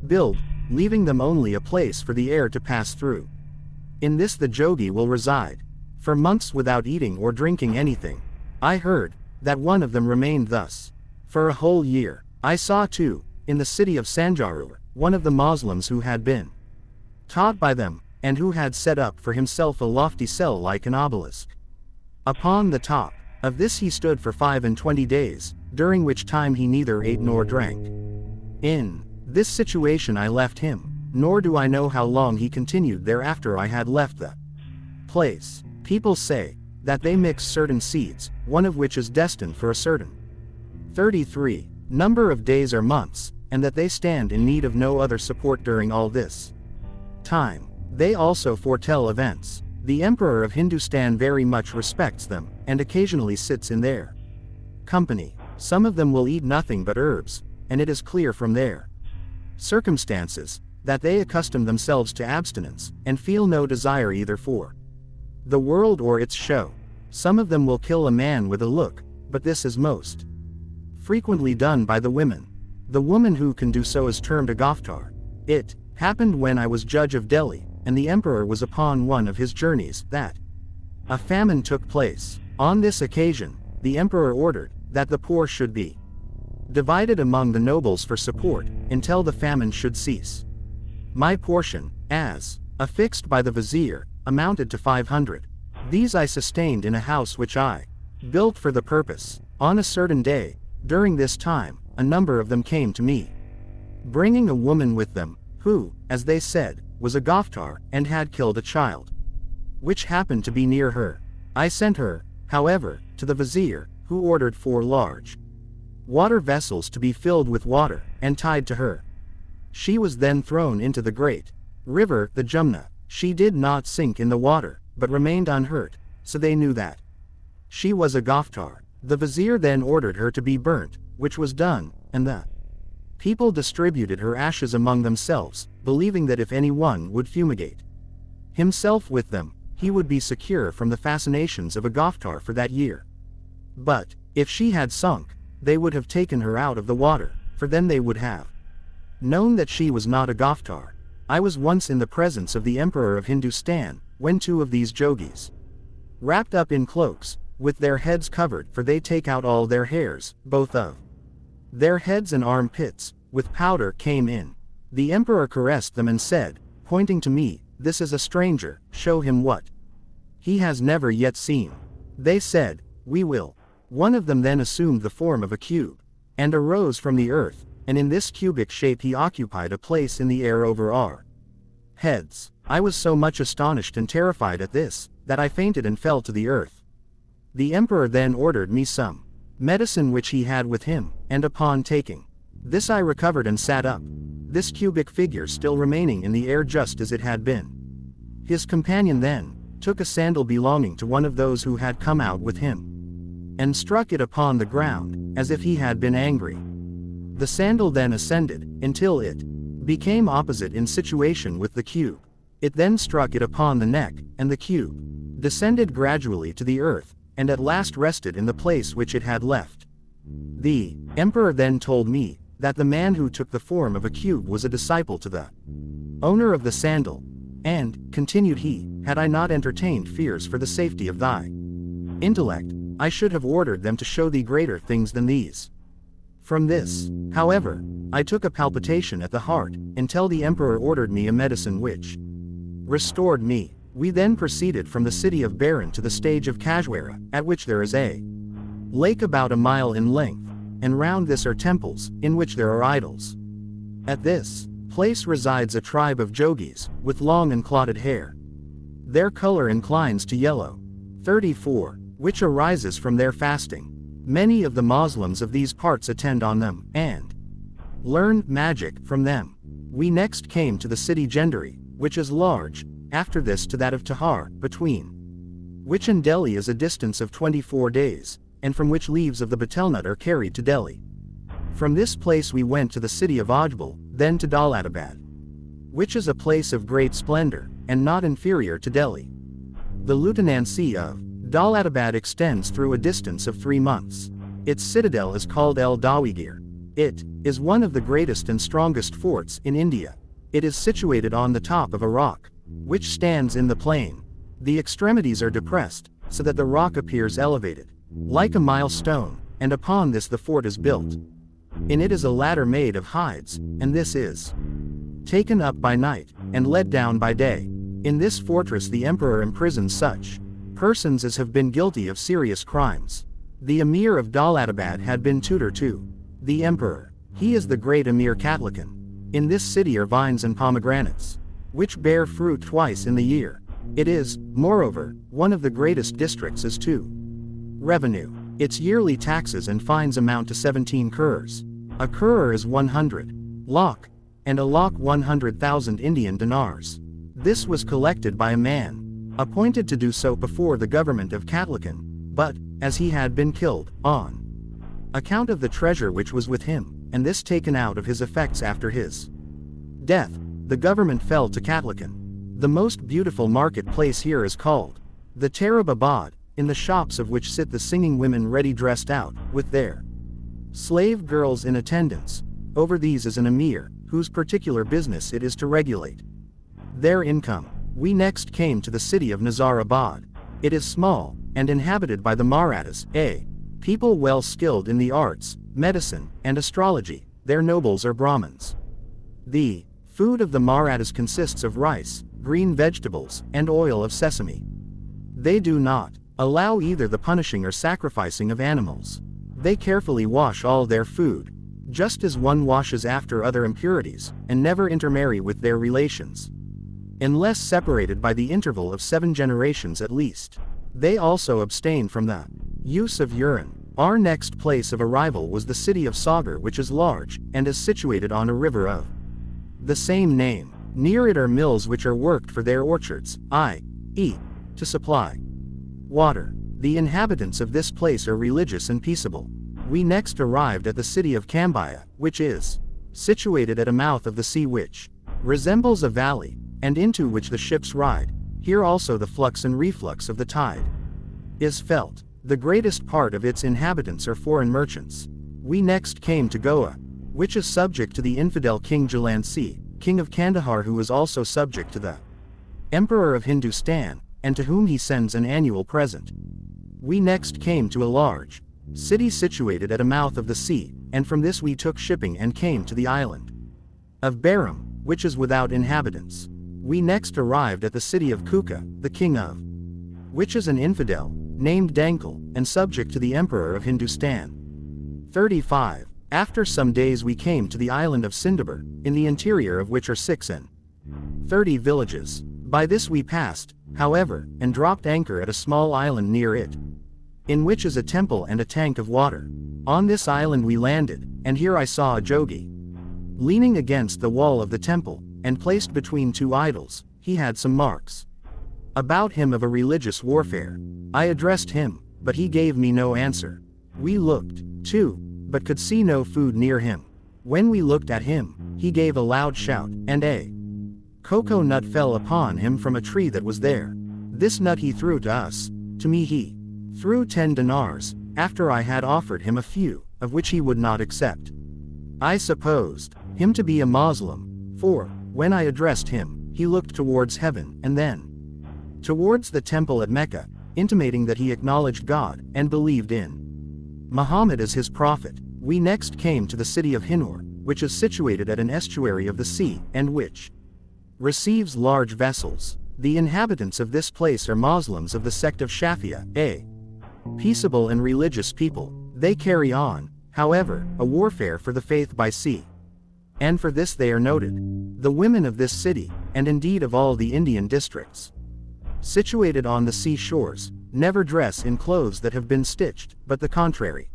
build, leaving them only a place for the air to pass through. In this the jogi will reside for months without eating or drinking anything. I heard that one of them remained thus for a whole year. I saw too, in the city of Sanjarur, one of the Muslims who had been taught by them, and who had set up for himself a lofty cell like an obelisk. Upon the top of this he stood for 25 days, during which time he neither ate nor drank. In this situation I left him, nor do I know how long he continued there after I had left the place. People say that they mix certain seeds, one of which is destined for a certain 33 number of days or months, and that they stand in need of no other support during all this time. They also foretell events. The emperor of Hindustan very much respects them, and occasionally sits in their company. Some of them will eat nothing but herbs, and it is clear from their circumstances that they accustom themselves to abstinence, and feel no desire either for the world or its show. Some of them will kill a man with a look, but this is most frequently done by the women. The woman who can do so is termed a Goftar. It happened when I was judge of Delhi, and the emperor was upon one of his journeys, that a famine took place. On this occasion, the emperor ordered that the poor should be divided among the nobles for support, until the famine should cease. My portion, as affixed by the vizier, amounted to 500. These I sustained in a house which I built for the purpose. On a certain day, during this time, a number of them came to me, bringing a woman with them, who, as they said, was a Goftar, and had killed a child, which happened to be near her. I sent her, however, to the vizier, who ordered 4 large water vessels to be filled with water, and tied to her. She was then thrown into the great river, the Jumna. She did not sink in the water, but remained unhurt, so they knew that she was a Goftar. The vizier then ordered her to be burnt, which was done, and the people distributed her ashes among themselves, believing that if anyone would fumigate himself with them, he would be secure from the fascinations of a Goftar for that year. But, if she had sunk, they would have taken her out of the water, for then they would have known that she was not a Goftar. I was once in the presence of the emperor of Hindustan, when 2 of these jogis, wrapped up in cloaks, with their heads covered, for they take out all their hairs, both of their heads and armpits, with powder, came in. The emperor caressed them and said, pointing to me, "This is a stranger, show him what he has never yet seen." They said, "We will." One of them then assumed the form of a cube, and arose from the earth, and in this cubic shape he occupied a place in the air over our heads. I was so much astonished and terrified at this, that I fainted and fell to the earth. The emperor then ordered me some medicine which he had with him, and upon taking this I recovered and sat up, this cubic figure still remaining in the air just as it had been. His companion then took a sandal belonging to one of those who had come out with him, and struck it upon the ground, as if he had been angry. The sandal then ascended, until it became opposite in situation with the cube. It then struck it upon the neck, and the cube descended gradually to the earth, and at last rested in the place which it had left. The emperor then told me that the man who took the form of a cube was a disciple to the owner of the sandal, and, continued he, had I not entertained fears for the safety of thy intellect, I should have ordered them to show thee greater things than these. From this, however, I took a palpitation at the heart, until the emperor ordered me a medicine which restored me. We then proceeded from the city of Baran to the stage of Kashwara, at which there is a lake about a mile in length, and round this are temples, in which there are idols. At this place resides a tribe of Jogis, with long and clotted hair. Their color inclines to yellow. 34, which arises from their fasting. Many of the Muslims of these parts attend on them, and learn magic from them. We next came to the city Gendari, which is large, after this to that of Tahar, between which and Delhi is a distance of 24 days, and from which leaves of the betelnut are carried to Delhi. From this place we went to the city of Ajbal, then to Daulatabad, which is a place of great splendor, and not inferior to Delhi. The lieutenancy of Daulatabad extends through a distance of 3 months. Its citadel is called El Dawigir. It is one of the greatest and strongest forts in India. It is situated on the top of a rock, which stands in the plain. The extremities are depressed, so that the rock appears elevated, like a milestone, and upon this the fort is built. In it is a ladder made of hides, and this is taken up by night, and let down by day. In this fortress the emperor imprisons such persons as have been guilty of serious crimes. The emir of Daulatabad had been tutor to the emperor. He is the great Emir Katlakan. In this city are vines and pomegranates, which bear fruit twice in the year. It is, moreover, one of the greatest districts as to revenue. Its yearly taxes and fines amount to 17 kurrs. A kurr is 100 lakh, and a lakh 100,000 Indian dinars. This was collected by a man appointed to do so before the government of Katlakan, but, as he had been killed, on account of the treasure which was with him, and this taken out of his effects after his death, the government fell to Katlakan. The most beautiful market-place here is called the Tarababad, in the shops of which sit the singing women ready dressed out, with their slave girls in attendance. Over these is an emir, whose particular business it is to regulate their income. We next came to the city of Nazarabad. It is small, and inhabited by the Marathas, a people well skilled in the arts, medicine, and astrology. Their nobles are Brahmins. The food of the Marathas consists of rice, green vegetables, and oil of sesame. They do not allow either the punishing or sacrificing of animals. They carefully wash all their food, just as one washes after other impurities, and never intermarry with their relations, unless separated by the interval of 7 generations at least. They also abstain from the use of urine. Our next place of arrival was the city of Sagar, which is large, and is situated on a river of the same name. Near it are mills which are worked for their orchards, i.e., to supply water. The inhabitants of this place are religious and peaceable. We next arrived at the city of Kambaya, which is situated at a mouth of the sea which resembles a valley, and into which the ships ride. Here also the flux and reflux of the tide is felt. The greatest part of its inhabitants are foreign merchants. We next came to Goa, which is subject to the infidel King Jalansi, king of Kandahar, who is also subject to the emperor of Hindustan, and to whom he sends an annual present. We next came to a large city situated at a mouth of the sea, and from this we took shipping and came to the island of Baram, which is without inhabitants. We next arrived at the city of Kuka, the king of which is an infidel, named Dankal, and subject to the emperor of Hindustan. 35. After some days we came to the island of Sindabar, in the interior of which are 36 villages. By this we passed, however, and dropped anchor at a small island near it. in which is a temple and a tank of water. On this island we landed, and here I saw a jogi. Leaning against the wall of the temple, and placed between two idols, he had some marks about him of a religious warfare. I addressed him, but he gave me no answer. We looked, too, but could see no food near him. When we looked at him, he gave a loud shout, and a cocoa nut fell upon him from a tree that was there. This nut he threw to us. To me he threw 10 dinars, after I had offered him a few, of which he would not accept. I supposed him to be a Moslem, for, when I addressed him, he looked towards heaven, and then towards the temple at Mecca, intimating that he acknowledged God, and believed in Muhammad as his prophet. We next came to the city of Hinor, which is situated at an estuary of the sea, and which receives large vessels. The inhabitants of this place are Muslims of the sect of Shafi'ah, a peaceable and religious people. They carry on, however, a warfare for the faith by sea. And for this they are noted. The women of this city, and indeed of all the Indian districts situated on the sea shores, never dress in clothes that have been stitched, but the contrary.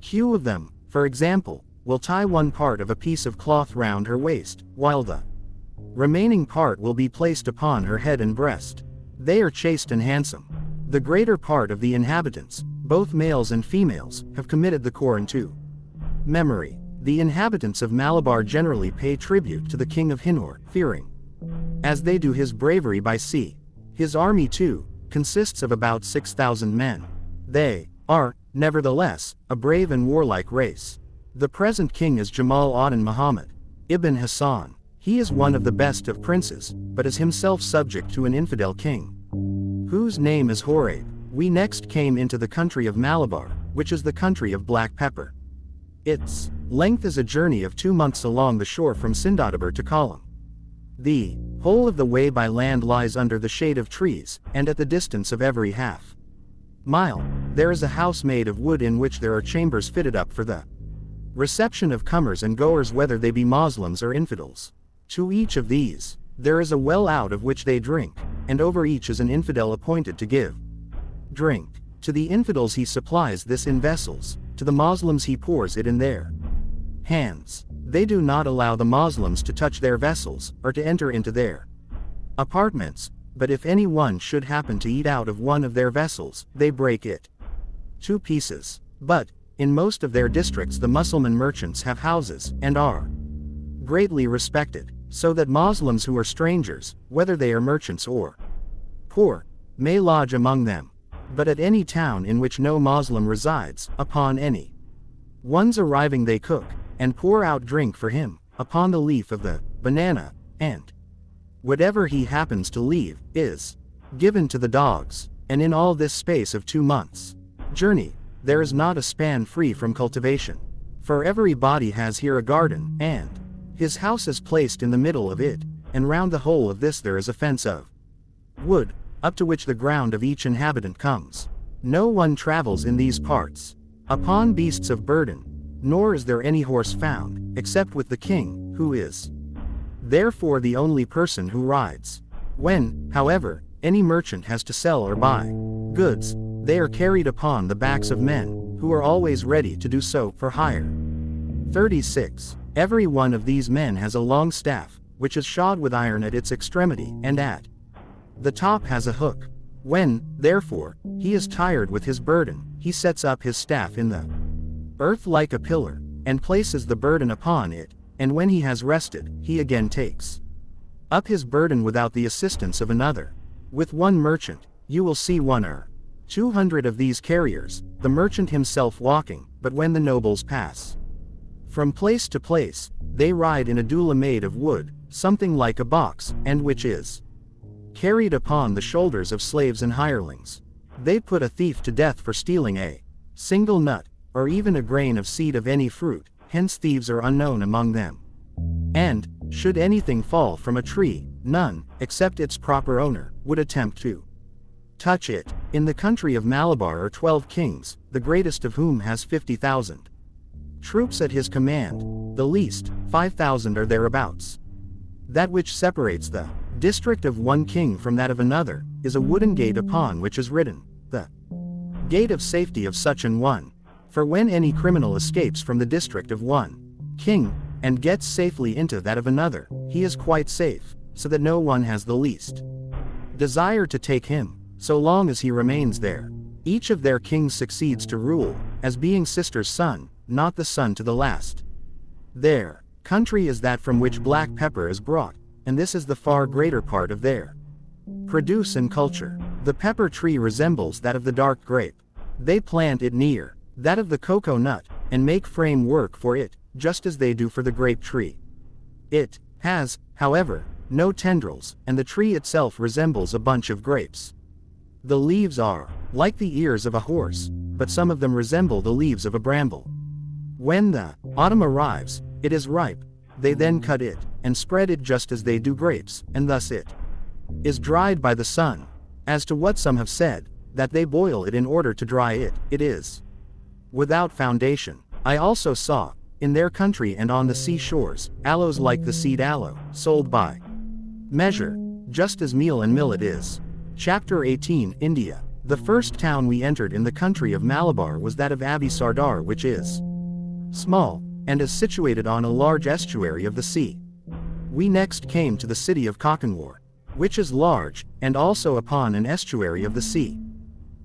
Few of them, for example, will tie one part of a piece of cloth round her waist, while the remaining part will be placed upon her head and breast. They are chaste and handsome. The greater part of the inhabitants, both males and females, have committed the Quran to memory. The inhabitants of Malabar generally pay tribute to the king of Hinor, fearing as they do his bravery by sea. His army, too, consists of about 6,000 men. They are, nevertheless, a brave and warlike race. The present king is Jamal ad-Din Muhammad ibn Hassan. He is one of the best of princes, but is himself subject to an infidel king, whose name is Horeb. We next came into the country of Malabar, which is the country of black pepper. Its length is a journey of 2 months along the shore from Sindadabar to Kollam. The whole of the way by land lies under the shade of trees, and at the distance of every half mile, there is a house made of wood in which there are chambers fitted up for the reception of comers and goers, whether they be Moslems or infidels. To each of these, there is a well out of which they drink, and over each is an infidel appointed to give drink. To the infidels he supplies this in vessels, to the Moslems he pours it in their hands. They do not allow the Moslems to touch their vessels, or to enter into their apartments, but if any one should happen to eat out of one of their vessels, they break it to pieces. But, in most of their districts the Mussulman merchants have houses, and are greatly respected, so that Moslems who are strangers, whether they are merchants or poor, may lodge among them. But at any town in which no Moslem resides, upon any one's arriving they cook, and pour out drink for him, upon the leaf of the banana, and whatever he happens to leave, is given to the dogs. And in all this space of 2 months' journey, there is not a span free from cultivation. For every body has here a garden, and his house is placed in the middle of it, and round the whole of this there is a fence of wood, up to which the ground of each inhabitant comes. No one travels in these parts upon beasts of burden, nor is there any horse found, except with the king, who is therefore the only person who rides. When, however, any merchant has to sell or buy goods, they are carried upon the backs of men, who are always ready to do so for hire. 36. Every one of these men has a long staff, which is shod with iron at its extremity, and at the top has a hook. When, therefore, he is tired with his burden, he sets up his staff in the earth like a pillar, and places the burden upon it, and when he has rested, he again takes up his burden without the assistance of another. With one merchant, you will see 1 or 200 of these carriers, the merchant himself walking, but when the nobles pass from place to place, they ride in a doula made of wood, something like a box, and which is carried upon the shoulders of slaves and hirelings. They put a thief to death for stealing a single nut, or even a grain of seed of any fruit, hence thieves are unknown among them. And, should anything fall from a tree, none, except its proper owner, would attempt to touch it. In the country of Malabar are 12 kings, the greatest of whom has 50,000 troops at his command, the least, 5,000 or thereabouts. That which separates the district of one king from that of another, is a wooden gate upon which is written, the Gate of safety of such an one. For when any criminal escapes from the district of one king, and gets safely into that of another, he is quite safe, so that no one has the least desire to take him, so long as he remains there. Each of their kings succeeds to rule, as being sister's son, not the son to the last. Their country is that from which black pepper is brought, and this is the far greater part of their produce and culture. The pepper tree resembles that of the dark grape. They plant it near that of the cocoa nut, and make frame work for it, just as they do for the grape tree. It has, however, no tendrils, and the tree itself resembles a bunch of grapes. The leaves are like the ears of a horse, but some of them resemble the leaves of a bramble. When the autumn arrives, it is ripe. They then cut it, and spread it just as they do grapes, and thus it is dried by the sun. As to what some have said, that they boil it in order to dry it, it is without foundation. I also saw, in their country and on the seashores, aloes like the seed aloe, sold by measure, just as meal and millet is. Chapter 18, India. The first town we entered in the country of Malabar was that of Abi Sardar, which is small, and is situated on a large estuary of the sea. We next came to the city of Kakanwar, which is large, and also upon an estuary of the sea.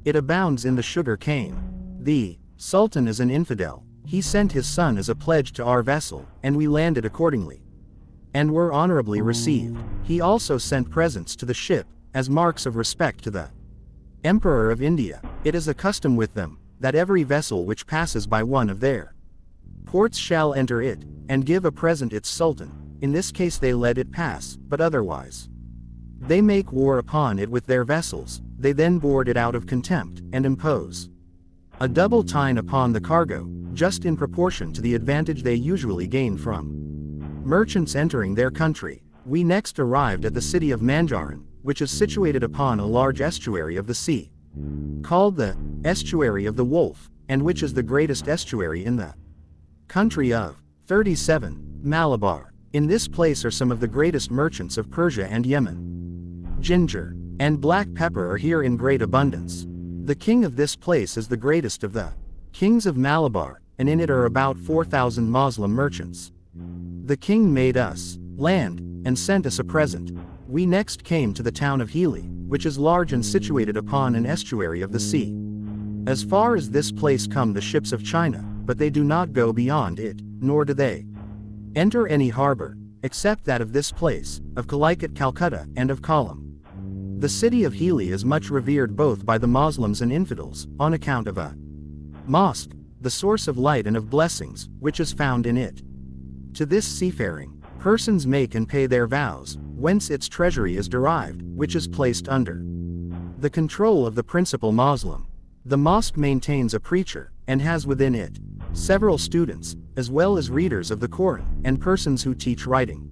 It abounds in the sugar cane. The Sultan is an infidel. He sent his son as a pledge to our vessel, and we landed accordingly, and were honorably received. He also sent presents to the ship, as marks of respect to the Emperor of India. It is a custom with them, that every vessel which passes by one of their ports shall enter it, and give a present its sultan. In this case they let it pass, but otherwise they make war upon it with their vessels. They then board it out of contempt, and impose a double tine upon the cargo, just in proportion to the advantage they usually gain from merchants entering their country. We next arrived at the city of Manjaran, which is situated upon a large estuary of the sea, called the Estuary of the Wolf, and which is the greatest estuary in the country of 37, Malabar. In this place are some of the greatest merchants of Persia and Yemen. Ginger and black pepper are here in great abundance. The king of this place is the greatest of the kings of Malabar, and in it are about 4,000 Moslem merchants. The king made us land, and sent us a present. We next came to the town of Healy, which is large and situated upon an estuary of the sea. As far as this place come the ships of China, but they do not go beyond it, nor do they enter any harbor, except that of this place, of Calicut, Calcutta, and of Kollam. The city of Healy is much revered both by the Moslems and infidels, on account of a mosque, the source of light and of blessings, which is found in it. To this seafaring persons make and pay their vows, whence its treasury is derived, which is placed under the control of the principal Moslem. The mosque maintains a preacher, and has within it several students, as well as readers of the Quran, and persons who teach writing.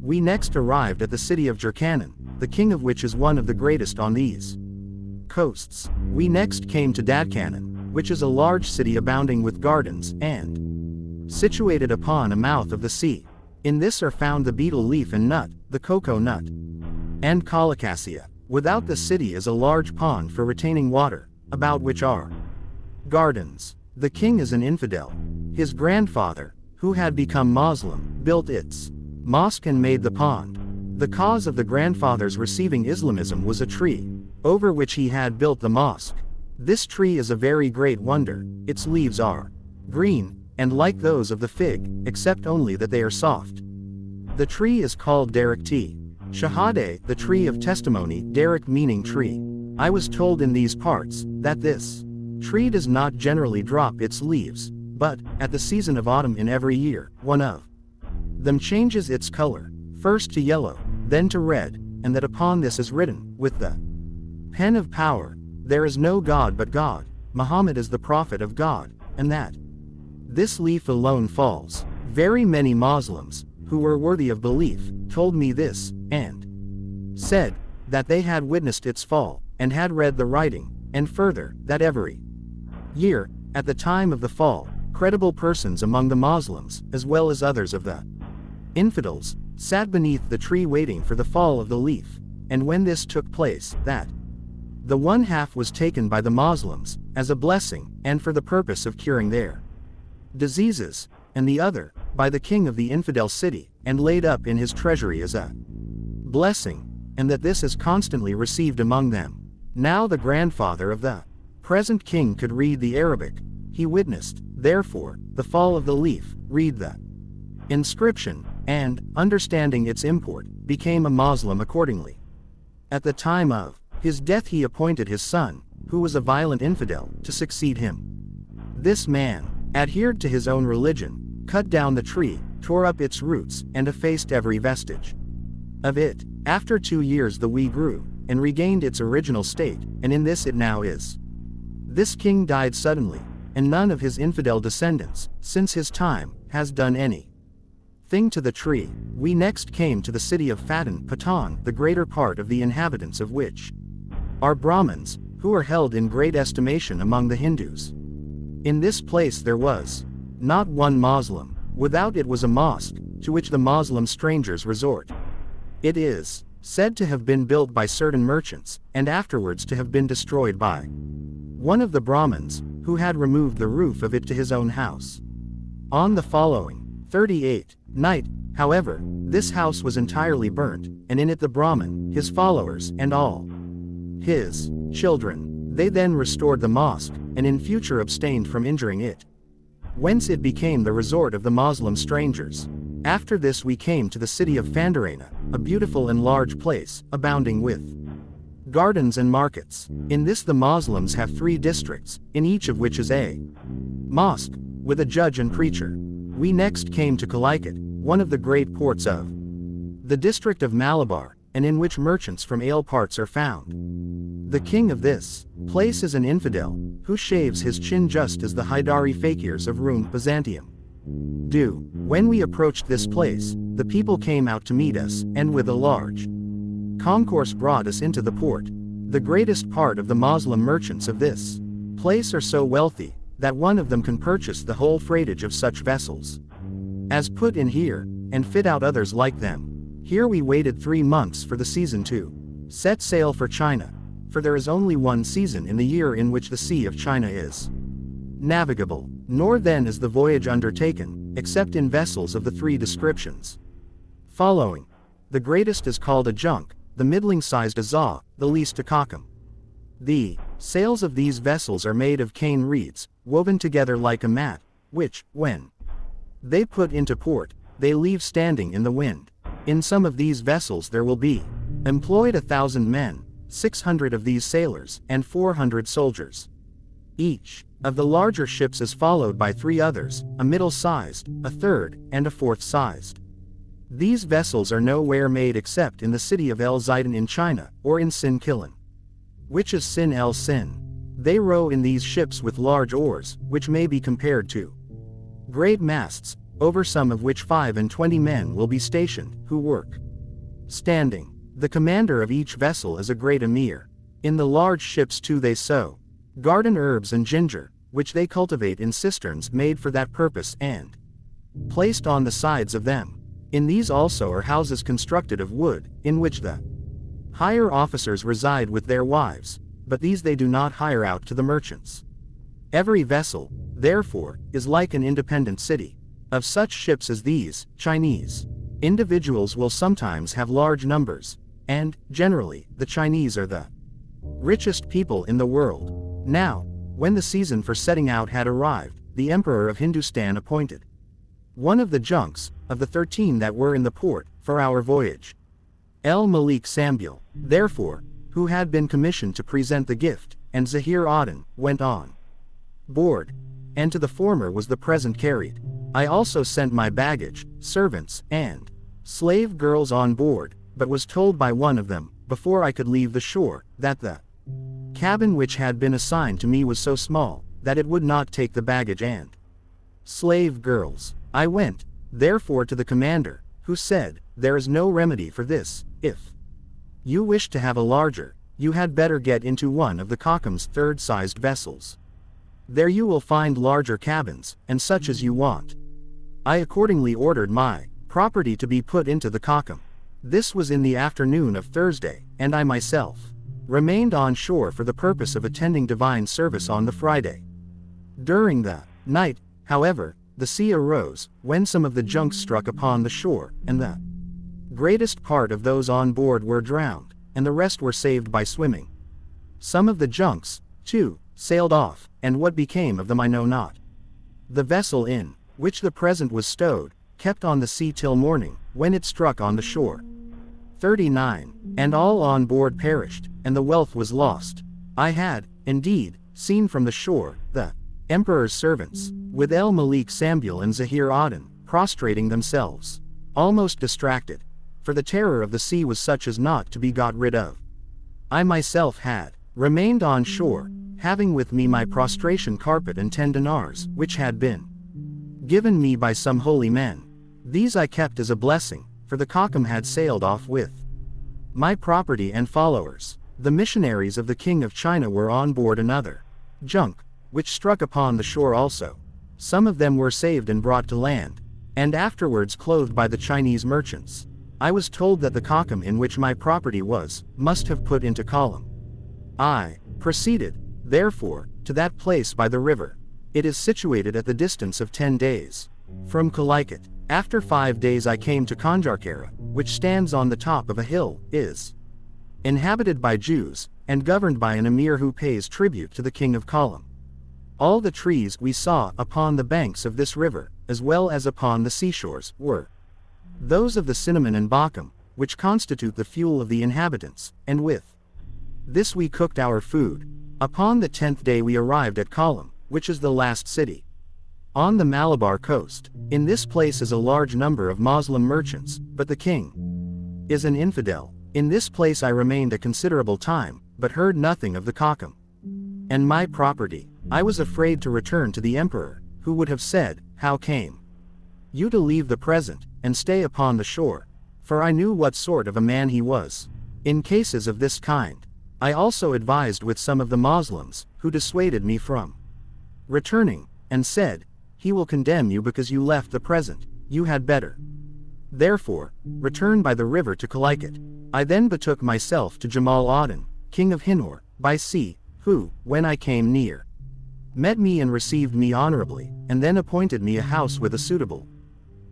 We next arrived at the city of Jharkhand, the king of which is one of the greatest on these coasts. We next came to Dadkanan, which is a large city abounding with gardens, and situated upon a mouth of the sea. In this are found the betel leaf and nut, the cocoa nut, and colocasia. Without the city is a large pond for retaining water, about which are gardens. The king is an infidel. His grandfather, who had become Moslem, built its mosque and made the pond. The cause of the grandfather's receiving Islamism was a tree, over which he had built the mosque. This tree is a very great wonder. Its leaves are green, and like those of the fig, except only that they are soft. The tree is called Derek T. Shahade, the tree of testimony, Derek meaning tree. I was told in these parts, that this tree does not generally drop its leaves, but, at the season of autumn in every year, one of them changes its color, first to yellow, then to red, and that upon this is written, with the pen of power, there is no God but God, Muhammad is the prophet of God, and that this leaf alone falls. Very many Moslems, who were worthy of belief, told me this, and said that they had witnessed its fall, and had read the writing, and further, that every year, at the time of the fall, credible persons among the Moslems, as well as others of the infidels, sat beneath the tree waiting for the fall of the leaf, and when this took place, that The one half was taken by the Moslems, as a blessing, and for the purpose of curing their diseases, and the other, by the king of the infidel city, and laid up in his treasury as a blessing, and that this is constantly received among them. Now the grandfather of the present king could read the Arabic. He witnessed, therefore, the fall of the leaf, read the inscription, and, understanding its import, became a Moslem accordingly. At the time of his death he appointed his son, who was a violent infidel, to succeed him. This man adhered to his own religion, cut down the tree, tore up its roots, and effaced every vestige of it. After 2 years the we grew, and regained its original state, and in this it now is. This king died suddenly, and none of his infidel descendants, since his time, has done any thing to the tree. We next came to the city of Patan, the greater part of the inhabitants of which are Brahmins, who are held in great estimation among the Hindus. In this place there was not one Moslem. Without it was a mosque, to which the Moslem strangers resort. It is said to have been built by certain merchants, and afterwards to have been destroyed by one of the Brahmins, who had removed the roof of it to his own house. On the following 38th night, however, this house was entirely burnt, and in it the Brahmin, his followers, and all his children. They then restored the mosque, and in future abstained from injuring it, whence it became the resort of the Moslem strangers. After this we came to the city of Fandarena, a beautiful and large place, abounding with gardens and markets. In this the Moslems have 3 districts, in each of which is a mosque, with a judge and preacher. We next came to Calicut, one of the great ports of the district of Malabar, and in which merchants from all parts are found. The king of this place is an infidel, who shaves his chin just as the Haidari fakirs of ruined Byzantium do. When we approached this place, the people came out to meet us, and with a large concourse brought us into the port. The greatest part of the Moslem merchants of this place are so wealthy, that one of them can purchase the whole freightage of such vessels as put in here, and fit out others like them. Here we waited 3 months for the season to set sail for China, for there is only one season in the year in which the Sea of China is navigable, nor then is the voyage undertaken, except in vessels of the 3 descriptions following. The greatest is called a junk, the middling-sized a za, the least a kakum. The sails of these vessels are made of cane reeds, woven together like a mat, which, when they put into port, they leave standing in the wind. In some of these vessels there will be employed 1,000 men, 600 of these sailors, and 400 soldiers. Each of the larger ships is followed by 3 others, a middle-sized, a third, and a fourth-sized. These vessels are nowhere made except in the city of El Zaidan in China, or in Sin Kilan, which is Sin El Sin. They row in these ships with large oars, which may be compared to great masts, over some of which 25 men will be stationed, who work standing. The commander of each vessel is a great emir. In the large ships too they sow garden herbs and ginger, which they cultivate in cisterns made for that purpose and placed on the sides of them. In these also are houses constructed of wood, in which the higher officers reside with their wives, but these they do not hire out to the merchants. Every vessel, therefore, is like an independent city. Of such ships as these, Chinese individuals will sometimes have large numbers, and, generally, the Chinese are the richest people in the world. Now, when the season for setting out had arrived, the Emperor of Hindustan appointed one of the junks, of the 13 that were in the port, for our voyage. El-Malik Sambul, therefore, who had been commissioned to present the gift, and Zahir Aden, went on board, and to the former was the present carried. I also sent my baggage, servants, and slave girls on board, but was told by one of them, before I could leave the shore, that the cabin which had been assigned to me was so small, that it would not take the baggage and slave girls. I went, therefore, to the commander, who said, "There is no remedy for this. If you wish to have a larger, you had better get into one of the Kakum's 3rd-sized vessels. There you will find larger cabins, and such as you want." I accordingly ordered my property to be put into the Kakum. This was in the afternoon of Thursday, and I myself remained on shore for the purpose of attending divine service on the Friday. During the night, however, the sea arose, when some of the junks struck upon the shore, and the greatest part of those on board were drowned, and the rest were saved by swimming. Some of the junks, too, sailed off, and what became of them I know not. The vessel in which the present was stowed, kept on the sea till morning, when it struck on the shore. 39. And all on board perished, and the wealth was lost. I had, indeed, seen from the shore, the emperor's servants, with El Malik Sambil and Zahir Aden, prostrating themselves, almost distracted, for the terror of the sea was such as not to be got rid of. I myself had remained on shore, having with me my prostration carpet and 10 dinars, which had been given me by some holy men. These I kept as a blessing, for the Kakam had sailed off with my property and followers. The missionaries of the King of China were on board another junk, which struck upon the shore also. Some of them were saved and brought to land, and afterwards clothed by the Chinese merchants. I was told that the Kakam in which my property was, must have put into column. I proceeded, therefore, to that place by the river. It is situated at the distance of 10 days from Calicut. After 5 days I came to Kanjarkara, which stands on the top of a hill, is inhabited by Jews, and governed by an emir who pays tribute to the king of Kalam. All the trees we saw upon the banks of this river, as well as upon the seashores, were those of the cinnamon and bakum, which constitute the fuel of the inhabitants, and with this we cooked our food. Upon the 10th day we arrived at Kalam, which is the last city on the Malabar coast. In this place is a large number of Moslem merchants, but the king is an infidel. In this place I remained a considerable time, but heard nothing of the Kakam and my property. I was afraid to return to the emperor, who would have said, "How came you to leave the present, and stay upon the shore?" For I knew what sort of a man he was. In cases of this kind, I also advised with some of the Moslems, who dissuaded me from returning, and said, "He will condemn you because you left the present, you had better therefore return by the river to Calicut." I then betook myself to Jamal Aden, king of Hinor, by sea, who, when I came near, met me and received me honorably, and then appointed me a house with a suitable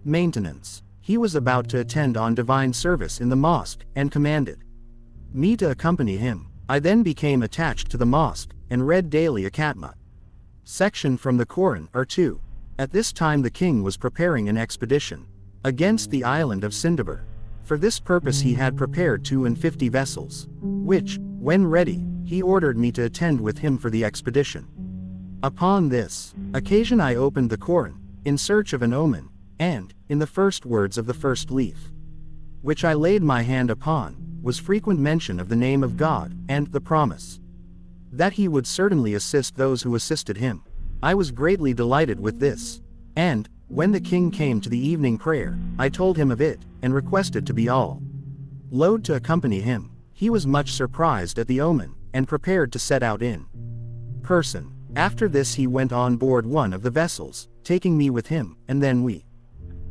maintenance. He was about to attend on divine service in the mosque, and commanded me to accompany him. I then became attached to the mosque, and read daily a Katma section from the Quran or two. At this time the king was preparing an expedition against the island of Sindabar. For this purpose he had prepared 52 vessels, which, when ready, he ordered me to attend with him for the expedition. Upon this occasion I opened the Quran, in search of an omen, and, in the first words of the first leaf, which I laid my hand upon, was frequent mention of the name of God, and the promise that he would certainly assist those who assisted him. I was greatly delighted with this, and, when the king came to the evening prayer, I told him of it, and requested to be allowed to accompany him. He was much surprised at the omen, and prepared to set out in person. After this he went on board one of the vessels, taking me with him, and then we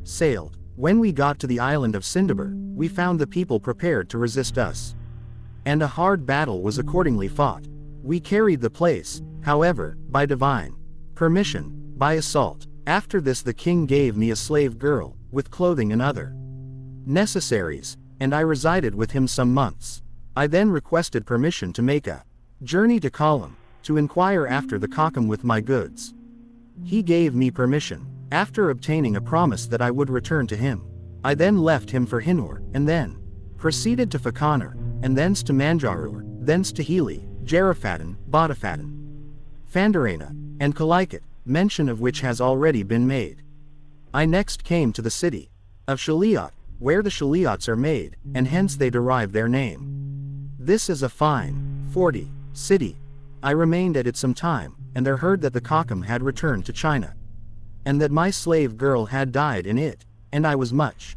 sailed. When we got to the island of Sindabar, we found the people prepared to resist us, and a hard battle was accordingly fought. We carried the place, however, by divine permission, by assault. After this the king gave me a slave girl, with clothing and other necessaries, and I resided with him some months. I then requested permission to make a journey to Kalam, to inquire after the Kakam with my goods. He gave me permission, after obtaining a promise that I would return to him. I then left him for Hinor, and then proceeded to Fakanar, and thence to Manjarur, thence to Hili, Jerifadan, Batafadan, Fandarana, and Calicut, mention of which has already been made. I next came to the city of Shaliat, where the Shaliots are made, and hence they derive their name. This is a fine, 40, city. I remained at it some time, and there heard that the Kakam had returned to China, and that my slave girl had died in it, and I was much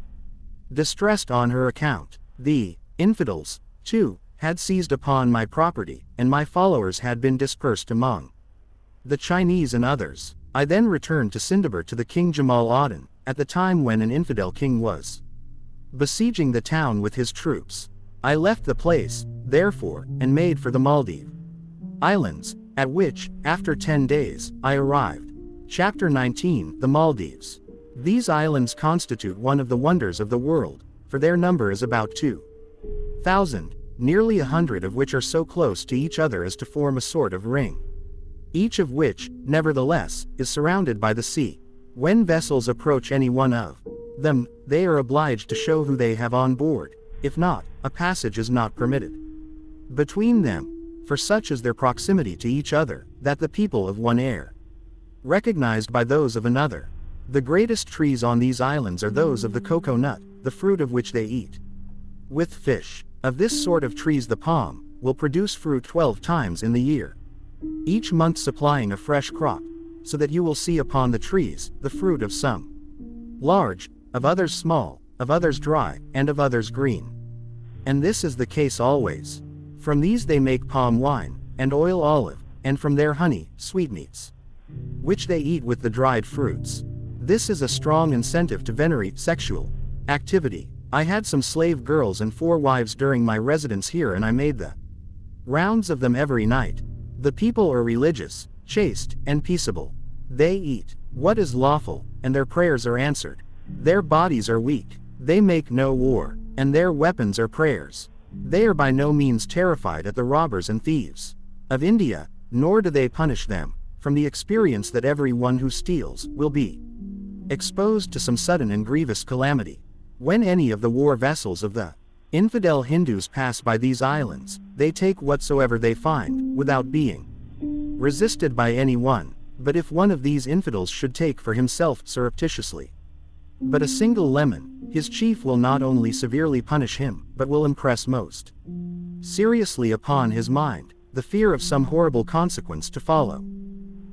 distressed on her account. The infidels, too, had seized upon my property, and my followers had been dispersed among the Chinese and others. I then returned to Sindabar to the king Jamal Aden, at the time when an infidel king was besieging the town with his troops. I left the place, therefore, and made for the Maldive Islands, at which, after 10 days, I arrived. Chapter 19, The Maldives. These islands constitute one of the wonders of the world, for their number is about 2,000, nearly 100 of which are so close to each other as to form a sort of ring. Each of which, nevertheless, is surrounded by the sea. When vessels approach any one of them, they are obliged to show who they have on board. If not, a passage is not permitted between them, for such is their proximity to each other, that the people of one are recognized by those of another. The greatest trees on these islands are those of the cocoa nut, the fruit of which they eat with fish. Of this sort of trees the palm will produce fruit 12 times in the year, each month supplying a fresh crop, so that you will see upon the trees the fruit of some large, of others small, of others dry, and of others green. And this is the case always. From these they make palm wine, and oil olive, and from their honey, sweetmeats, which they eat with the dried fruits. This is a strong incentive to venerate sexual activity. I had some slave girls and 4 wives during my residence here, and I made the rounds of them every night. The people are religious, chaste, and peaceable. They eat what is lawful, and their prayers are answered. Their bodies are weak, they make no war, and their weapons are prayers. They are by no means terrified at the robbers and thieves of India, nor do they punish them, from the experience that every one who steals will be exposed to some sudden and grievous calamity. When any of the war vessels of the infidel Hindus pass by these islands, they take whatsoever they find, without being resisted by any one. But if one of these infidels should take for himself surreptitiously but a single lemon, his chief will not only severely punish him, but will impress most seriously upon his mind the fear of some horrible consequence to follow.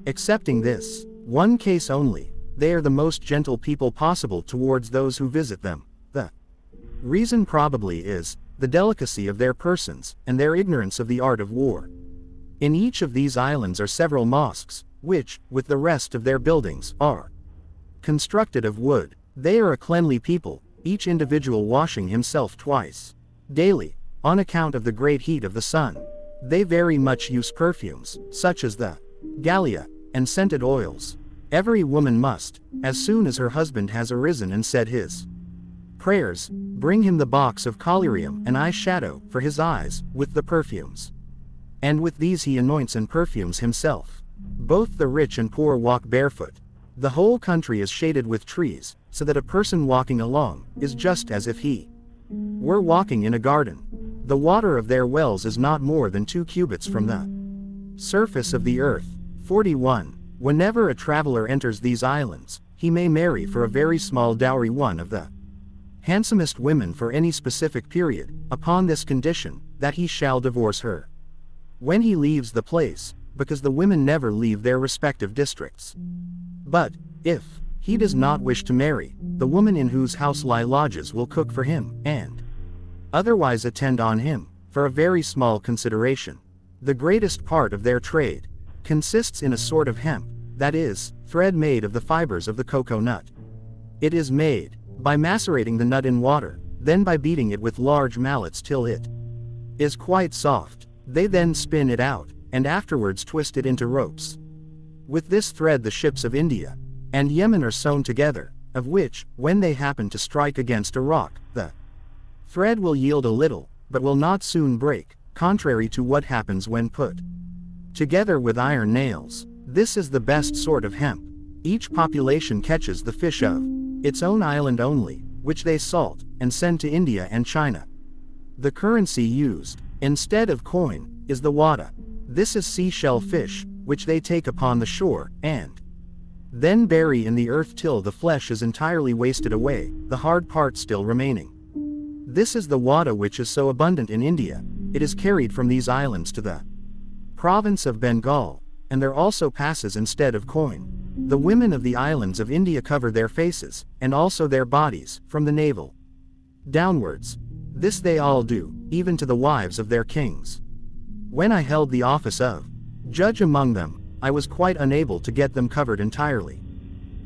Excepting this one case only, they are the most gentle people possible towards those who visit them. The reason probably is the delicacy of their persons, and their ignorance of the art of war. In each of these islands are several mosques, which, with the rest of their buildings, are constructed of wood. They are a cleanly people, each individual washing himself twice daily, on account of the great heat of the sun. They very much use perfumes, such as the gallia, and scented oils. Every woman must, as soon as her husband has arisen and said his prayers, bring him the box of collyrium and eye shadow for his eyes, with the perfumes. And with these he anoints and perfumes himself. Both the rich and poor walk barefoot. The whole country is shaded with trees, so that a person walking along is just as if he were walking in a garden. The water of their wells is not more than 2 cubits from the surface of the earth. 41. Whenever a traveler enters these islands, he may marry for a very small dowry one of the handsomest women for any specific period, upon this condition, that he shall divorce her when he leaves the place, because the women never leave their respective districts. But, if he does not wish to marry, the woman in whose house he lodges will cook for him, and otherwise attend on him, for a very small consideration. The greatest part of their trade consists in a sort of hemp, that is, thread made of the fibers of the cocoa nut. It is made by macerating the nut in water, then by beating it with large mallets till it is quite soft. They then spin it out, and afterwards twist it into ropes. With this thread the ships of India and Yemen are sewn together, of which, when they happen to strike against a rock, the thread will yield a little, but will not soon break, contrary to what happens when put together with iron nails. This is the best sort of hemp. Each population catches the fish of its own island only, which they salt, and send to India and China. The currency used, instead of coin, is the wada. This is seashell fish, which they take upon the shore, and then bury in the earth till the flesh is entirely wasted away, the hard part still remaining. This is the wada which is so abundant in India. It is carried from these islands to the province of Bengal, and there also passes instead of coin. The women of the islands of India cover their faces, and also their bodies, from the navel downwards. This they all do, even to the wives of their kings. When I held the office of judge among them, I was quite unable to get them covered entirely.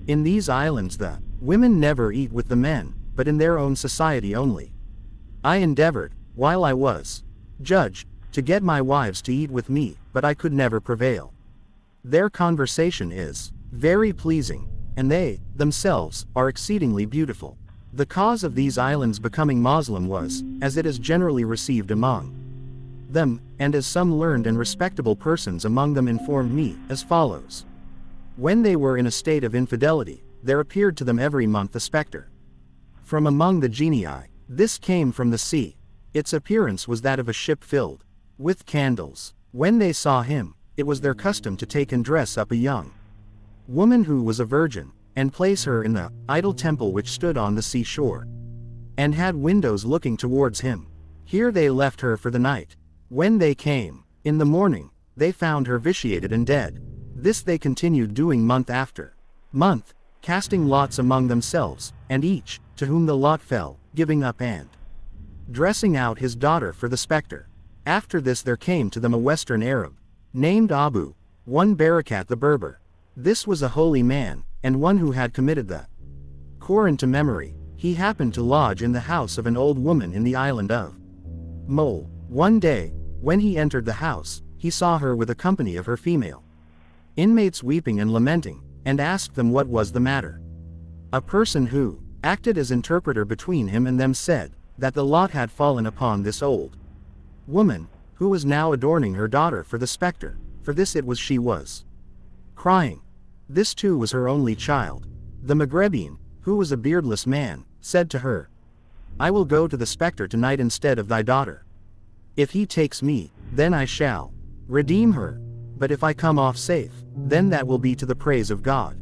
In these islands the women never eat with the men, but in their own society only. I endeavored, while I was judge, to get my wives to eat with me, but I could never prevail. Their conversation is very pleasing, and they, themselves, are exceedingly beautiful. The cause of these islands becoming Moslem was, as it is generally received among them, and as some learned and respectable persons among them informed me, as follows. When they were in a state of infidelity, there appeared to them every month a spectre from among the genii. This came from the sea. Its appearance was that of a ship filled with candles. When they saw him, it was their custom to take and dress up a young woman who was a virgin, and place her in the idol temple which stood on the seashore, and had windows looking towards him. Here they left her for the night. When they came in the morning, they found her vitiated and dead. This they continued doing month after month, casting lots among themselves, and each, to whom the lot fell, giving up and dressing out his daughter for the spectre. After this there came to them a Western Arab, named Abu, one Barakat the Berber. This was a holy man, and one who had committed the Quran to memory. He happened to lodge in the house of an old woman in the island of Mole. One day, when he entered the house, he saw her with a company of her female inmates weeping and lamenting, and asked them what was the matter. A person who acted as interpreter between him and them said that the lot had fallen upon this old woman, who was now adorning her daughter for the spectre. For this it was she was crying. This too was her only child. The Maghrebin, who was a beardless man, said to her, I will go to the spectre tonight instead of thy daughter. If he takes me, then I shall redeem her, but if I come off safe, then that will be to the praise of God.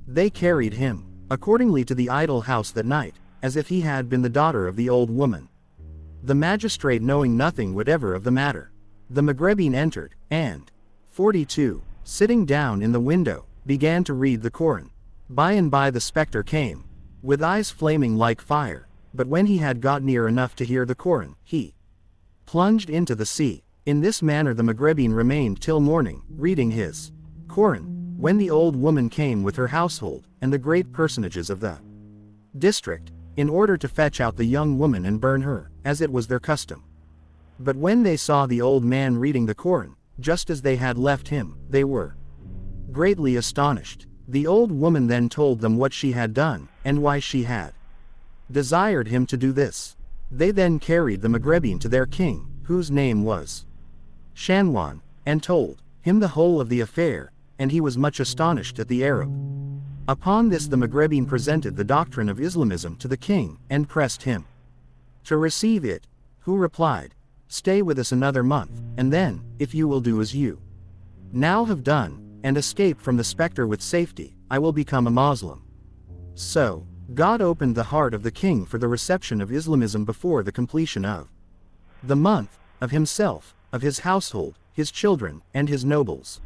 They carried him, accordingly, to the idol house that night, as if he had been the daughter of the old woman. The magistrate, knowing nothing whatever of the matter, the Maghrebin entered, and 42, sitting down in the window, began to read the Quran. By and by the spectre came, with eyes flaming like fire, but when he had got near enough to hear the Quran, he plunged into the sea. In this manner the Maghrebin remained till morning, reading his Quran, when the old woman came with her household, and the great personages of the district, in order to fetch out the young woman and burn her, as it was their custom. But when they saw the old man reading the Quran, just as they had left him, they were greatly astonished. The old woman then told them what she had done, and why she had desired him to do this. They then carried the Maghrebin to their king, whose name was Shanwan, and told him the whole of the affair, and he was much astonished at the Arab. Upon this the Maghrebin presented the doctrine of Islamism to the king, and pressed him to receive it, who replied, Stay with us another month, and then, if you will do as you now have done, and escape from the spectre with safety, I will become a Moslem. So, God opened the heart of the king for the reception of Islamism before the completion of the month, of himself, of his household, his children, and his nobles.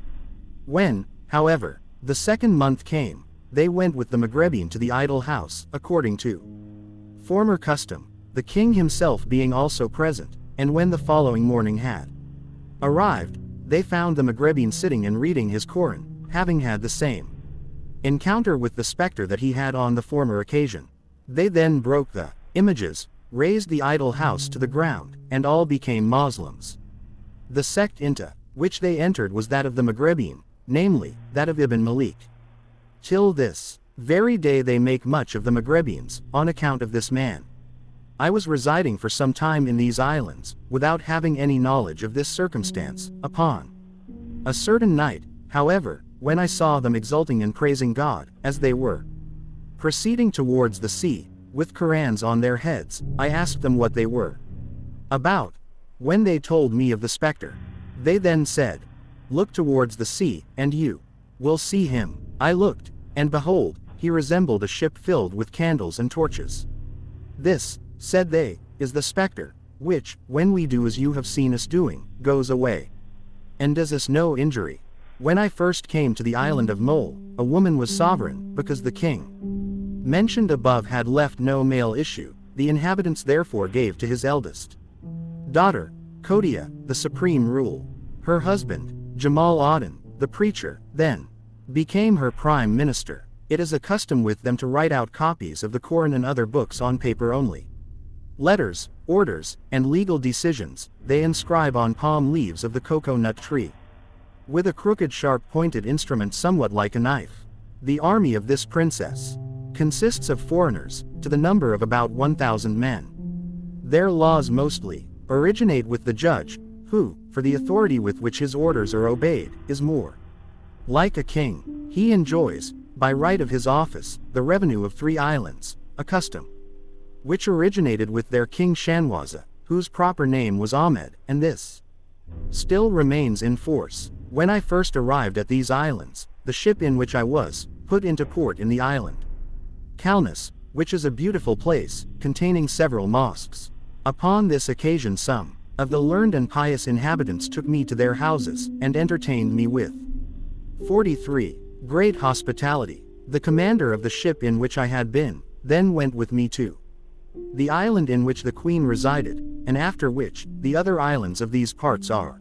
When, however, the second month came, they went with the Maghrebin to the idol house, according to former custom, the king himself being also present, and when the following morning had arrived, they found the Maghrebin sitting and reading his Quran, having had the same encounter with the spectre that he had on the former occasion. They then broke the images, razed the idol house to the ground, and all became Moslems. The sect into which they entered was that of the Maghrebin, namely, that of Ibn Malik. Till this very day they make much of the Maghrebins, on account of this man. I was residing for some time in these islands, without having any knowledge of this circumstance. Upon a certain night, however, when I saw them exulting and praising God, as they were proceeding towards the sea, with Qurans on their heads, I asked them what they were about. When they told me of the spectre, they then said, Look towards the sea, and you will see him. I looked, and behold, he resembled a ship filled with candles and torches. This, said they, is the spectre, which, when we do as you have seen us doing, goes away, and does us no injury. When I first came to the island of Mole, a woman was sovereign, because the king mentioned above had left no male issue. The inhabitants therefore gave to his eldest daughter, Kodia, the supreme rule. Her husband, Jamal Aden, the preacher, then became her prime minister. It is a custom with them to write out copies of the Quran and other books on paper only. Letters, orders, and legal decisions, they inscribe on palm leaves of the cocoa-nut tree. With a crooked sharp-pointed instrument somewhat like a knife. The army of this princess consists of foreigners, to the number of about 1,000 men. Their laws mostly originate with the judge, who, for the authority with which his orders are obeyed, is more like a king. He enjoys, by right of his office, the revenue of 3 islands, a custom which originated with their king Shanwaza, whose proper name was Ahmed, and this still remains in force. When I first arrived at these islands, the ship in which I was put into port in the island Kalnus, which is a beautiful place, containing several mosques. Upon this occasion some of the learned and pious inhabitants took me to their houses, and entertained me with 43 great hospitality. The commander of the ship in which I had been then went with me to the island in which the queen resided, and after which the other islands of these parts are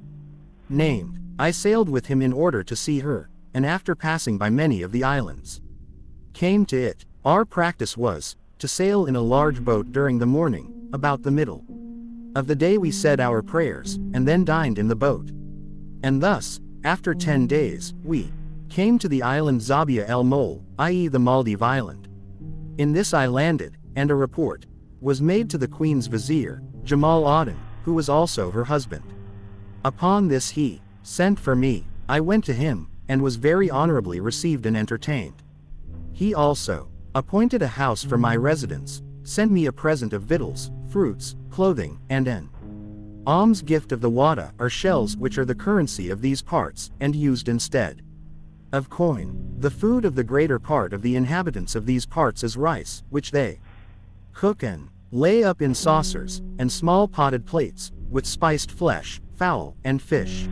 named. I sailed with him in order to see her, and after passing by many of the islands, came to it. Our practice was to sail in a large boat during the morning. About the middle of the day we said our prayers, and then dined in the boat. And thus, after 10 days, we came to the island Zabia el Mole, i.e. the Maldive Island. In this I landed, and a report was made to the Queen's vizier, Jamal Aden, who was also her husband. Upon this he sent for me. I went to him, and was very honorably received and entertained. He also appointed a house for my residence, sent me a present of victuals, fruits, clothing, and an alms gift of the wada, or shells, which are the currency of these parts, and used instead of coin. The food of the greater part of the inhabitants of these parts is rice, which they cook and lay up in saucers, and small potted plates, with spiced flesh, fowl, and fish.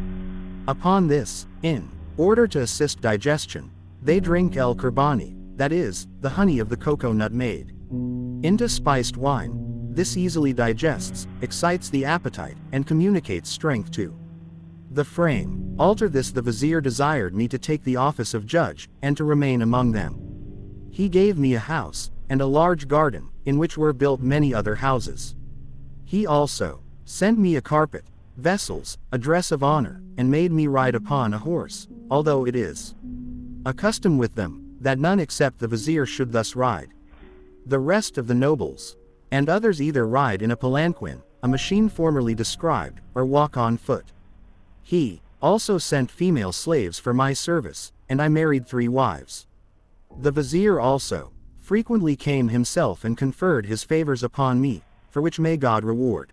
Upon this, in order to assist digestion, they drink el kurbani, that is, the honey of the cocoa-nut made into spiced wine. This easily digests, excites the appetite, and communicates strength to the frame. After this the vizier desired me to take the office of judge, and to remain among them. He gave me a house, and a large garden, in which were built many other houses. He also sent me a carpet, vessels, a dress of honor, and made me ride upon a horse, although it is a custom with them, that none except the vizier should thus ride. The rest of the nobles and others either ride in a palanquin, a machine formerly described, or walk on foot. He also sent female slaves for my service, and I married 3 wives. The vizier also frequently came himself and conferred his favors upon me, for which may God reward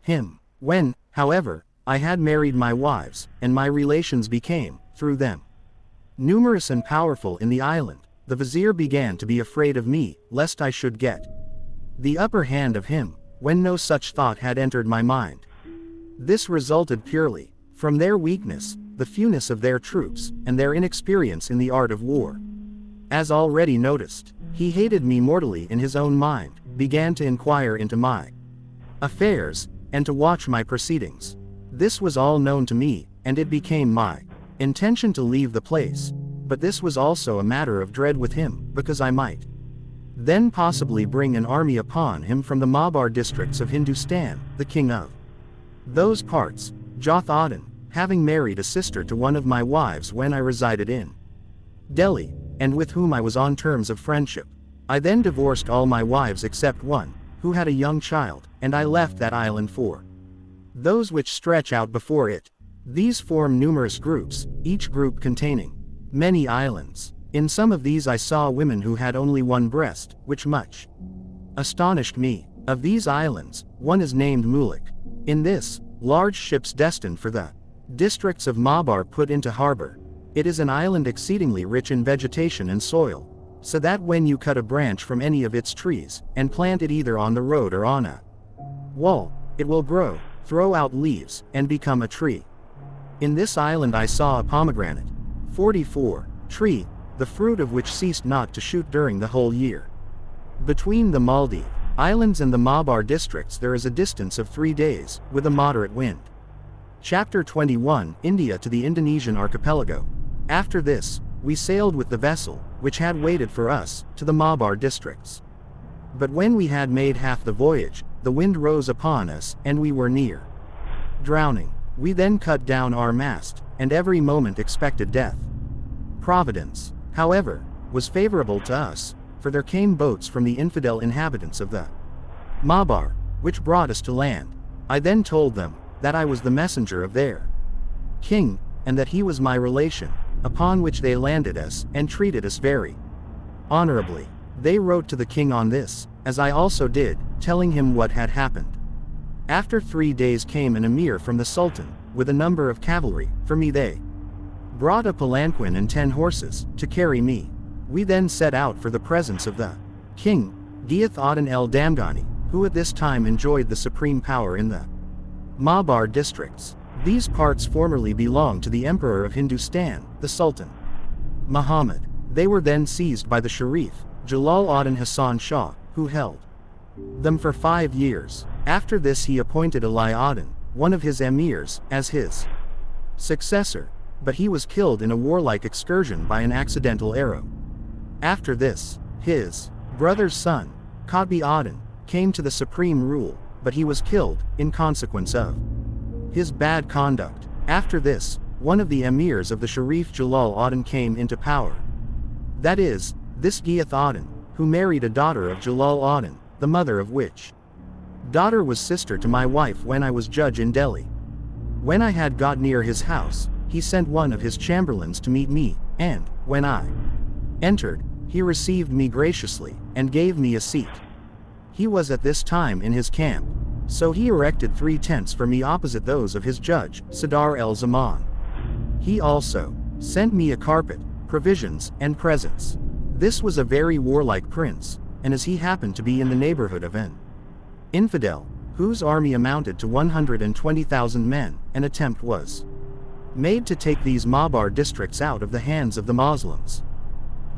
him. When, however, I had married my wives, and my relations became, through them, numerous and powerful in the island, the vizier began to be afraid of me, lest I should get the upper hand of him, when no such thought had entered my mind. This resulted purely from their weakness, the fewness of their troops, and their inexperience in the art of war. As already noticed, he hated me mortally in his own mind, began to inquire into my affairs, and to watch my proceedings. This was all known to me, and it became my intention to leave the place, but this was also a matter of dread with him, because I might then possibly bring an army upon him from the Malabar districts of Hindustan, the king of those parts, Joth Aden, having married a sister to one of my wives when I resided in Delhi, and with whom I was on terms of friendship. I then divorced all my wives except one, who had a young child, and I left that island for those which stretch out before it. These form numerous groups, each group containing many islands. In some of these I saw women who had only one breast, which much astonished me. Of these islands, one is named Mulik. In this, large ships destined for the districts of Malabar put into harbor. It is an island exceedingly rich in vegetation and soil, so that when you cut a branch from any of its trees, and plant it either on the road or on a wall, it will grow, throw out leaves, and become a tree. In this island I saw a pomegranate, 44, tree, the fruit of which ceased not to shoot during the whole year. Between the Maldive Islands and the Malabar districts there is a distance of 3 days, with a moderate wind. Chapter 21, India to the Indonesian Archipelago. After this, we sailed with the vessel, which had waited for us, to the Malabar districts. But when we had made half the voyage, the wind rose upon us, and we were near drowning. We then cut down our mast, and every moment expected death. Providence, however, was favorable to us, for there came boats from the infidel inhabitants of the Mabar, which brought us to land. I then told them that I was the messenger of their king, and that he was my relation, upon which they landed us, and treated us very honorably. They wrote to the king on this, as I also did, telling him what had happened. After 3 days came an emir from the sultan, with a number of cavalry. For me they brought a palanquin and 10 horses, to carry me. We then set out for the presence of the king, Giath Aden el Damghani, who at this time enjoyed the supreme power in the Mabar districts. These parts formerly belonged to the emperor of Hindustan, the Sultan Muhammad. They were then seized by the Sharif, Jalal Aden Hassan Shah, who held them for 5 years. After this he appointed Ali Aden, one of his emirs, as his successor, but he was killed in a warlike excursion by an accidental arrow. After this, his brother's son, Qutb Aden, came to the supreme rule, but he was killed, in consequence of his bad conduct. After this, one of the emirs of the Sharif Jalal Aden came into power. That is, this Giath Aden, who married a daughter of Jalal Aden, the mother of which daughter was sister to my wife when I was judge in Delhi. When I had got near his house, he sent one of his chamberlains to meet me, and, when I entered, he received me graciously, and gave me a seat. He was at this time in his camp, so he erected 3 tents for me opposite those of his judge, Sadar el-Zaman. He also sent me a carpet, provisions, and presents. This was a very warlike prince, and as he happened to be in the neighborhood of an infidel, whose army amounted to 120,000 men, an attempt was made to take these Mabar districts out of the hands of the Muslims.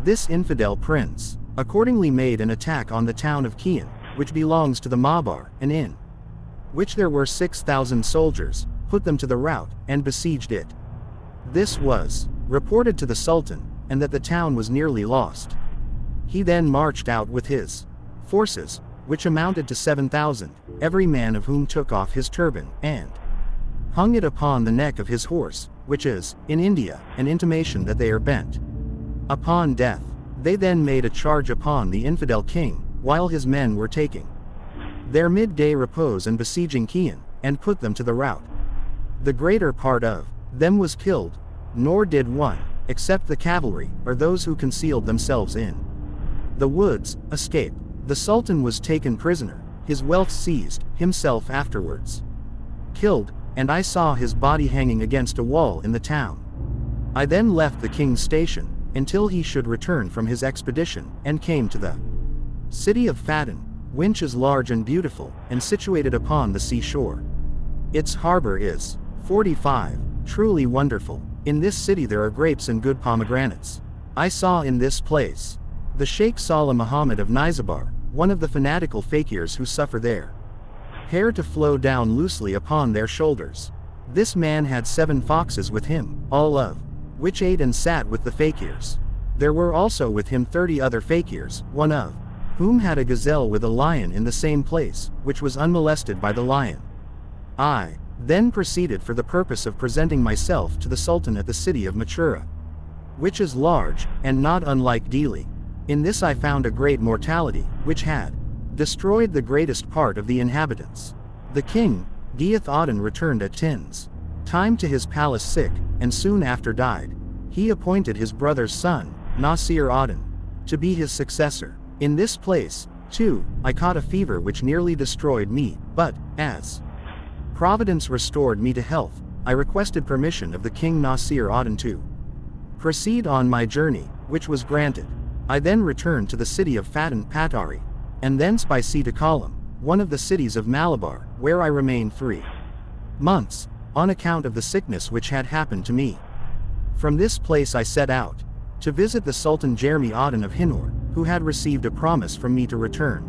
This infidel prince accordingly made an attack on the town of Kian, which belongs to the Mabar, and in which there were 6,000 soldiers, put them to the rout, and besieged it. This was reported to the Sultan, and that the town was nearly lost. He then marched out with his forces, which amounted to 7,000, every man of whom took off his turban, and hung it upon the neck of his horse, which is, in India, an intimation that they are bent upon death. They then made a charge upon the infidel king, while his men were taking their midday repose and besieging Kian, and put them to the rout. The greater part of them was killed, nor did one, except the cavalry, or those who concealed themselves in the woods, escape. The Sultan was taken prisoner, his wealth seized, himself afterwards killed, and I saw his body hanging against a wall in the town. I then left the king's station, until he should return from his expedition, and came to the city of Faden, which is large and beautiful, and situated upon the seashore. Its harbor is 45, truly wonderful. In this city there are grapes and good pomegranates. I saw in this place the Sheikh Salah Muhammad of Nizabar, one of the fanatical fakirs who suffer their hair to flow down loosely upon their shoulders. This man had 7 foxes with him, all of which ate and sat with the fakirs. There were also with him 30 other fakirs, one of whom had a gazelle with a lion in the same place, which was unmolested by the lion. I then proceeded for the purpose of presenting myself to the Sultan at the city of Mathura, which is large, and not unlike Delhi. In this I found a great mortality, which had destroyed the greatest part of the inhabitants. The king, Giath Aden, returned at Tin's time to his palace sick, and soon after died. He appointed his brother's son, Nasir Aden, to be his successor. In this place, too, I caught a fever which nearly destroyed me, but, as Providence restored me to health, I requested permission of the king Nasir Aden to proceed on my journey, which was granted. I then returned to the city of Faden Patari, and thence by sea to Kollam, one of the cities of Malabar, where I remained 3 months, on account of the sickness which had happened to me. From this place I set out to visit the Sultan Jermi Aden of Hinor, who had received a promise from me to return.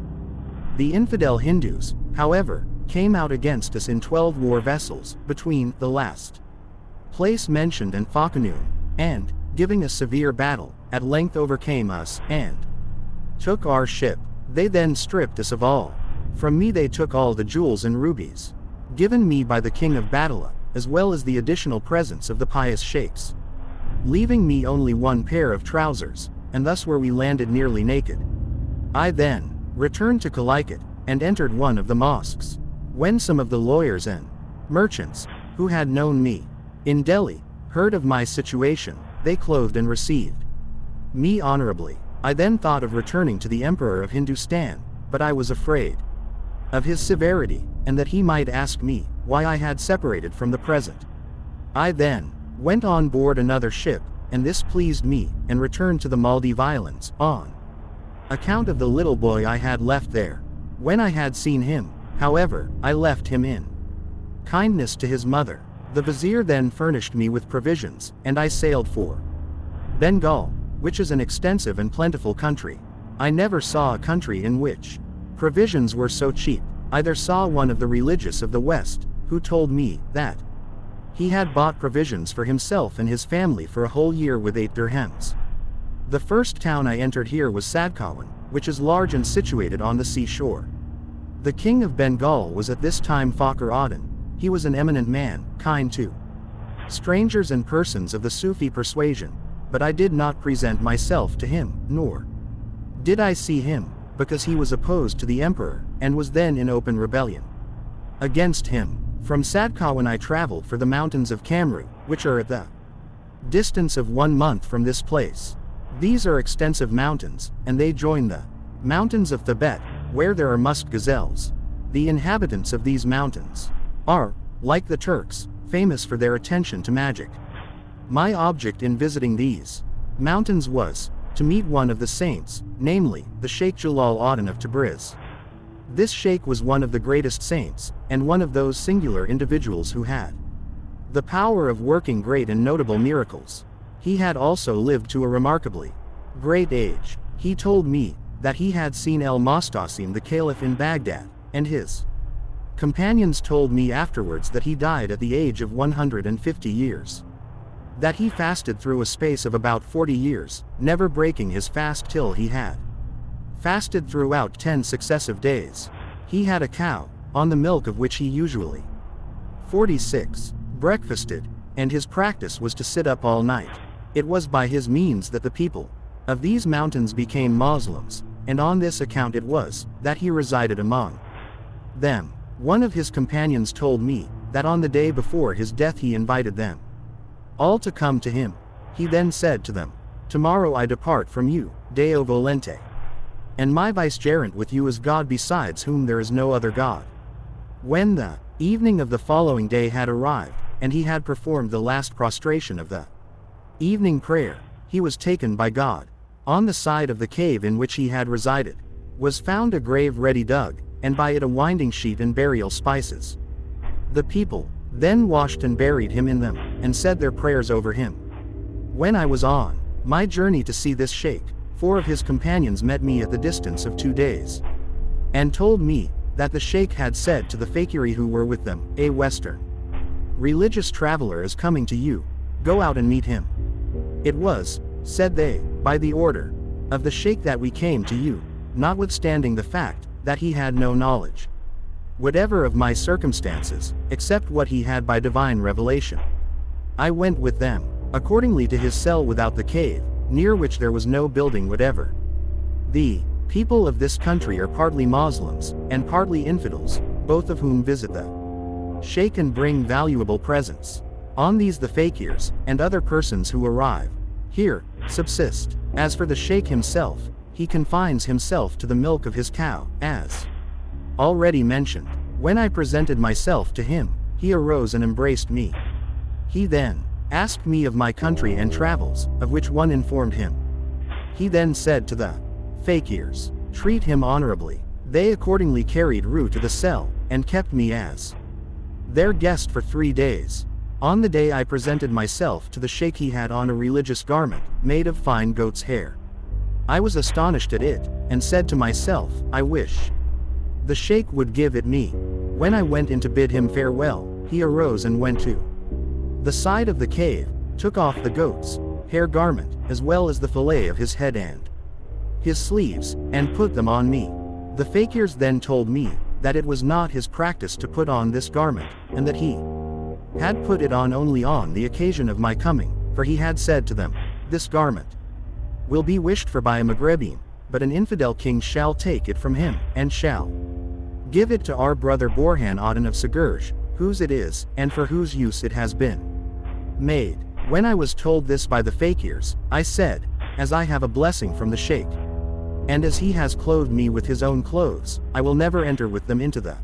The infidel Hindus, however, came out against us in 12 war vessels, between the last place mentioned and Fakanoon, and, giving a severe battle, at length overcame us, and took our ship. They then stripped us of all From me they took all the jewels and rubies, given me by the king of BATUTA, as well as the additional presents of the pious sheikhs, leaving me only one pair of trousers, and thus were we landed nearly naked. I then returned to Calicut, and entered one of the mosques, when some of the lawyers and merchants, who had known me in Delhi, heard of my situation. They clothed and received me honorably. I then thought of returning to the Emperor of Hindustan, but I was afraid of his severity, and that he might ask me why I had separated from the present. I then went on board another ship, and this pleased me, and returned to the Maldive Islands, on account of the little boy I had left there. When I had seen him, however, I left him in kindness to his mother. The vizier then furnished me with provisions, and I sailed for Bengal, which is an extensive and plentiful country. I never saw a country in which provisions were so cheap. I there saw one of the religious of the West, who told me that he had bought provisions for himself and his family for a whole year with 8 dirhams. The first town I entered here was Sadkawan, which is large and situated on the seashore. The king of Bengal was at this time Fakhr Adan. He was an eminent man, kind to strangers and persons of the Sufi persuasion, but I did not present myself to him, nor did I see him, because he was opposed to the emperor, and was then in open rebellion against him. From Sadkawan I traveled for the mountains of Kamru, which are at the distance of 1 month from this place. These are extensive mountains, and they join the mountains of Tibet, where there are musk gazelles. The inhabitants of these mountains are, like the Turks, famous for their attention to magic. My object in visiting these mountains was to meet one of the saints, namely, the Sheikh Jalal Adan of Tabriz. This sheikh was one of the greatest saints, and one of those singular individuals who had the power of working great and notable miracles. He had also lived to a remarkably great age. He told me that he had seen El-Mustasim the Caliph in Baghdad, and his companions told me afterwards that he died at the age of 150 years. That he fasted through a space of about 40 years, never breaking his fast till he had fasted throughout 10 successive days. He had a cow, on the milk of which he usually 46 breakfasted, and his practice was to sit up all night. It was by his means that the people of these mountains became Muslims, and on this account it was that he resided among them. One of his companions told me that on the day before his death he invited them all to come to him. He then said to them, "Tomorrow I depart from you, Deo volente, and my vicegerent with you is God besides whom there is no other God." When the evening of the following day had arrived, and he had performed the last prostration of the evening prayer, he was taken by God. On the side of the cave in which he had resided was found a grave ready dug, and by it a winding sheet and burial spices. The people then washed and buried him in them, and said their prayers over him. When I was on my journey to see this sheikh, 4 of his companions met me at the distance of 2 days, and told me that the sheikh had said to the fakiri who were with them, "A Western religious traveler is coming to you. Go out and meet him." "It was," said they, "by the order of the sheikh that we came to you, notwithstanding the fact that he had no knowledge whatever of my circumstances, except what he had by divine revelation." I went with them, accordingly, to his cell without the cave, near which there was no building whatever. The people of this country are partly Muslims, and partly infidels, both of whom visit the sheikh and bring valuable presents. On these the fakirs, and other persons who arrive here, subsist. As for the sheikh himself, he confines himself to the milk of his cow, as already mentioned. When I presented myself to him, he arose and embraced me. He then asked me of my country and travels, of which one informed him. He then said to the fakirs, "Treat him honorably." They accordingly carried Rue to the cell, and kept me as their guest for 3 days. On the day I presented myself to the sheikh, he had on a religious garment, made of fine goat's hair. I was astonished at it, and said to myself, "I wish the sheikh would give it me." When I went in to bid him farewell, he arose and went to the side of the cave, took off the goat's hair garment, as well as the fillet of his head and his sleeves, and put them on me. The fakirs then told me that it was not his practice to put on this garment, and that he had put it on only on the occasion of my coming, for he had said to them, "This garment will be wished for by a Maghrebin, but an infidel king shall take it from him, and shall give it to our brother Borhan Aden of Sagurj, whose it is, and for whose use it has been made." When I was told this by the fakirs, I said, "As I have a blessing from the sheikh, and as he has clothed me with his own clothes, I will never enter with them into the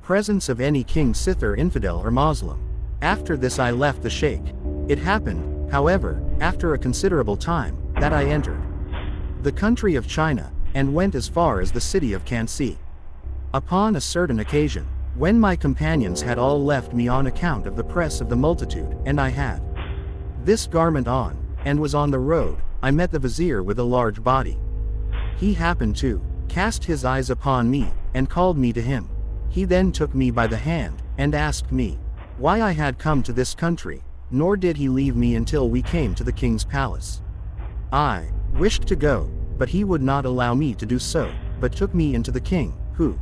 presence of any king, Scyther, infidel or Moslem." After this I left the sheikh. It happened, however, after a considerable time, that I entered the country of China, and went as far as the city of Kansi. Upon a certain occasion, when my companions had all left me on account of the press of the multitude, and I had this garment on, and was on the road, I met the vizier with a large body. He happened to cast his eyes upon me, and called me to him. He then took me by the hand, and asked me why I had come to this country, nor did he leave me until we came to the king's palace. I wished to go, but he would not allow me to do so, but took me into the king, who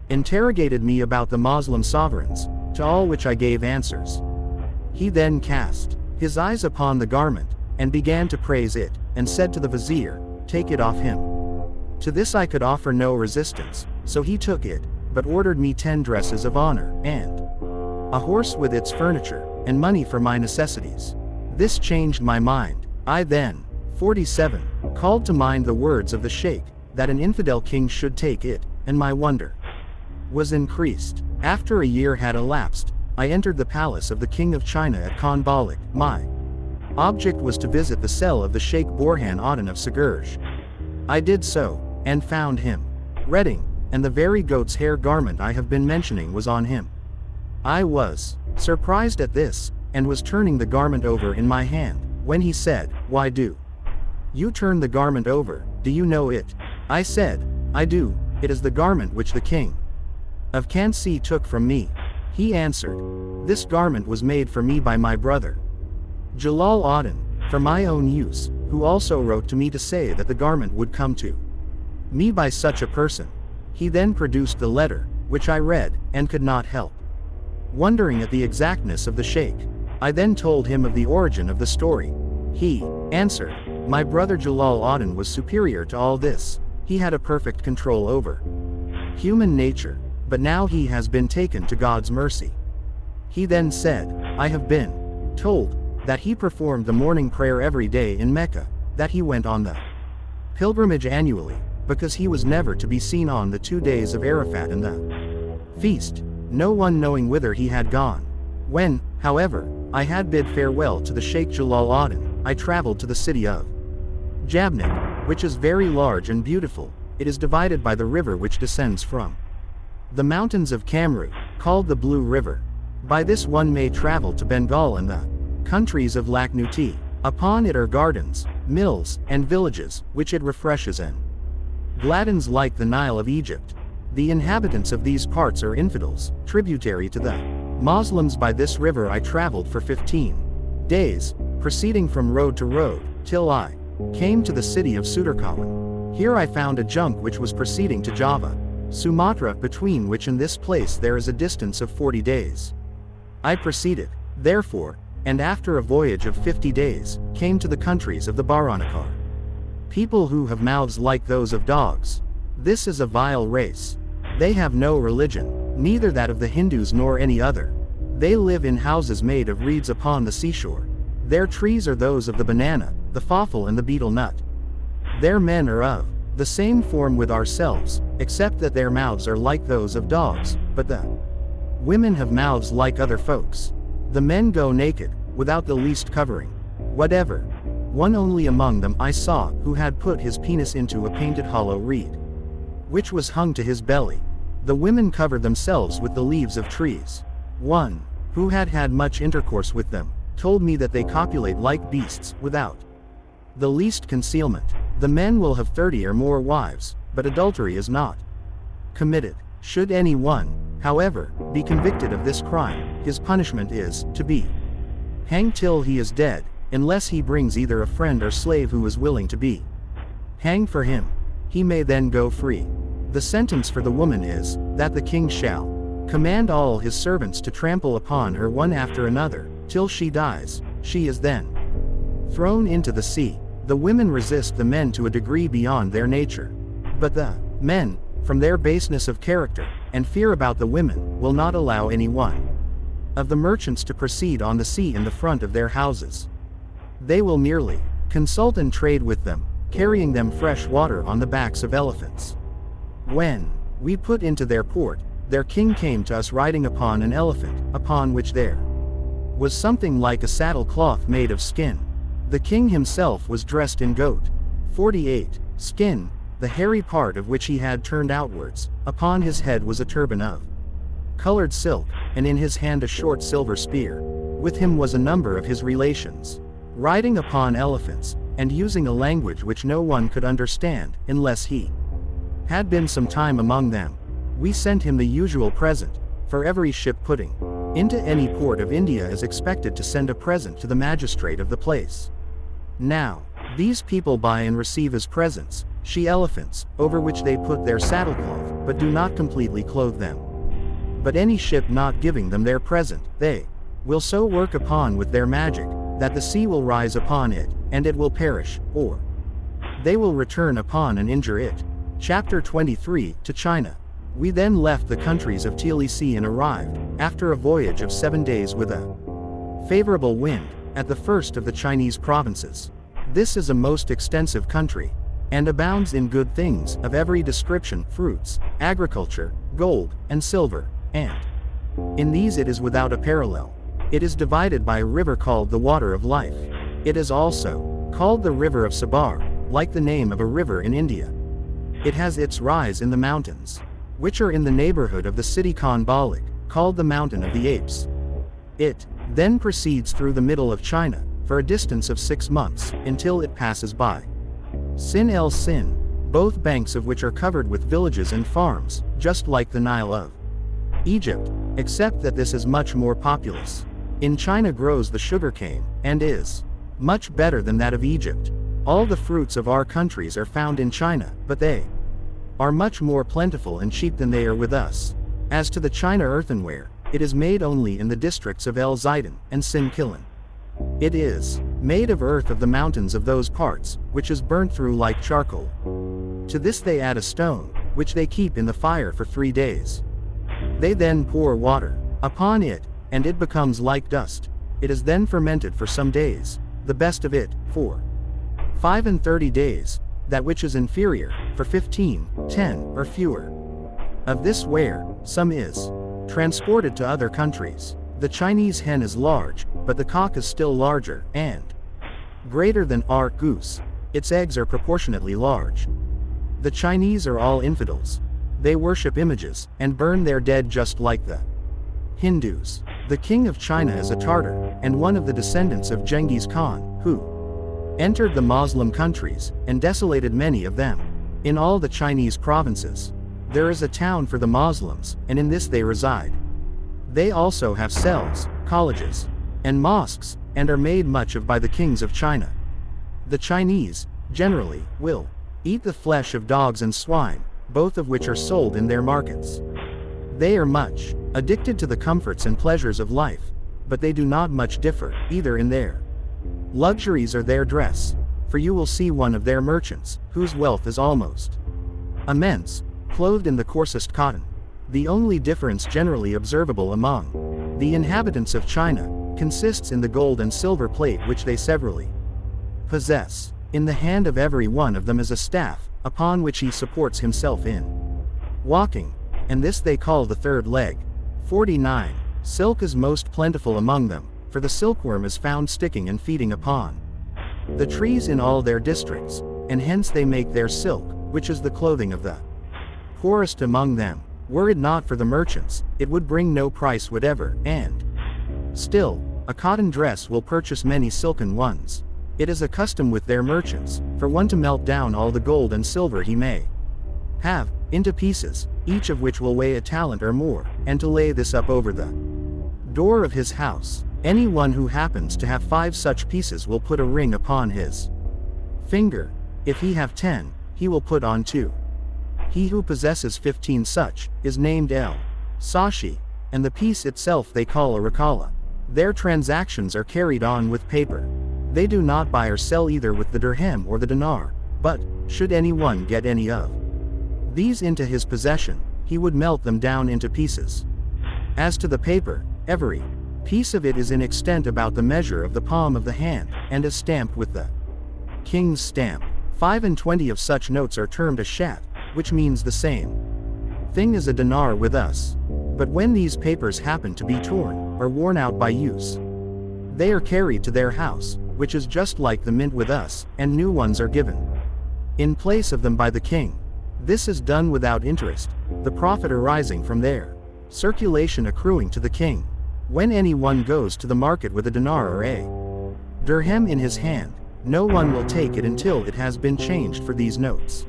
interrogated me about the Moslem sovereigns, to all which I gave answers. He then cast his eyes upon the garment, and began to praise it, and said to the vizier, "Take it off him." To this I could offer no resistance, so he took it, but ordered me 10 dresses of honor, and a horse with its furniture, and money for my necessities. This changed my mind. I then, 47, called to mind the words of the sheikh, that an infidel king should take it, and my wonder was increased. After a year had elapsed, I entered the palace of the king of China at Khan Balik. My object was to visit the cell of the Sheikh Borhan Aden of Sagurj. I did so, and found him reading, and the very goat's hair garment I have been mentioning was on him. I was surprised at this, and was turning the garment over in my hand, when he said, "Why do you turn the garment over? Do you know it?" I said, "I do, it is the garment which the king of Kansi took from me." He answered, "This garment was made for me by my brother Jalal Aden, for my own use, who also wrote to me to say that the garment would come to me by such a person." He then produced the letter, which I read, and could not help wondering at the exactness of the sheikh. I then told him of the origin of the story. He answered, "My brother Jalal Aden was superior to all this. He had a perfect control over human nature, but now he has been taken to God's mercy." He then said, "I have been told that he performed the morning prayer every day in Mecca, that he went on the pilgrimage annually, because he was never to be seen on the 2 days of Arafat and the feast, no one knowing whither he had gone. When, however, I had bid farewell to the Sheikh Jalal Aden, I traveled to the city of Jabnik, which is very large and beautiful. It is divided by the river which descends from the mountains of Kamru, called the Blue River. By this one may travel to Bengal and the countries of Lakhnauti. Upon it are gardens, mills, and villages, which it refreshes and gladdens like the Nile of Egypt. The inhabitants of these parts are infidels, tributary to the Muslims. By this river I traveled for 15 days, proceeding from road to road, till I came to the city of Sudarkawan. Here I found a junk which was proceeding to Java, Sumatra, between which and this place there is a distance of 40 days. I proceeded, therefore, and after a voyage of 50 days, came to the countries of the Bharanakar. People who have mouths like those of dogs. This is a vile race. They have no religion, neither that of the Hindus nor any other. They live in houses made of reeds upon the seashore. Their trees are those of the banana, the fawful and the betel nut. Their men are of the same form with ourselves, except that their mouths are like those of dogs, but the women have mouths like other folks. The men go naked, without the least covering whatever. One only among them I saw, who had put his penis into a painted hollow reed, which was hung to his belly. The women covered themselves with the leaves of trees. One, who had had much intercourse with them, told me that they copulate like beasts, without the least concealment. The men will have 30 or more wives, but adultery is not committed. Should any one, however, be convicted of this crime, his punishment is to be hanged till he is dead, unless he brings either a friend or slave who is willing to be hanged for him. He may then go free. The sentence for the woman is, that the king shall command all his servants to trample upon her one after another, till she dies. She is then thrown into the sea. The women resist the men to a degree beyond their nature. But the men, from their baseness of character, and fear about the women, will not allow any one of the merchants to proceed on the sea in the front of their houses. They will merely consult and trade with them, carrying them fresh water on the backs of elephants. When we put into their port, their king came to us riding upon an elephant, upon which there was something like a saddle cloth made of skin. The king himself was dressed in goat 48 skin, the hairy part of which he had turned outwards. Upon his head was a turban of colored silk, and in his hand a short silver spear. With him was a number of his relations, riding upon elephants, and using a language which no one could understand, unless he had been some time among them. We sent him the usual present, for every ship putting into any port of India is expected to send a present to the magistrate of the place. Now, these people buy and receive as presents she-elephants, over which they put their saddlecloth, but do not completely clothe them. But any ship not giving them their present, they will so work upon with their magic, that the sea will rise upon it, and it will perish, or they will return upon and injure it. Chapter 23, to China. We then left the countries of Tbilisi and arrived, after a voyage of 7 days with a favorable wind, at the first of the Chinese provinces. This is a most extensive country, and abounds in good things of every description, fruits, agriculture, gold, and silver, and in these it is without a parallel. It is divided by a river called the Water of Life. It is also called the River of Sabar, like the name of a river in India. It has its rise in the mountains, which are in the neighborhood of the city Khanbalik, called the Mountain of the Apes. It then proceeds through the middle of China, for a distance of 6 months, until it passes by Sin el Sin, both banks of which are covered with villages and farms, just like the Nile of Egypt, except that this is much more populous. In China grows the sugarcane, and is much better than that of Egypt. All the fruits of our countries are found in China, but they are much more plentiful and cheap than they are with us. As to the China earthenware, it is made only in the districts of El Zaidan and Sin Kilan. It is made of earth of the mountains of those parts, which is burnt through like charcoal. To this they add a stone, which they keep in the fire for 3 days. They then pour water upon it, and it becomes like dust. It is then fermented for some days, the best of it, for 35 days, that which is inferior, for 15, 10, or fewer. Of this ware, some is transported to other countries. The Chinese hen is large, but the cock is still larger, and greater than our goose. Its eggs are proportionately large. The Chinese are all infidels. They worship images, and burn their dead just like the Hindus. The king of China is a Tartar, and one of the descendants of Genghis Khan, who entered the Moslem countries, and desolated many of them. In all the Chinese provinces, there is a town for the Moslems, and in this they reside. They also have cells, colleges, and mosques, and are made much of by the kings of China. The Chinese, generally, will eat the flesh of dogs and swine, both of which are sold in their markets. They are much addicted to the comforts and pleasures of life, but they do not much differ, either in their luxuries or their dress, for you will see one of their merchants, whose wealth is almost immense, clothed in the coarsest cotton. The only difference generally observable among the inhabitants of China consists in the gold and silver plate which they severally possess. In the hand of every one of them is a staff, upon which he supports himself in walking, and this they call the third leg. 49. Silk is most plentiful among them, for the silkworm is found sticking and feeding upon the trees in all their districts, and hence they make their silk, which is the clothing of the poorest among them. Were it not for the merchants, it would bring no price whatever, and still, a cotton dress will purchase many silken ones. It is a custom with their merchants, for one to melt down all the gold and silver he may have, into pieces, each of which will weigh a talent or more, and to lay this up over the door of his house. Any one who happens to have 5 such pieces will put a ring upon his finger. If he have 10, he will put on 2. He who possesses 15 such, is named Sashi, and the piece itself they call a rakala. Their transactions are carried on with paper. They do not buy or sell either with the dirham or the dinar, but, should anyone get any of these into his possession, he would melt them down into pieces. As to the paper, every piece of it is in extent about the measure of the palm of the hand, and is stamped with the king's stamp. 25 of such notes are termed a shat, which means the same thing as a dinar with us. But when these papers happen to be torn, or worn out by use, they are carried to their house, which is just like the mint with us, and new ones are given in place of them by the king. This is done without interest, the profit arising from their circulation accruing to the king. When anyone goes to the market with a dinar or a dirham in his hand, no one will take it until it has been changed for these notes.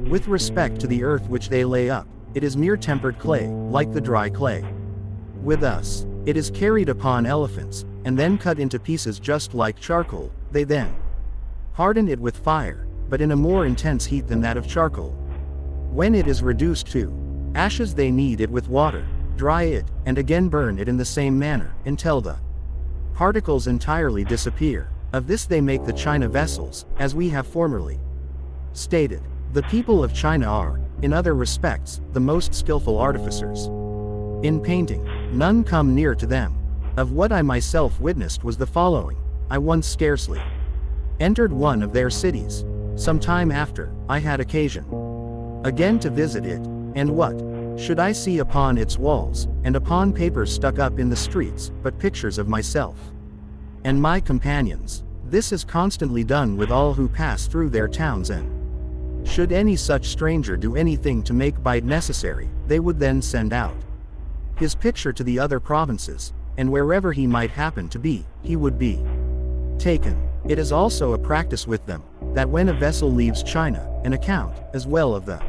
With respect to the earth which they lay up, it is mere tempered clay, like the dry clay. With us, it is carried upon elephants, and then cut into pieces just like charcoal. They then harden it with fire, but in a more intense heat than that of charcoal. When it is reduced to ashes, they knead it with water, dry it, and again burn it in the same manner, until the particles entirely disappear. Of this they make the china vessels, as we have formerly stated. The people of China are, in other respects, the most skillful artificers. In painting, none come near to them. Of what I myself witnessed was the following. I once scarcely entered one of their cities. Some time after, I had occasion again to visit it, and what should I see upon its walls, and upon papers stuck up in the streets, but pictures of myself and my companions? This is constantly done with all who pass through their towns, and should any such stranger do anything to make bite necessary, they would then send out his picture to the other provinces, and wherever he might happen to be, he would be taken. It is also a practice with them, that when a vessel leaves China, an account, as well of the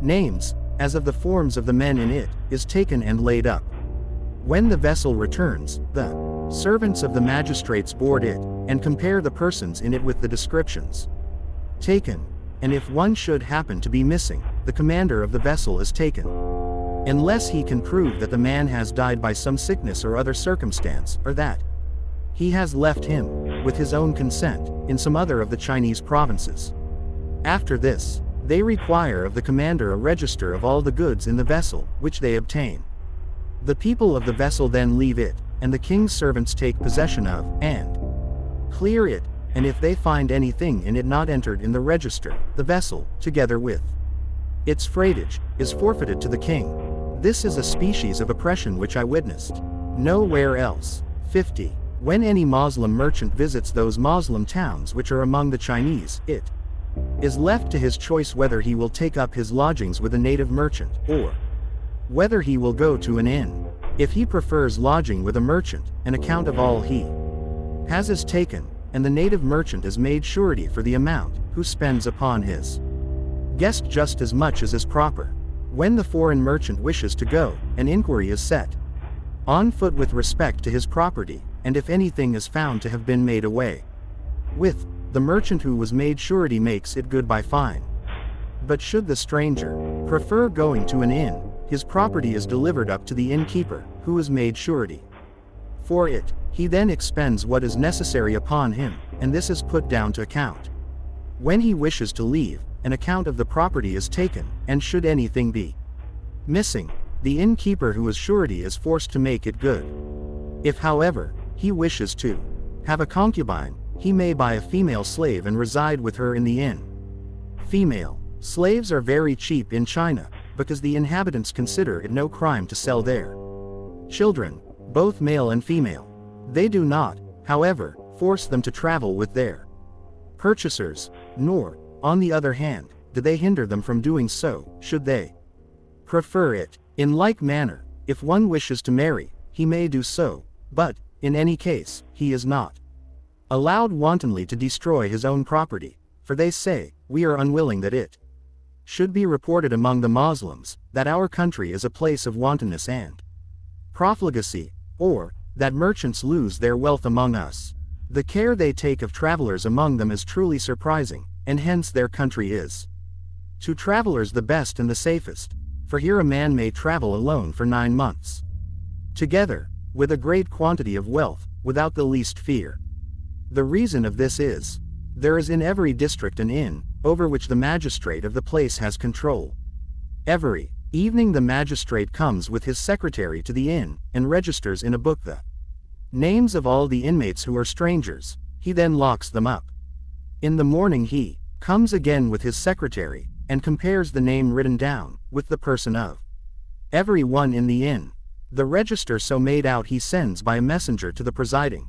names, as of the forms of the men in it, is taken and laid up. When the vessel returns, the servants of the magistrates board it, and compare the persons in it with the descriptions taken. And if one should happen to be missing, the commander of the vessel is taken, unless he can prove that the man has died by some sickness or other circumstance, or that he has left him, with his own consent, in some other of the Chinese provinces. After this, they require of the commander a register of all the goods in the vessel, which they obtain. The people of the vessel then leave it, and the king's servants take possession of, and clear it, and if they find anything in it not entered in the register, the vessel, together with its freightage, is forfeited to the king. This is a species of oppression which I witnessed nowhere else. 50. When any Moslem merchant visits those Moslem towns which are among the Chinese, it is left to his choice whether he will take up his lodgings with a native merchant, or whether he will go to an inn. If he prefers lodging with a merchant, an account of all he has is taken, and the native merchant is made surety for the amount, who spends upon his guest just as much as is proper. When the foreign merchant wishes to go, an inquiry is set on foot with respect to his property, and if anything is found to have been made away with, the merchant who was made surety makes it good by fine. But should the stranger prefer going to an inn, his property is delivered up to the innkeeper, who is made surety for it. He then expends what is necessary upon him, and this is put down to account. When he wishes to leave, an account of the property is taken, and should anything be missing, the innkeeper who is surety is forced to make it good. If, however, he wishes to have a concubine, he may buy a female slave and reside with her in the inn. Female slaves are very cheap in China, because the inhabitants consider it no crime to sell their children, both male and female. They do not, however, force them to travel with their purchasers, nor, on the other hand, do they hinder them from doing so, should they prefer it. In like manner, if one wishes to marry, he may do so, but, in any case, he is not allowed wantonly to destroy his own property, for they say, we are unwilling that it should be reported among the Moslems, that our country is a place of wantonness and profligacy, or, that merchants lose their wealth among us. The care they take of travelers among them is truly surprising, and hence their country is To travelers the best and the safest, for here a man may travel alone for 9 months. Together, with a great quantity of wealth, without the least fear. The reason of this is, there is in every district an inn, over which the magistrate of the place has control. Every evening the magistrate comes with his secretary to the inn, and registers in a book the names of all the inmates who are strangers. He then locks them up. In the morning he comes again with his secretary, and compares the name written down, with the person of every one in the inn. The register so made out he sends by a messenger to the presiding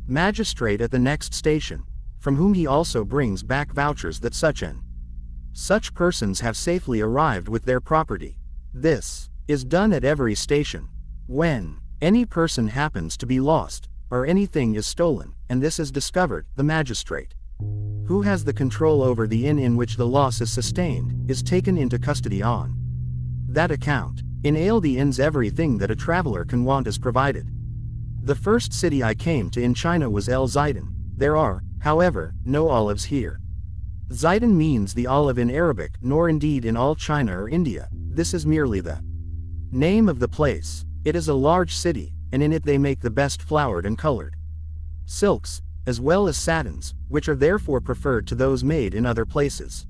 magistrate at the next station, from whom he also brings back vouchers that such persons have safely arrived with their property. This is done at every station. When any person happens to be lost, or anything is stolen, and this is discovered, the magistrate, who has the control over the inn in which the loss is sustained, is taken into custody on that account. In all the inns everything that a traveler can want is provided. The first city I came to in China was Zaidan. There are, however, no olives here. Zaidan means the olive in Arabic, nor indeed in all China or India. This is merely the name of the place. It is a large city, and in it they make the best flowered and colored silks, as well as satins, which are therefore preferred to those made in other places.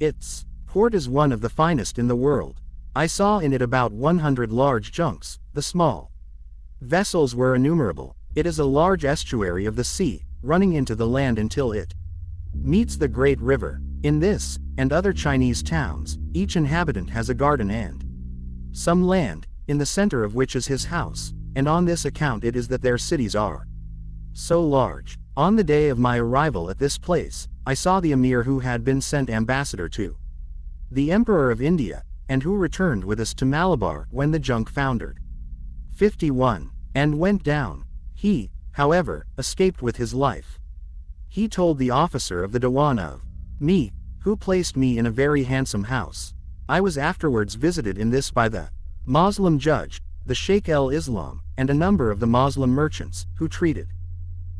Its port is one of the finest in the world. I saw in it about 100 large junks. The small vessels were innumerable. It is a large estuary of the sea, running into the land until it meets the great river. In this, and other Chinese towns, each inhabitant has a garden and some land, in the center of which is his house, and on this account it is that their cities are so large. On the day of my arrival at this place, I saw the emir who had been sent ambassador to the Emperor of India, and who returned with us to Malabar when the junk foundered. 51. And went down. He, however, escaped with his life. He told the officer of the Diwan of me, who placed me in a very handsome house. I was afterwards visited in this by the Moslem judge, the Sheikh el-Islam, and a number of the Moslem merchants, who treated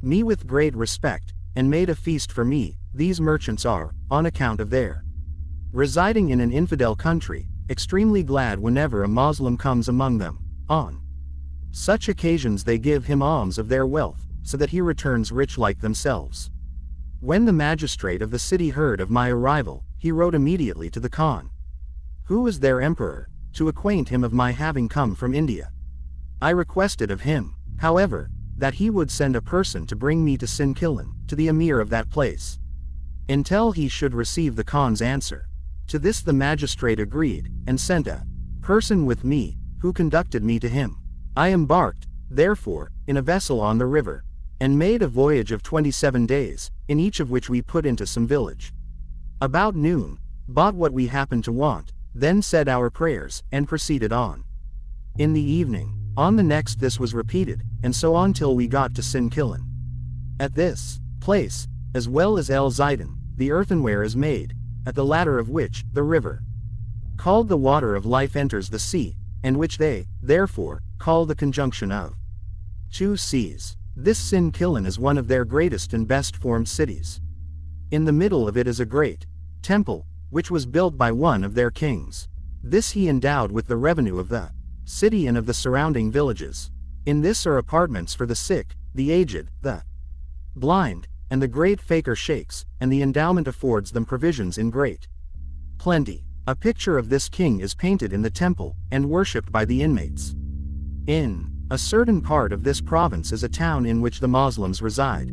me with great respect, and made a feast for me. These merchants are, on account of their residing in an infidel country, extremely glad whenever a Moslem comes among them. On such occasions they give him alms of their wealth, so that he returns rich like themselves. When the magistrate of the city heard of my arrival, he wrote immediately to the Khan, who was their emperor, to acquaint him of my having come from India. I requested of him, however, that he would send a person to bring me to Sinkilan, to the emir of that place, until he should receive the Khan's answer. To this the magistrate agreed, and sent a person with me, who conducted me to him. I embarked, therefore, in a vessel on the river, and made a voyage of 27 days, in each of which we put into some village. About noon, bought what we happened to want, then said our prayers, and proceeded on. In the evening, on the next this was repeated, and so on till we got to Sinkilan. At this place, as well as Zaidan, the earthenware is made, at the latter of which, the river, called the water of life enters the sea, and which they, therefore, call the conjunction of two seas. This Sinkilan is one of their greatest and best formed cities. In the middle of it is a great temple, which was built by one of their kings. This he endowed with the revenue of the city and of the surrounding villages. In this are apartments for the sick, the aged, the blind, and the great fakir sheikhs, and the endowment affords them provisions in great plenty. A picture of this king is painted in the temple, and worshipped by the inmates. In a certain part of this province is a town in which the Moslems reside.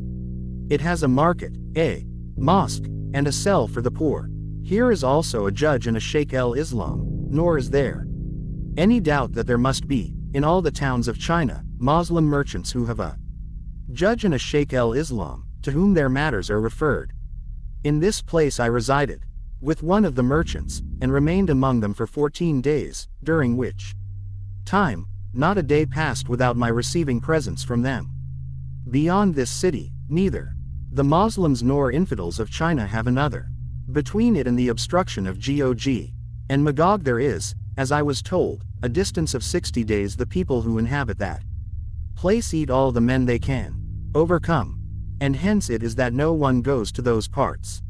It has a market, a mosque, and a cell for the poor. Here is also a judge and a Sheikh el-Islam, nor is there any doubt that there must be, in all the towns of China, Moslem merchants who have a judge and a Sheikh el-Islam, to whom their matters are referred. In this place I resided, with one of the merchants, and remained among them for 14 days, during which time, not a day passed without my receiving presents from them. Beyond this city, neither the Moslems nor infidels of China have another. Between it and the obstruction of Gog and Magog there is, as I was told, a distance of 60 days. The people who inhabit that place eat all the men they can overcome, and hence it is that no one goes to those parts.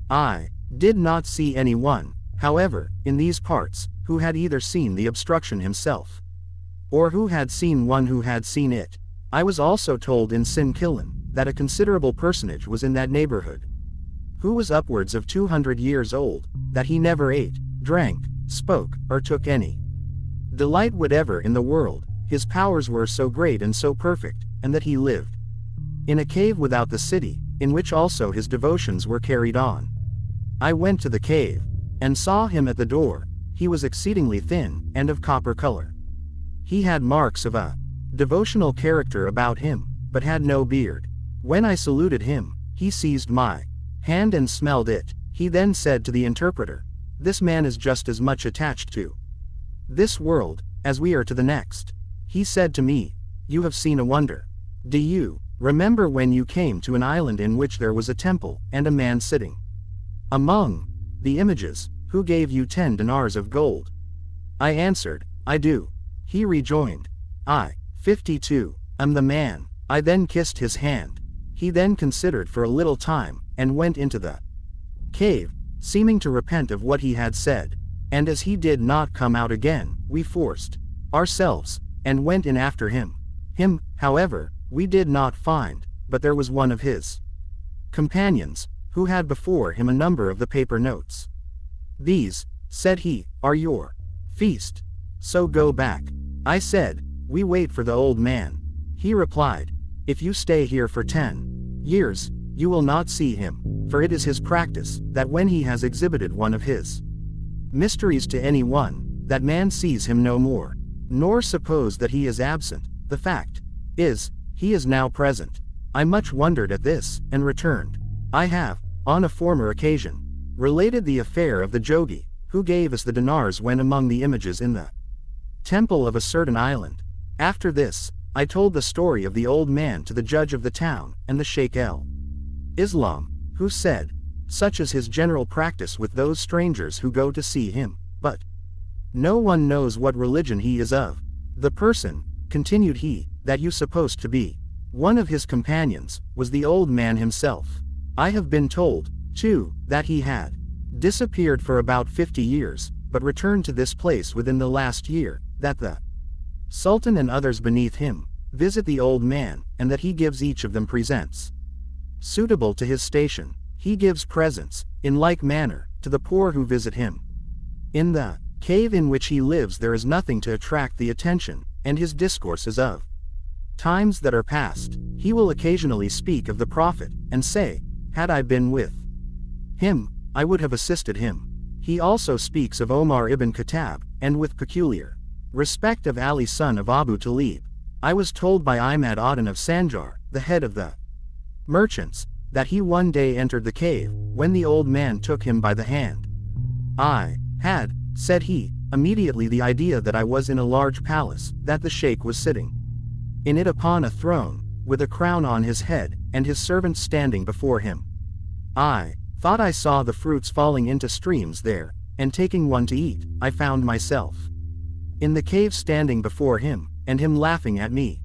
I Did not see anyone, however, in these parts, who had either seen the obstruction himself, or who had seen one who had seen it. I was also told in Sinkillen, that a considerable personage was in that neighborhood, who was upwards of 200 years old, that he never ate, drank, spoke, or took any delight whatever in the world, his powers were so great and so perfect, and that he lived in a cave without the city, in which also his devotions were carried on. I went to the cave, and saw him at the door. He was exceedingly thin, and of copper color. He had marks of a devotional character about him, but had no beard. When I saluted him, he seized my hand and smelled it. He then said to the interpreter, "This man is just as much attached to this world, as we are to the next." He said to me, "You have seen a wonder. Do you remember when you came to an island in which there was a temple, and a man sitting among the images, who gave you 10 dinars of gold?" I answered, "I do." He rejoined, "I, 52, am the man." I then kissed his hand. He then considered for a little time, and went into the cave, seeming to repent of what he had said. And as he did not come out again, we forced ourselves, and went in after him. Him, however, we did not find, but there was one of his companions, who had before him a number of the paper notes. "These," said he, "are your feast. So go back." I said, "We wait for the old man." He replied, "If you stay here for 10 years, you will not see him, for it is his practice, that when he has exhibited one of his mysteries to any one, that man sees him no more, nor suppose that he is absent. The fact is, he is now present." I much wondered at this, and returned. I have, on a former occasion, related the affair of the jogi, who gave us the dinars when among the images in the temple of a certain island. After this, I told the story of the old man to the judge of the town, and the Sheikh Islam, who said, "Such is his general practice with those strangers who go to see him, but no one knows what religion he is of." The person, continued he, that you supposed to be one of his companions, was the old man himself. I have been told, too, that he had disappeared for about 50 years, but returned to this place within the last year, that the Sultan and others beneath him visit the old man, and that he gives each of them presents suitable to his station. He gives presents, in like manner, to the poor who visit him. In the cave in which he lives there is nothing to attract the attention, and his discourse is of times that are past. He will occasionally speak of the Prophet, and say, "Had I been with him, I would have assisted him." He also speaks of Omar ibn Khattab, and with peculiar respect of Ali son of Abu Talib. I was told by Imad Adan of Sanjar, the head of the merchants, that he one day entered the cave, when the old man took him by the hand. I had, said he, immediately the idea that I was in a large palace, that the sheikh was sitting in it upon a throne, with a crown on his head, and his servants standing before him. I thought I saw the fruits falling into streams there, and taking one to eat, I found myself in the cave standing before him, and him laughing at me.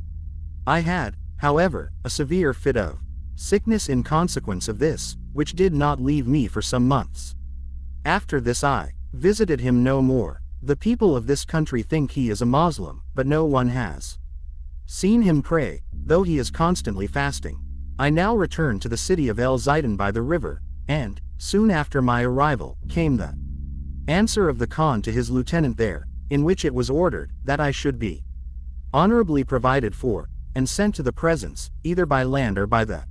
I had, however, a severe fit of sickness in consequence of this, which did not leave me for some months. After this I visited him no more. The people of this country think he is a Moslem, but no one has seen him pray, though he is constantly fasting. I now returned to the city of El Zaidan by the river, and, soon after my arrival, came the answer of the Khan to his lieutenant there, in which it was ordered that I should be honorably provided for, and sent to the presence, either by land or by the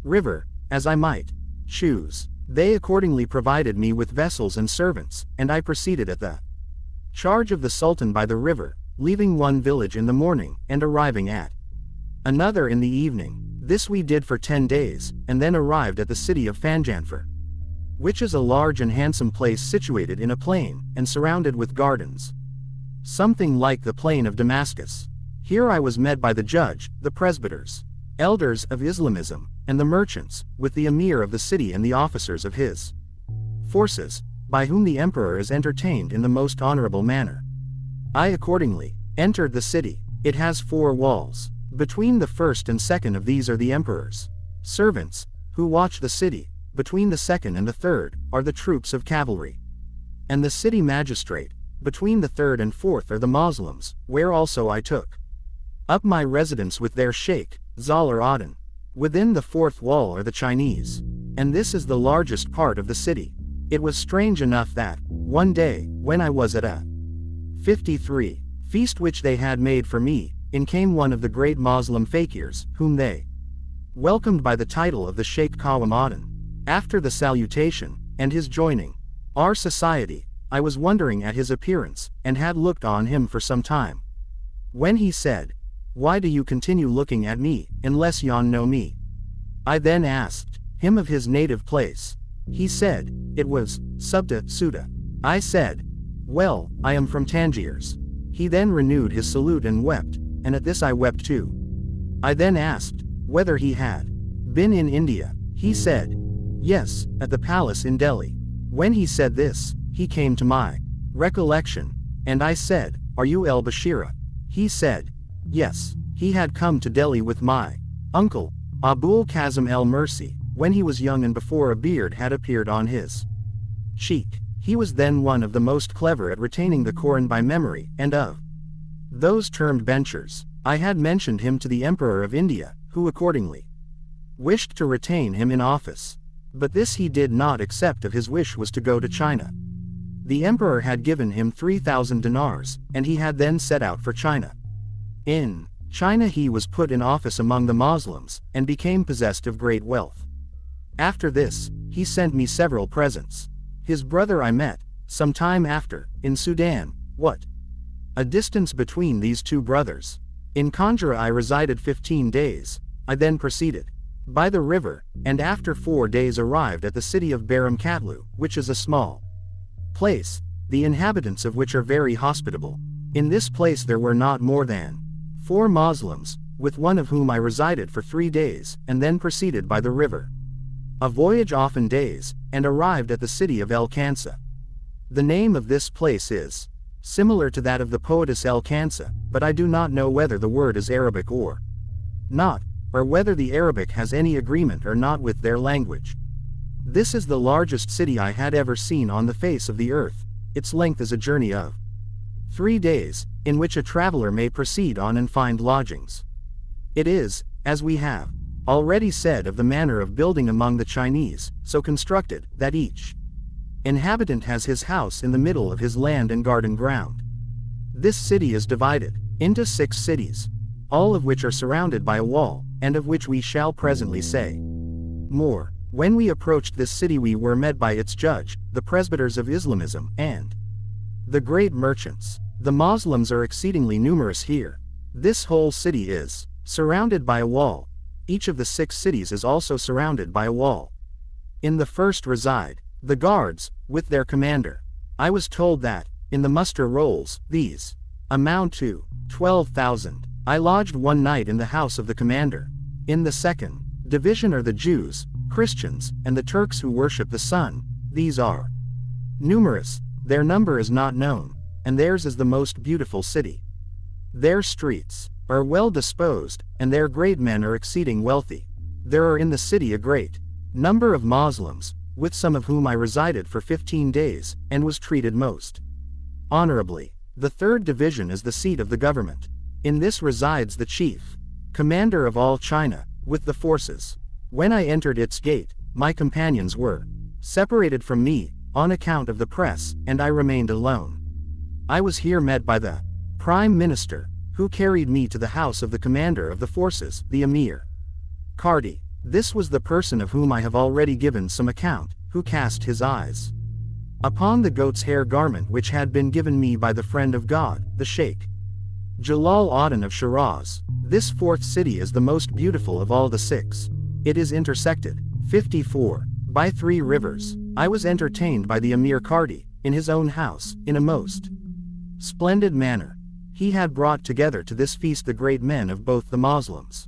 river, as I might choose. They accordingly provided me with vessels and servants, and I proceeded at the charge of the Sultan by the river, leaving one village in the morning, and arriving at another in the evening. This we did for 10 days, and then arrived at the city of Fanjanfer, which is a large and handsome place situated in a plain, and surrounded with gardens, something like the plain of Damascus. Here I was met by the judge, the presbyters, elders of Islamism, and the merchants, with the emir of the city and the officers of his forces, by whom the emperor is entertained in the most honorable manner. I accordingly entered the city. It has 4 walls. Between the first and second of these are the emperor's servants, who watch the city, between the second and the third, are the troops of cavalry. And the city magistrate, between the third and fourth are the Moslems, where also I took up my residence with their sheikh, Zal Aden. Within the fourth wall are the Chinese. And this is the largest part of the city. It was strange enough that, one day, when I was at a 53 feast which they had made for me, in came one of the great Moslem fakirs, whom they welcomed by the title of the Sheikh Qawam Aden. After the salutation, and his joining our society, I was wondering at his appearance, and had looked on him for some time. When he said, "Why do you continue looking at me, unless yon know me?" I then asked him of his native place. He said, it was Subta Suda. I said, "Well, I am from Tangiers." He then renewed his salute and wept, and at this I wept too. I then asked whether he had been in India. He said, "Yes, at the palace in Delhi." When he said this, he came to my recollection, and I said, "Are you El Bashira?" He said, "Yes." He had come to Delhi with my uncle, Abul Kazim El Mersi, when he was young and before a beard had appeared on his cheek. He was then one of the most clever at retaining the Quran by memory, and of those termed benchers. I had mentioned him to the Emperor of India, who accordingly wished to retain him in office. But this he did not accept. Of his wish was to go to China. The Emperor had given him 3,000 dinars, and he had then set out for China. In China he was put in office among the Moslems, and became possessed of great wealth. After this, he sent me several presents. His brother I met, some time after, in Sudan. What a distance between these two brothers! In Kanjura I resided 15 days. I then proceeded by the river, and after 4 days arrived at the city of Baram Katlu, which is a small place, the inhabitants of which are very hospitable. In this place there were not more than 4 Moslems, with one of whom I resided for 3 days, and then proceeded by the river a voyage often days, and arrived at the city of El Kansa. The name of this place is similar to that of the poetess El Kansa, but I do not know whether the word is Arabic or not, or whether the Arabic has any agreement or not with their language. This is the largest city I had ever seen on the face of the earth. Its length is a journey of 3 days, in which a traveler may proceed on and find lodgings. It is, as we have already said of the manner of building among the Chinese, so constructed, that each inhabitant has his house in the middle of his land and garden ground. This city is divided into 6 cities, all of which are surrounded by a wall, and of which we shall presently say more. When we approached this city we were met by its judge, the presbyters of Islamism, and the great merchants. The Moslems are exceedingly numerous here. This whole city is surrounded by a wall. Each of the 6 cities is also surrounded by a wall. In the first reside the guards, with their commander. I was told that, in the muster rolls, these amount to 12,000. I lodged one night in the house of the commander. In the second division are the Jews, Christians, and the Turks who worship the sun. These are numerous, their number is not known, and theirs is the most beautiful city. Their streets are well disposed, and their great men are exceeding wealthy. There are in the city a great number of Moslems, with some of whom I resided for 15 days, and was treated most honorably. The third division is the seat of the government. In this resides the chief commander of all China, with the forces. When I entered its gate, my companions were separated from me, on account of the press, and I remained alone. I was here met by the Prime Minister, who carried me to the house of the commander of the forces, the Emir Kardi. This was the person of whom I have already given some account, who cast his eyes upon the goat's hair garment which had been given me by the friend of God, the Sheikh Jalal Aden of Shiraz. This fourth city is the most beautiful of all the 6. It is intersected, 54, by 3 rivers. I was entertained by the Emir Kardi, in his own house, in a most splendid manner. He had brought together to this feast the great men of both the Moslems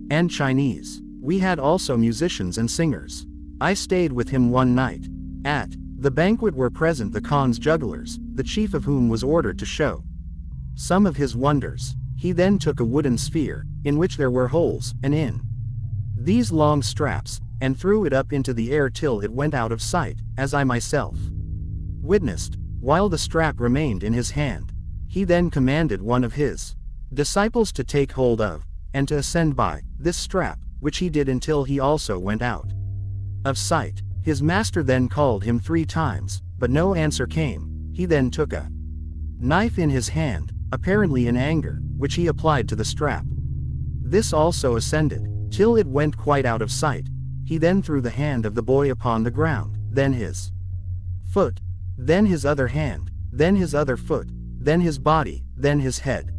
and Chinese. We had also musicians and singers. I stayed with him one night. At the banquet were present the Khan's jugglers, the chief of whom was ordered to show some of his wonders. He then took a wooden sphere, in which there were holes, and in these long straps, and threw it up into the air till it went out of sight, as I myself witnessed, while the strap remained in his hand. He then commanded one of his disciples to take hold of, and to ascend by, this strap, which he did until he also went out of sight. His master then called him 3 times, but no answer came. He then took a knife in his hand, apparently in anger, which he applied to the strap. This also ascended, till it went quite out of sight. He then threw the hand of the boy upon the ground, then his foot, then his other hand, then his other foot, then his body, then his head.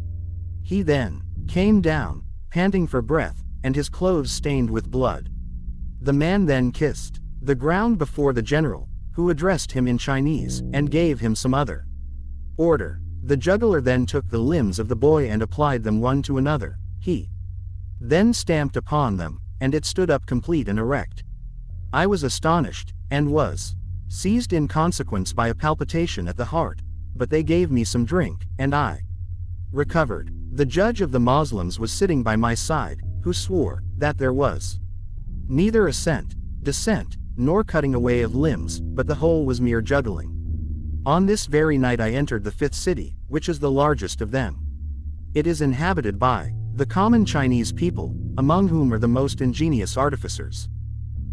He then came down, panting for breath, and his clothes stained with blood. The man then kissed the ground before the general, who addressed him in Chinese, and gave him some other order. The juggler then took the limbs of the boy and applied them one to another. He then stamped upon them, and it stood up complete and erect. I was astonished, and was seized in consequence by a palpitation at the heart, but they gave me some drink, and I recovered. The judge of the Moslems was sitting by my side, who swore that there was neither ascent, descent, nor cutting away of limbs, but the whole was mere juggling. On this very night I entered the 5th city, which is the largest of them. It is inhabited by the common Chinese people, among whom are the most ingenious artificers.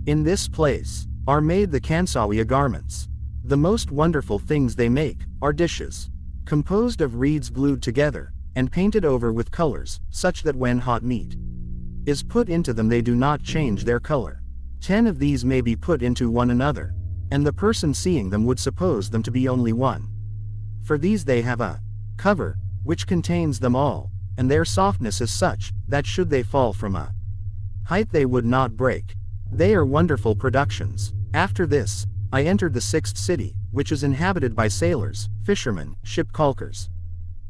In this place are made the Kansawiya garments. The most wonderful things they make are dishes, composed of reeds glued together, and painted over with colors, such that when hot meat is put into them they do not change their color. 10 of these may be put into one another, and the person seeing them would suppose them to be only one. For these they have a cover, which contains them all, and their softness is such, that should they fall from a height they would not break. They are wonderful productions. After this, I entered the 6th city, which is inhabited by sailors, fishermen, ship-caulkers,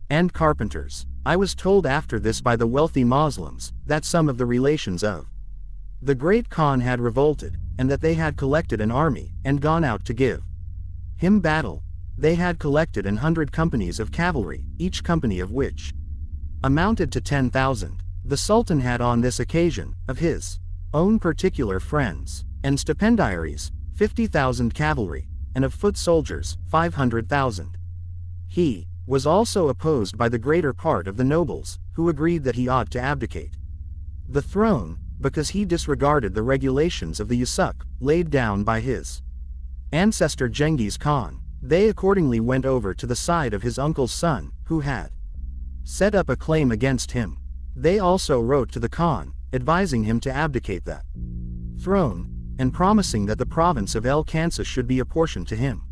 and carpenters. I was told after this by the wealthy Moslems, that some of the relations of the great Khan had revolted, and that they had collected an army, and gone out to give him battle. They had collected 100 companies of cavalry, each company of which amounted to 10,000. The Sultan had on this occasion, of his own particular friends and stipendiaries, 50,000 cavalry, and of foot soldiers, 500,000. He was also opposed by the greater part of the nobles, who agreed that he ought to abdicate the throne, because he disregarded the regulations of the Yusuf, laid down by his ancestor Genghis Khan. They accordingly went over to the side of his uncle's son, who had set up a claim against him. They also wrote to the Khan, advising him to abdicate the throne, and promising that the province of El Kansas should be apportioned to him.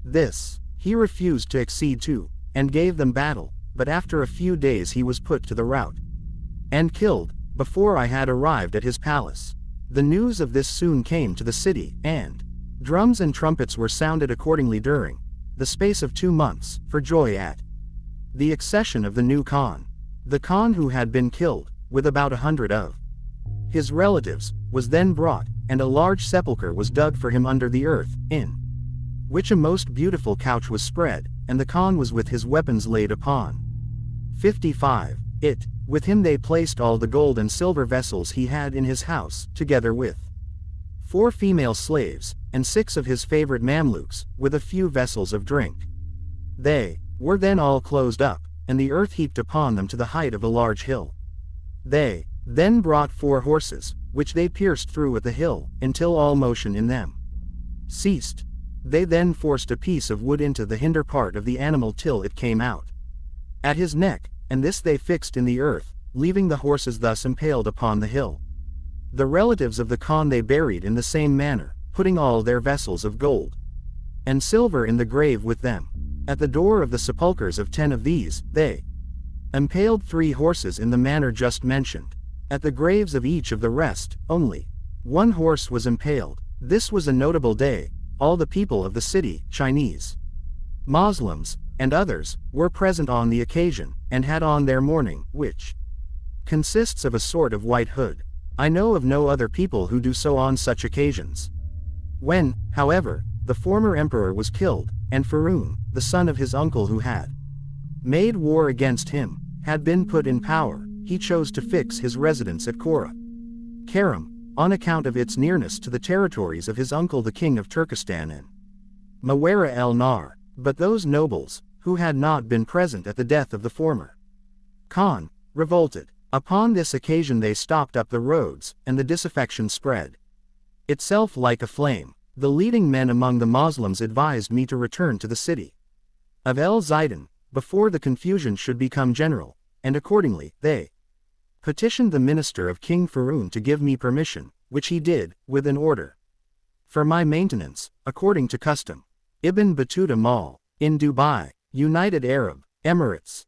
This he refused to accede to, and gave them battle, but after a few days he was put to the rout and killed, before I had arrived at his palace. The news of this soon came to the city, and drums and trumpets were sounded accordingly during the space of 2 months, for joy at the accession of the new Khan. The Khan who had been killed, with about 100 of his relatives, was then brought, and a large sepulchre was dug for him under the earth, in which a most beautiful couch was spread, and the Khan was with his weapons laid upon. 55. With him they placed all the gold and silver vessels he had in his house, together with 4 female slaves, and 6 of his favorite Mamluks, with a few vessels of drink. They were then all closed up, and the earth heaped upon them to the height of a large hill. They then brought 4 horses, which they pierced through at the hill, until all motion in them ceased. They then forced a piece of wood into the hinder part of the animal till it came out at his neck, and this they fixed in the earth, leaving the horses thus impaled upon the hill. The relatives of the Khan they buried in the same manner, putting all their vessels of gold and silver in the grave with them. At the door of the sepulchres of 10 of these, they impaled 3 horses in the manner just mentioned. At the graves of each of the rest, only 1 horse was impaled. This was a notable day. All the people of the city, Chinese, Moslems, and others, were present on the occasion, and had on their mourning, which consists of a sort of white hood. I know of no other people who do so on such occasions. When, however, the former emperor was killed, and Faroon, the son of his uncle who had made war against him, had been put in power, he chose to fix his residence at Kora Karam, on account of its nearness to the territories of his uncle the king of Turkestan and Mawara el-Nar, but those nobles, who had not been present at the death of the former Khan, revolted. Upon this occasion they stopped up the roads, and the disaffection spread itself like a flame. The leading men among the Moslems advised me to return to the city of El-Zaidan, before the confusion should become general, and accordingly, they petitioned the minister of King Faroun to give me permission, which he did, with an order for my maintenance, according to custom. Ibn Battuta Mall, in Dubai, United Arab Emirates.